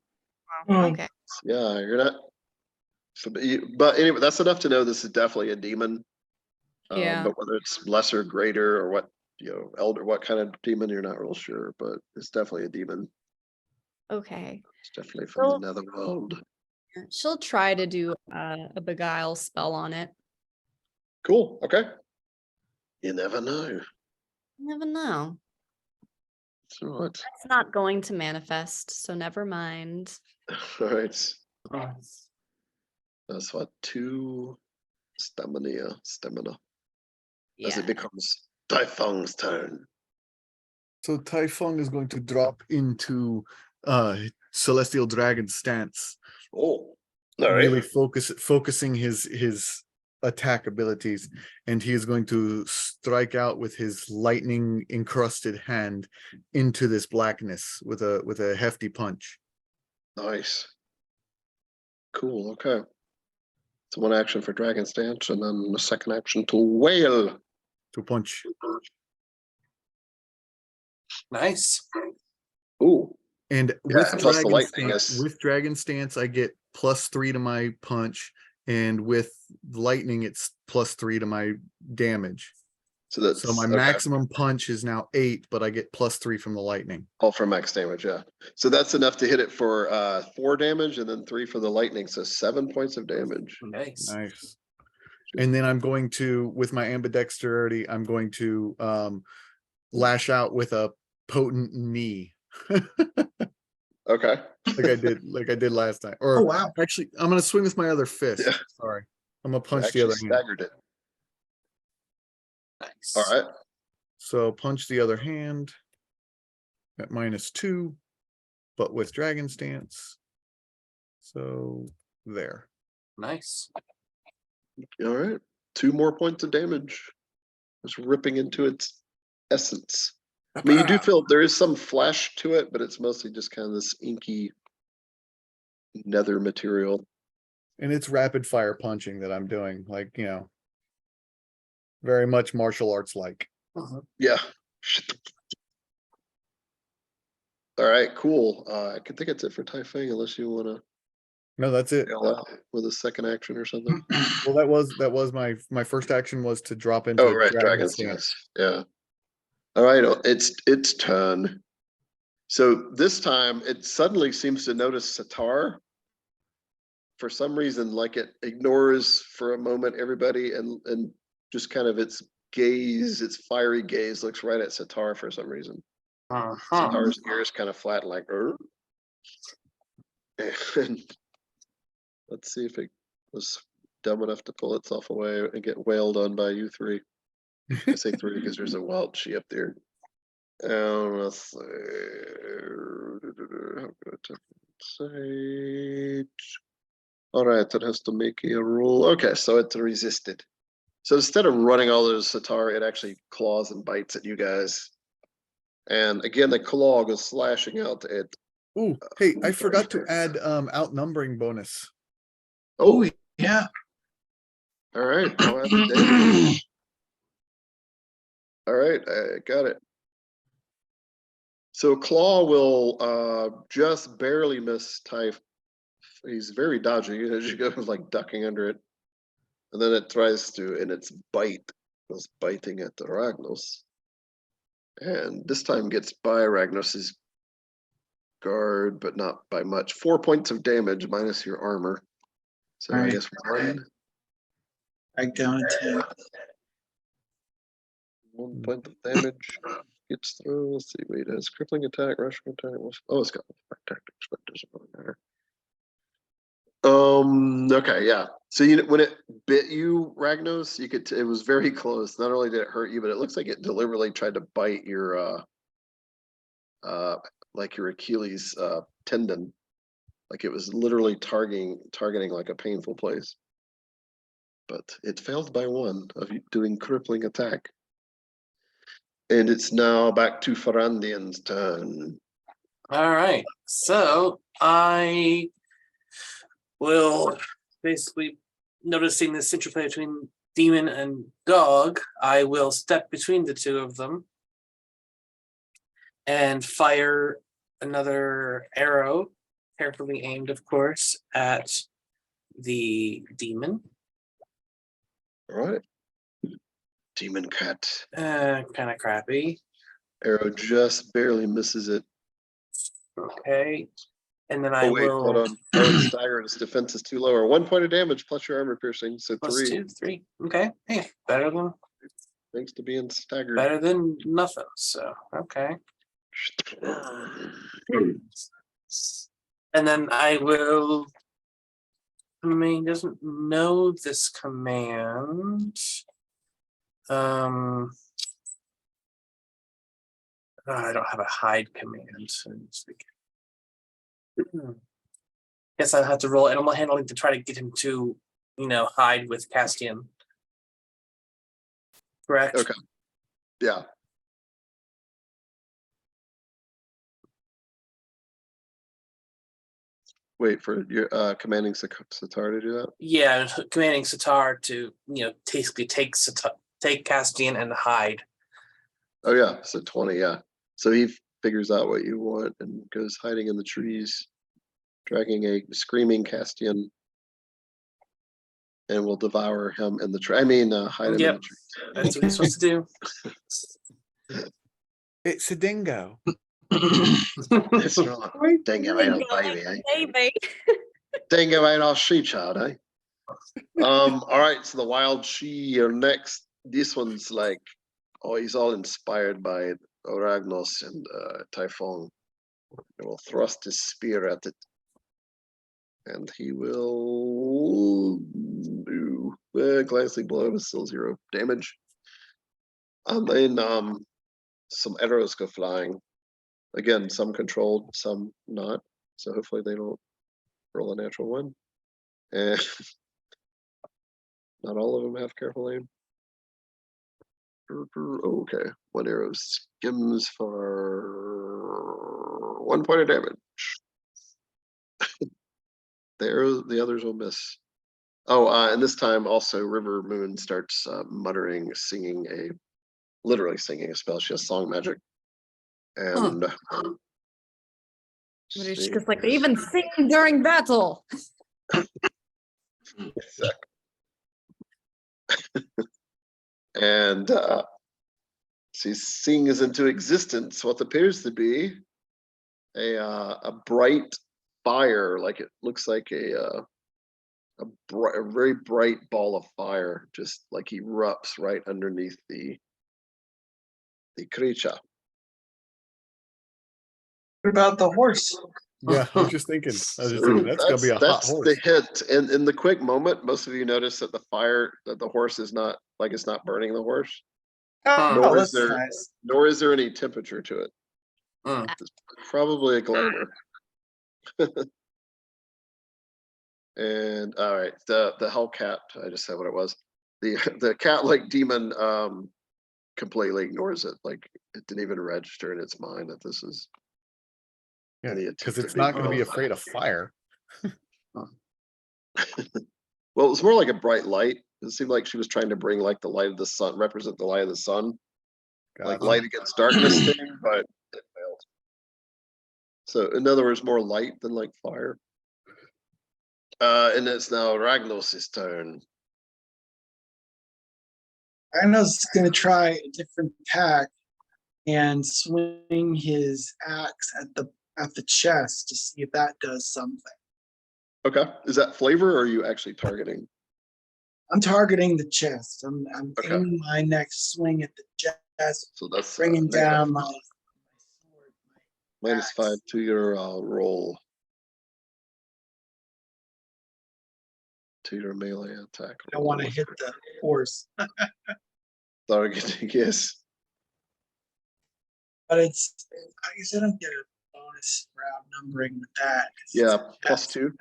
Speaker 4: Okay.
Speaker 1: Yeah, you're not. So, but anyway, that's enough to know this is definitely a demon.
Speaker 4: Yeah.
Speaker 1: But whether it's lesser, greater, or what, elder, what kind of demon, you're not real sure. But it's definitely a demon.
Speaker 4: Okay.
Speaker 1: It's definitely from
Speaker 4: Well-
Speaker 1: the netherworld.
Speaker 4: She'll try to do a beguile spell on it.
Speaker 1: Cool. Okay. You never know.
Speaker 4: You never know.
Speaker 1: That's all right.
Speaker 4: It's not going to manifest, so never mind.
Speaker 1: All right.
Speaker 2: Nice.
Speaker 1: That's what 2 stamina. As
Speaker 4: Yeah.
Speaker 1: it becomes Tai-Feng's turn.
Speaker 3: So Tai-Feng is going to drop into Celestial Dragon stance,
Speaker 1: Oh, all right.
Speaker 3: really focusing his attack abilities, and he is going to strike out with his lightning encrusted hand into this blackness with a hefty punch.
Speaker 1: Nice. Cool. Okay. So 1 action for Dragon Stance, and then the 2nd action to wail.
Speaker 3: To punch.
Speaker 2: Nice.
Speaker 1: Ooh.
Speaker 3: And
Speaker 1: Yeah,
Speaker 3: with
Speaker 1: plus the
Speaker 3: Dragon
Speaker 1: lightning
Speaker 3: Stance,
Speaker 1: is-
Speaker 3: with Dragon Stance, I get +3 to my punch, and with lightning, it's +3 to my damage.
Speaker 1: So that's
Speaker 3: So my
Speaker 1: okay.
Speaker 3: maximum punch is now 8, but I get +3 from the lightning.
Speaker 1: All for max damage, yeah. So that's enough to hit it for 4 damage, and then 3 for the lightning. So 7 points of damage.
Speaker 2: Nice.
Speaker 3: Nice. And then I'm going to, with my ambidexterity, I'm going to lash out with a potent knee.
Speaker 1: Okay.
Speaker 3: like I did last time. Or
Speaker 5: Oh, wow.
Speaker 3: actually, I'm gonna swing with my other fist.
Speaker 1: Yeah.
Speaker 3: Sorry. I'm gonna
Speaker 1: You
Speaker 3: punch the
Speaker 1: actually
Speaker 3: other hand.
Speaker 1: staggered it.
Speaker 2: Nice.
Speaker 1: All right.
Speaker 3: So punch the other hand at -2, but with Dragon Stance. So there.
Speaker 2: Nice.
Speaker 1: All right. 2 more points of damage. Just ripping into its essence. I mean, you do feel there is some flesh to it, but it's mostly just kind of this inky nether material.
Speaker 3: And it's rapid fire punching that I'm doing, like, very much martial arts like.
Speaker 2: Mhm.
Speaker 1: Yeah. All right, cool. I can think it's it for Tai-Feng, unless you want to
Speaker 3: No, that's it.
Speaker 1: bail out with a 2nd action or something.
Speaker 3: Well, that was my first action was to drop into
Speaker 1: Oh, right, Dragon Stance. Yeah. All right, it's turn. So this time it suddenly seems to notice Sitar. For some reason, like it ignores for a moment everybody and just kind of its gaze, its fiery gaze looks right at Sitar for some reason. Sitar's ears kind of flat, like, and let's see if it was dumb enough to pull itself away and get wailed on by you 3. I say 3 because there's a wild she up there. Let's see. How good to say. All right, it has to make a roll. Okay, so it resisted. So instead of running all those Sitar, it actually claws and bites at you guys. And again, the claw goes slashing out at.
Speaker 3: Ooh, hey, I forgot to add outnumbering bonus.
Speaker 1: Oh,
Speaker 5: Yeah.
Speaker 1: all right. I'll add the damage. All right, I got it. So Claw will just barely miss Typh. He's very dodgy as you go, like ducking under it. And then it tries to, in its bite, goes biting at the Ragnos. And this time gets by Ragnos's guard, but not by much. 4 points of damage minus your armor. So I
Speaker 5: Alright.
Speaker 1: guess 1.
Speaker 5: Right down to
Speaker 1: 1 point of damage. Gets through. Let's see. Wait, it has crippling attack, rushing attack. Oh, it's got tactics, but it doesn't really matter. Okay, yeah. So when it bit you, Ragnos, you could it was very close. Not only did it hurt you, but it looks like it deliberately tried to bite your like your Achilles tendon. Like it was literally targeting like a painful place. But it failed by 1 of you doing crippling attack. And it's now back to Farandien's turn.
Speaker 2: All right. So I will basically, noticing this interplay between demon and dog, I will step between the 2 of them and fire another arrow, carefully aimed, of course, at the demon.
Speaker 1: All right. Demon cat.
Speaker 2: Kind of crappy.
Speaker 1: Arrow just barely misses it.
Speaker 2: Okay. And then I
Speaker 1: Oh, wait, hold
Speaker 2: will
Speaker 1: on. Oh, it's staggered. Its defense is too low, or 1 point of damage plus your armor piercing. So
Speaker 2: plus
Speaker 1: 3,
Speaker 2: 2, 3. Okay. Hey,
Speaker 1: thanks to being staggered.
Speaker 2: better than nothing. So okay. And then I will. I mean, doesn't know this command. I don't have a hide command. So it's like, guess I have to roll animal handling to try to get him to, hide with Castian. Correct.
Speaker 1: Okay. Yeah. Wait for your commanding Sitar to do that.
Speaker 2: Yeah, commanding Sitar to, basically take Castian and hide.
Speaker 1: Oh yeah, so 20, yeah. So he figures out what you want and goes hiding in the trees, dragging a screaming Castian, and will devour him in the tree. Hide him in the trees.
Speaker 2: That's what he's supposed to do.
Speaker 3: It's a dingo.
Speaker 1: It's not. Dingo ain't a baby, eh?
Speaker 4: Baby.
Speaker 1: Dingo ain't our she child, eh? All right, so the Wild Sidhe are next. This one's like, oh, he's all inspired by Ragnos and Tai-Feng. He will thrust his spear at it. And he will do glancing blow, but still 0 damage. And then some arrows go flying. Again, some controlled, some not. So hopefully they don't roll a natural 1. And not all of them have careful aim. Okay, 1 arrow skims for 1 point of damage. The others will miss. Oh, and this time also River Moon starts muttering, literally singing a spell. She has song magic. And
Speaker 4: She's just like, they even sing during battle.
Speaker 1: And she sings into existence what appears to be a bright fire, like it looks like a very bright ball of fire, just like erupts right underneath the creature.
Speaker 5: What about the horse?
Speaker 3: Yeah, I'm just thinking. That's gonna be a hot
Speaker 1: That's
Speaker 3: horse.
Speaker 1: the hit. And in the quick moment, most of you notice that the horse is not like it's not burning the horse.
Speaker 5: Oh,
Speaker 1: Nor
Speaker 5: that's
Speaker 1: is there
Speaker 5: nice.
Speaker 1: nor is there any temperature to it. It's probably a glamour. And all right, the Hellcat, I just said what it was. The cat-like demon completely ignores it. Like it didn't even register in its mind that this is
Speaker 3: Yeah,
Speaker 1: any
Speaker 3: because
Speaker 1: attempt
Speaker 3: it's
Speaker 1: to
Speaker 3: not going to be
Speaker 1: both.
Speaker 3: afraid of fire.
Speaker 1: Well, it was more like a bright light. It seemed like she was trying to bring like the light of the sun, represent the light of the sun, like
Speaker 3: Gotcha.
Speaker 1: light against darkness thing, but it failed. So in other words, more light than like fire. And it's now Ragnos' turn.
Speaker 5: Ragnos is gonna try a different tack and swing his axe at the chest to see if that does something.
Speaker 1: Okay, is that flavor or are you actually targeting?
Speaker 5: I'm targeting the chest. I'm
Speaker 1: Okay.
Speaker 5: aiming my next swing at the chest,
Speaker 1: So that's
Speaker 5: bringing
Speaker 1: negative.
Speaker 5: down my sword.
Speaker 1: -5 to your roll. To your melee attack.
Speaker 5: I want to hit the horse,
Speaker 1: Targeting, yes.
Speaker 5: but it's, I guess I don't get a bonus for outnumbering with that.
Speaker 1: Yeah, +2.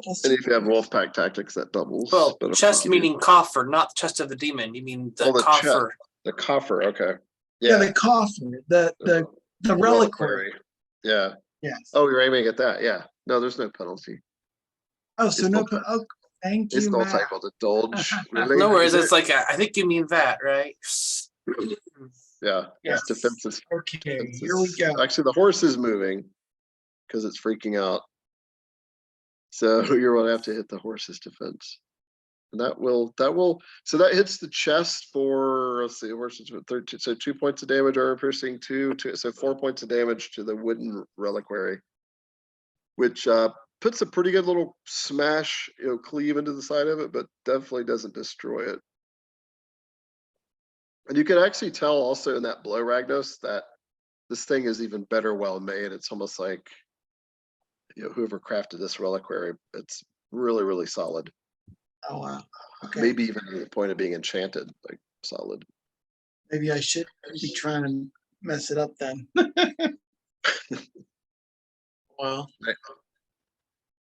Speaker 5: Plus
Speaker 1: And if you have Wolfpack tactics, that doubles.
Speaker 2: Well,
Speaker 1: but I
Speaker 2: chest
Speaker 1: think you do-
Speaker 2: meaning coffer, not chest of the demon. You mean the
Speaker 1: Oh, the chest.
Speaker 2: coffer.
Speaker 1: The coffer, okay.
Speaker 5: yeah,
Speaker 1: Yeah.
Speaker 5: the coffer, the reliquary.
Speaker 1: Yeah.
Speaker 5: Yes.
Speaker 1: Oh, you're aiming at that. Yeah. No, there's no penalty.
Speaker 5: Oh, so
Speaker 1: it's
Speaker 5: no.
Speaker 1: still-
Speaker 5: Oh, thank
Speaker 1: It's
Speaker 5: you,
Speaker 1: not
Speaker 5: Matt.
Speaker 1: able to indulge.
Speaker 2: No worries. It's like I think you mean that, right?
Speaker 1: Yeah.
Speaker 5: Yes.
Speaker 1: It's defensive.
Speaker 5: Okay, here we go.
Speaker 1: Actually, the horse is moving because it's freaking out. So you're going to have to hit the horse's defense. And so that hits the chest for, let's see, horse is 13, so 2 points of damage, armor piercing, 2, so 4 points of damage to the wooden reliquary. which puts a pretty good little smash, cleave into the side of it, but definitely doesn't destroy it. And you can actually tell also in that blow, Ragnos, that this thing is even better well made. It's almost like, whoever crafted this reliquary, it's really, really solid.
Speaker 5: Oh, wow. Okay.
Speaker 1: Maybe even to the point of being enchanted, like solid.
Speaker 5: Maybe I should be trying to mess it up then. Well,
Speaker 1: I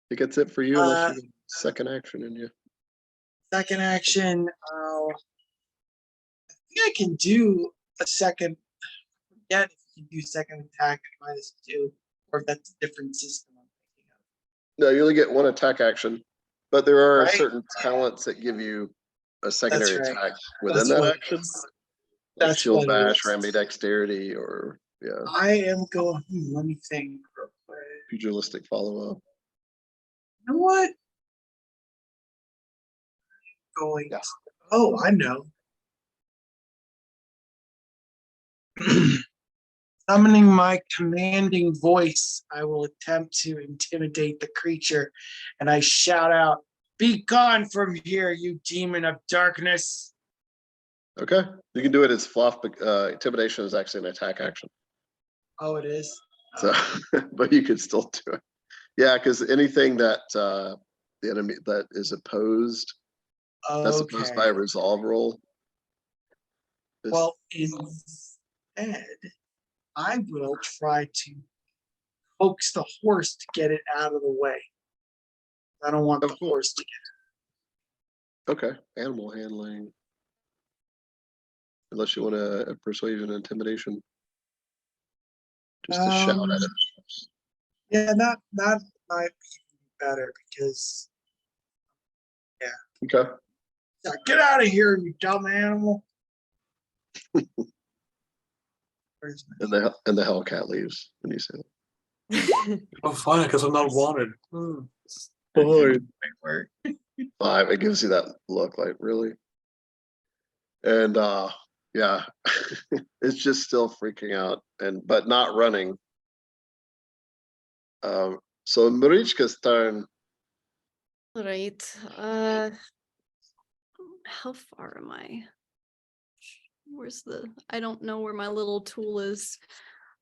Speaker 1: think that's it for you, unless
Speaker 5: Uh,
Speaker 1: you have second action in you.
Speaker 5: second action, I think I can do a second. Yeah, if you can do second attack at -2, or if that's a different system I'm thinking of.
Speaker 1: No, you only get one attack action, but there are
Speaker 5: Right.
Speaker 1: certain talents that give you a secondary
Speaker 5: right.
Speaker 1: attack within
Speaker 5: That's
Speaker 1: that
Speaker 5: what it
Speaker 1: action.
Speaker 5: is.
Speaker 1: Like
Speaker 5: That's
Speaker 1: shield
Speaker 5: what it
Speaker 1: bash
Speaker 5: is.
Speaker 1: or ambidexterity or
Speaker 5: I am going, let me think real quick.
Speaker 1: pugilistic follow up.
Speaker 5: You know what? Going,
Speaker 1: Yeah.
Speaker 5: oh, I know. Summoning my commanding voice, I will attempt to intimidate the creature, and I shout out, "Be gone from here, you demon of darkness!"
Speaker 1: Okay, you can do it as fluff, but intimidation is actually an attack action.
Speaker 5: Oh, it is?
Speaker 1: So, but you could still do it. Yeah, because anything that the enemy that is opposed, that's opposed by a
Speaker 5: Okay.
Speaker 1: resolve roll. is-
Speaker 5: Well, instead, I will try to coax the horse to get it out of the way. I don't want
Speaker 1: Of
Speaker 5: the
Speaker 1: course.
Speaker 5: horse to get
Speaker 1: Okay, animal handling. Unless you want a persuasion intimidation. Just to shout at it.
Speaker 5: Yeah, that might be better because
Speaker 1: Okay.
Speaker 5: get out of here, you dumb animal. Where's my-
Speaker 1: And the Hellcat leaves when you say that.
Speaker 2: Oh, fine, because I'm not wanted.
Speaker 5: Where-
Speaker 1: Five, it gives you that look like really. And yeah, it's just still freaking out but not running. So Marichka's turn.
Speaker 4: Right. How far am I? Where's I don't know where my little tool is,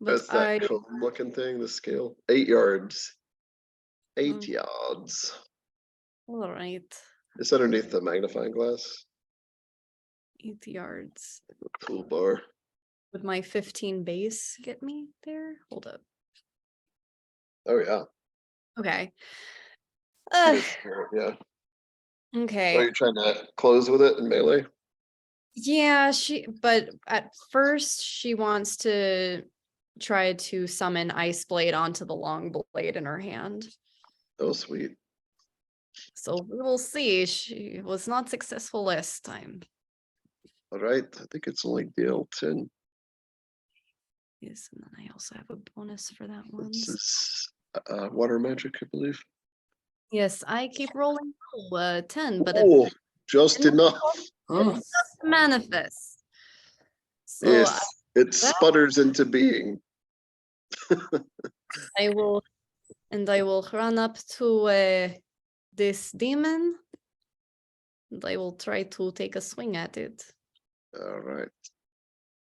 Speaker 4: but
Speaker 1: That's that cone looking thing, the scale. 8 yards. 8
Speaker 4: Mm.
Speaker 1: yards.
Speaker 4: All right.
Speaker 1: It's underneath the magnifying glass.
Speaker 4: 8 yards.
Speaker 1: Toolbar.
Speaker 4: Would my 15 base get me there? Hold up.
Speaker 1: Oh yeah.
Speaker 4: Okay.
Speaker 1: Yeah.
Speaker 4: Okay.
Speaker 1: Are you trying to close with it in melee?
Speaker 4: Yeah, but at first she wants to try to summon Ice Blade onto the long blade in her hand.
Speaker 1: Oh sweet.
Speaker 4: So we will see. She was not successful last time.
Speaker 1: All right. I think it's only DL10.
Speaker 4: Yes, and then I also have a bonus for that one.
Speaker 1: This is water magic, I believe.
Speaker 4: Yes, I keep rolling 10, but
Speaker 1: Oh, just enough.
Speaker 4: it's manifest. So
Speaker 1: Yes, it
Speaker 4: well-
Speaker 1: sputters into being.
Speaker 4: I will run up to this demon, and I will try to take a swing at it.
Speaker 1: All right.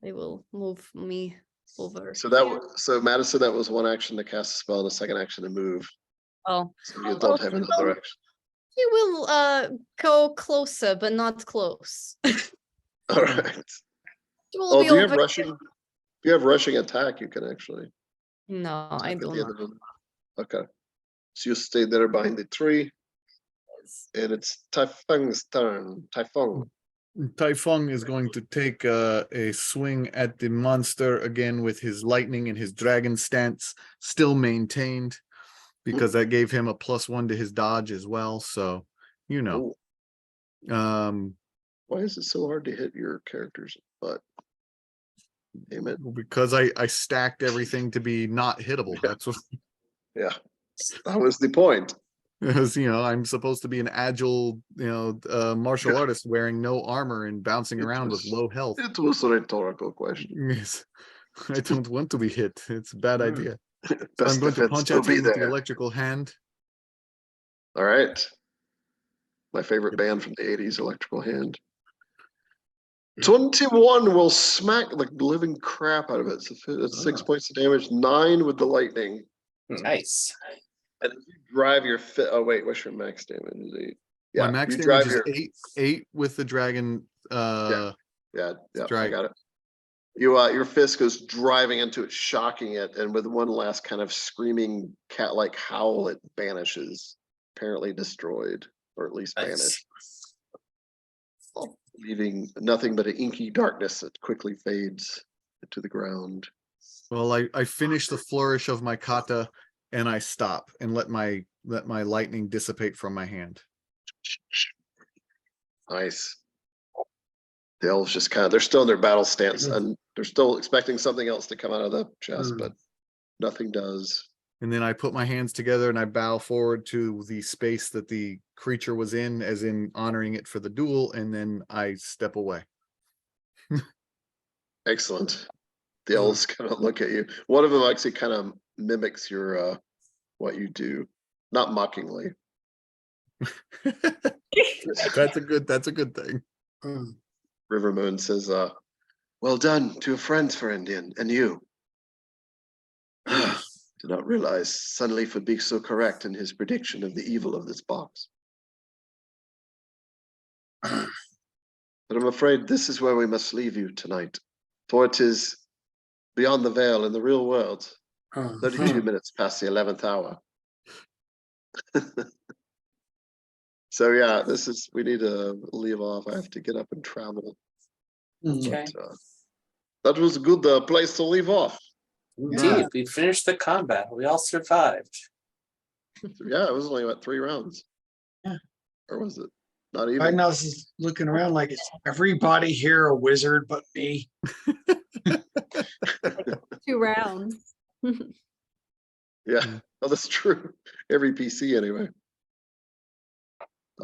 Speaker 4: They will move me over.
Speaker 1: So
Speaker 4: here.
Speaker 1: so Madison, that was one action to cast a spell and a second action to move.
Speaker 4: Oh,
Speaker 1: So you don't have another action.
Speaker 4: you will go closer, but not close.
Speaker 1: All right.
Speaker 4: You will
Speaker 1: Oh,
Speaker 4: be
Speaker 1: do you have
Speaker 4: over
Speaker 1: rushing? If you have rushing attack, you can actually.
Speaker 4: No, I
Speaker 1: attack at
Speaker 4: do
Speaker 1: the end
Speaker 4: not.
Speaker 1: of them. Okay. So you stay there behind the tree, and it's Tai-Feng's turn. Tai-Feng.
Speaker 3: Tai-Feng is going to take a swing at the monster again with his lightning and his dragon stance still maintained, because that gave him a +1 to his dodge as well. So, you know,
Speaker 1: Ooh, why is it so hard to hit your characters' butt? Damn it.
Speaker 3: because I stacked everything to be not hittable.
Speaker 1: Yeah.
Speaker 3: That's what,
Speaker 1: Yeah, that was the point.
Speaker 3: because, I'm supposed to be an agile, martial artist wearing no armor and bouncing
Speaker 1: It
Speaker 3: around with
Speaker 1: was-
Speaker 3: low health.
Speaker 1: It was a rhetorical question.
Speaker 3: Yes, I don't want to be hit. It's a bad
Speaker 1: Hmm.
Speaker 3: idea. So
Speaker 1: Best
Speaker 3: I'm going to
Speaker 1: defense
Speaker 3: punch
Speaker 1: will
Speaker 3: at
Speaker 1: be
Speaker 3: you with the
Speaker 1: there.
Speaker 3: electrical hand.
Speaker 1: All right. My favorite
Speaker 3: Yep.
Speaker 1: band from the 80s, Electrical Hand. 21 will smack the living crap out of it. So it's 6 points of damage, 9 with the lightning.
Speaker 2: Nice.
Speaker 1: And if you drive your oh wait, what's your max damage? Is 8. Yeah,
Speaker 3: My max
Speaker 1: you
Speaker 3: damage
Speaker 1: drive
Speaker 3: is
Speaker 1: your
Speaker 3: 8 with the dragon.
Speaker 1: yeah, I
Speaker 3: drag.
Speaker 1: got it. You your fist goes driving into it, shocking it, and with one last kind of screaming cat-like howl, it vanishes, apparently destroyed, or at least
Speaker 2: Nice.
Speaker 1: vanished, leaving nothing but an inky darkness that quickly fades into the ground.
Speaker 3: Well, I finish the flourish of my kata and I stop and let my lightning dissipate from my hand.
Speaker 1: Nice. The elves just kind of, they're still in their battle stance and they're still expecting something else to come out of the chest, but nothing does.
Speaker 3: And then I put my hands together and I bow forward to the space that the creature was in, as in honoring it for the duel, and then I step away.
Speaker 1: Excellent. The elves kind of look at you. One of them actually kind of mimics your what you do, not mockingly.
Speaker 3: That's a good thing.
Speaker 1: Rivermoon says, well done to your friends, Farandien, and you. Did not realize Sunleaf would be so correct in his prediction of the evil of this box. But I'm afraid this is where we must leave you tonight, for it is beyond the veil in the real world, 32 minutes past the 11th hour. So yeah, we need to leave off. I have to get up and travel.
Speaker 2: Okay.
Speaker 1: But, that was a good place to leave off.
Speaker 2: Indeed, we finished the combat. We all survived.
Speaker 1: Yeah, it was only about 3 rounds.
Speaker 5: Yeah.
Speaker 1: Or was it? Not even.
Speaker 5: Ragnos is looking around like, is everybody here a wizard but me?
Speaker 4: 2 rounds.
Speaker 1: Yeah, well, that's true. Every PC anyway.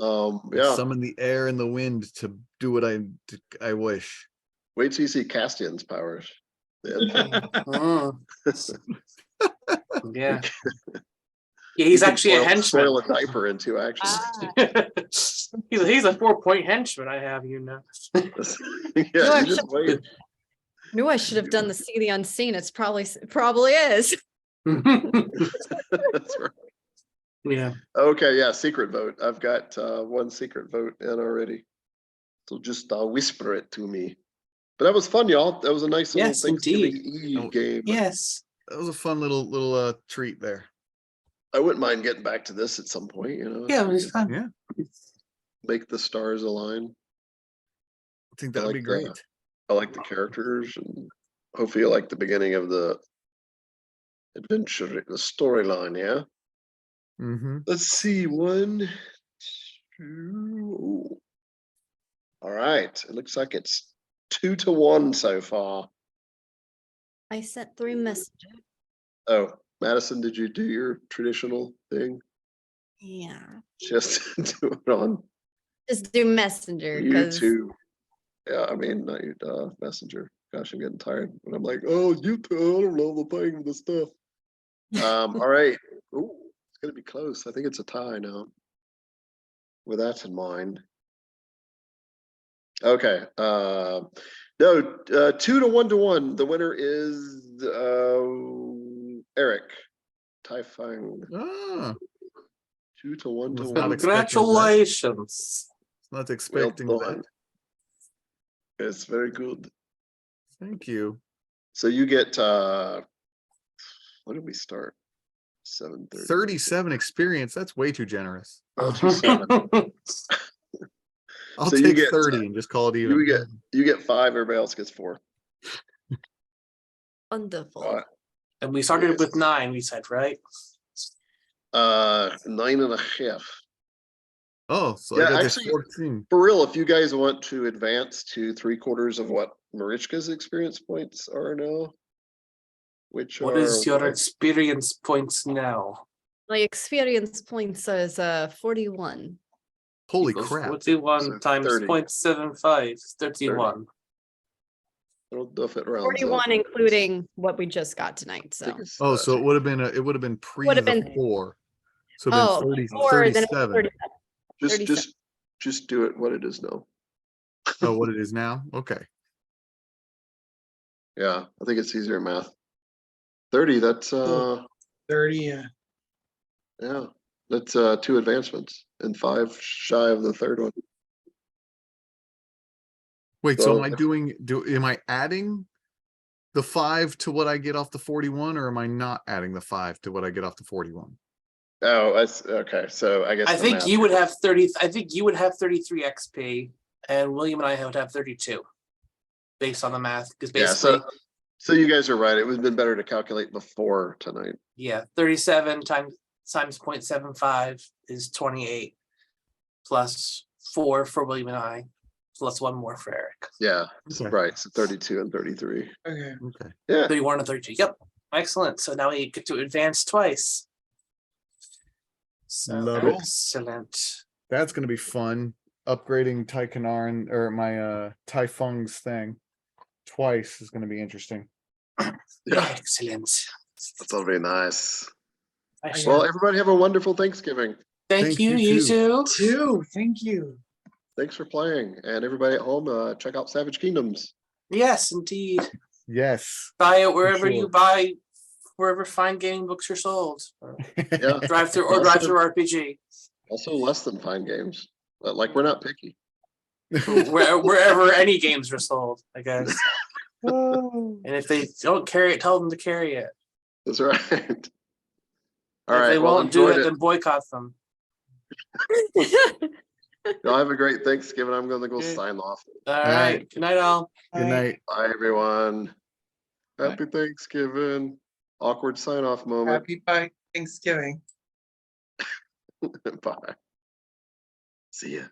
Speaker 3: I
Speaker 1: Yeah.
Speaker 3: summon the air and the wind to do what I wish.
Speaker 1: Wait till you see Castian's powers.
Speaker 2: Yeah. Yeah, he's actually a henchman.
Speaker 1: Spoil a diaper in 2 actions.
Speaker 2: He's a 4-point henchman, I have you know.
Speaker 1: Yeah, you just wait.
Speaker 4: Knew I should have done the see the unseen. It's probably is.
Speaker 1: That's right.
Speaker 2: Yeah.
Speaker 1: Okay, yeah, secret vote. I've got 1 secret vote in already. So just whisper it to me. But that was fun, y'all. That was a nice little
Speaker 2: Yes,
Speaker 1: Thanksgiving
Speaker 2: indeed.
Speaker 1: Eve game.
Speaker 2: Yes.
Speaker 3: That was a fun little treat there.
Speaker 1: I wouldn't mind getting back to this at some point, you know.
Speaker 2: Yeah, it was fun.
Speaker 3: Yeah,
Speaker 1: Make the stars align.
Speaker 3: I think that would be great.
Speaker 1: I like the characters, and hopefully you like the beginning of the adventure, the storyline, yeah?
Speaker 3: Mm-hmm.
Speaker 1: Let's see, 1, 2. Ooh. All right, it looks like it's 2-1 so far.
Speaker 4: I sent 3 messages.
Speaker 1: Oh, Madison, did you do your traditional thing?
Speaker 4: Yeah.
Speaker 1: Just do it on
Speaker 4: Just do messenger because
Speaker 1: YouTube. Yeah, I mean, not Messenger. Gosh, I'm getting tired. When I'm like, oh, YouTube, I don't know the thing with the stuff. All right. Ooh, it's gonna be close. I think it's a tie now. With that in mind. Okay. No, 2-1. The winner is Eric. Tai-Feng.
Speaker 3: Ah,
Speaker 1: 2-1.
Speaker 3: Was not expecting that.
Speaker 2: Congratulations.
Speaker 3: not expecting that.
Speaker 1: It's very good.
Speaker 3: Thank you.
Speaker 1: So you get what did we start? 7:30.
Speaker 3: 37 experience. That's way too generous.
Speaker 1: Oh, 27.
Speaker 3: I'll
Speaker 1: So you
Speaker 3: take
Speaker 1: get,
Speaker 3: 30 and just call it even.
Speaker 1: You get 5, everybody else gets 4.
Speaker 4: wonderful.
Speaker 2: And we started
Speaker 1: Yes.
Speaker 2: with 9, we said, right?
Speaker 1: 9.5.
Speaker 3: Oh, so
Speaker 1: Yeah,
Speaker 3: I got
Speaker 1: actually,
Speaker 3: to 14.
Speaker 1: For real, if you guys want to advance to 3/4 of what Marichka's experience points are now, which
Speaker 2: What is your experience points now?
Speaker 4: My experience points is 41.
Speaker 3: Holy
Speaker 2: Equals
Speaker 3: crap.
Speaker 2: 41
Speaker 1: So
Speaker 2: times
Speaker 1: 30.
Speaker 2: 0.75 is 31.
Speaker 1: I don't know if it rounds up.
Speaker 4: 41, including what we just got tonight,
Speaker 1: I think
Speaker 4: so.
Speaker 1: it's,
Speaker 3: Oh, so it would have been, it would have been pre
Speaker 4: Would've
Speaker 3: the
Speaker 4: been-
Speaker 3: 4. So
Speaker 4: Oh,
Speaker 3: it'd been 30,
Speaker 4: or then it was
Speaker 3: 37.
Speaker 4: 37.
Speaker 1: just do it what it is now.
Speaker 3: Oh, what it is now? Okay.
Speaker 1: Yeah, I think it's easier math. 30, that's,
Speaker 5: 30,
Speaker 1: yeah, that's 2 advancements and 5 shy of the third one.
Speaker 3: Wait, so am
Speaker 1: So
Speaker 3: I
Speaker 1: if-
Speaker 3: doing, am I adding the 5 to what I get off the 41, or am I not adding the 5 to what I get off the 41?
Speaker 1: Oh, okay, so I guess.
Speaker 2: I
Speaker 1: the
Speaker 2: think
Speaker 1: math-
Speaker 2: you would have 30. I think you would have 33 XP, and William and I would have 32, based on the math. Because
Speaker 1: Yeah,
Speaker 2: basically,
Speaker 1: so you guys are right. It would have been better to calculate before tonight.
Speaker 2: yeah, 37 times 0.75 is 28, plus 4 for William and I, plus 1 more for Eric.
Speaker 1: Yeah,
Speaker 3: Okay.
Speaker 1: right, so 32 and 33.
Speaker 5: okay.
Speaker 3: Okay.
Speaker 1: Yeah,
Speaker 2: 31 and 32. Yep, excellent. So now we get to advance twice. So
Speaker 3: Love it.
Speaker 2: excellent.
Speaker 3: That's gonna be fun. Upgrading Tai-Feng or my Tai-Feng's thing twice is gonna be interesting.
Speaker 1: yeah,
Speaker 2: Excellent.
Speaker 1: that'll be nice.
Speaker 2: I
Speaker 5: Yeah.
Speaker 2: shall-
Speaker 1: Well, everybody have a wonderful Thanksgiving.
Speaker 2: Thank
Speaker 3: thank
Speaker 2: you,
Speaker 3: you
Speaker 2: you
Speaker 3: too.
Speaker 2: too.
Speaker 5: Thank you.
Speaker 1: Thanks for playing, and everybody at home, check out Savage Kingdoms.
Speaker 2: Yes, indeed.
Speaker 3: Yes.
Speaker 2: Buy it wherever you
Speaker 3: sure.
Speaker 2: buy, wherever fine gaming books are sold. Or
Speaker 1: Yeah,
Speaker 2: drive through or
Speaker 1: Also-
Speaker 2: drive through RPG.
Speaker 1: also less than fine games, but like we're not picky.
Speaker 2: Wherever any games are sold, I guess.
Speaker 3: Oh.
Speaker 2: And if they don't carry it, tell them to carry it.
Speaker 1: That's right. All
Speaker 2: If
Speaker 1: right,
Speaker 2: they
Speaker 1: well,
Speaker 2: won't do
Speaker 1: enjoyed
Speaker 2: it, then boycott them.
Speaker 1: Y'all have a great Thanksgiving. I'm gonna go
Speaker 2: Okay.
Speaker 1: sign off.
Speaker 2: All
Speaker 3: right.
Speaker 2: right. Good night, all.
Speaker 3: Good night.
Speaker 1: Bye, everyone.
Speaker 5: Bye.
Speaker 1: Happy Thanksgiving. Awkward sign off moment.
Speaker 5: Happy Thanksgiving.
Speaker 1: Bye. See ya.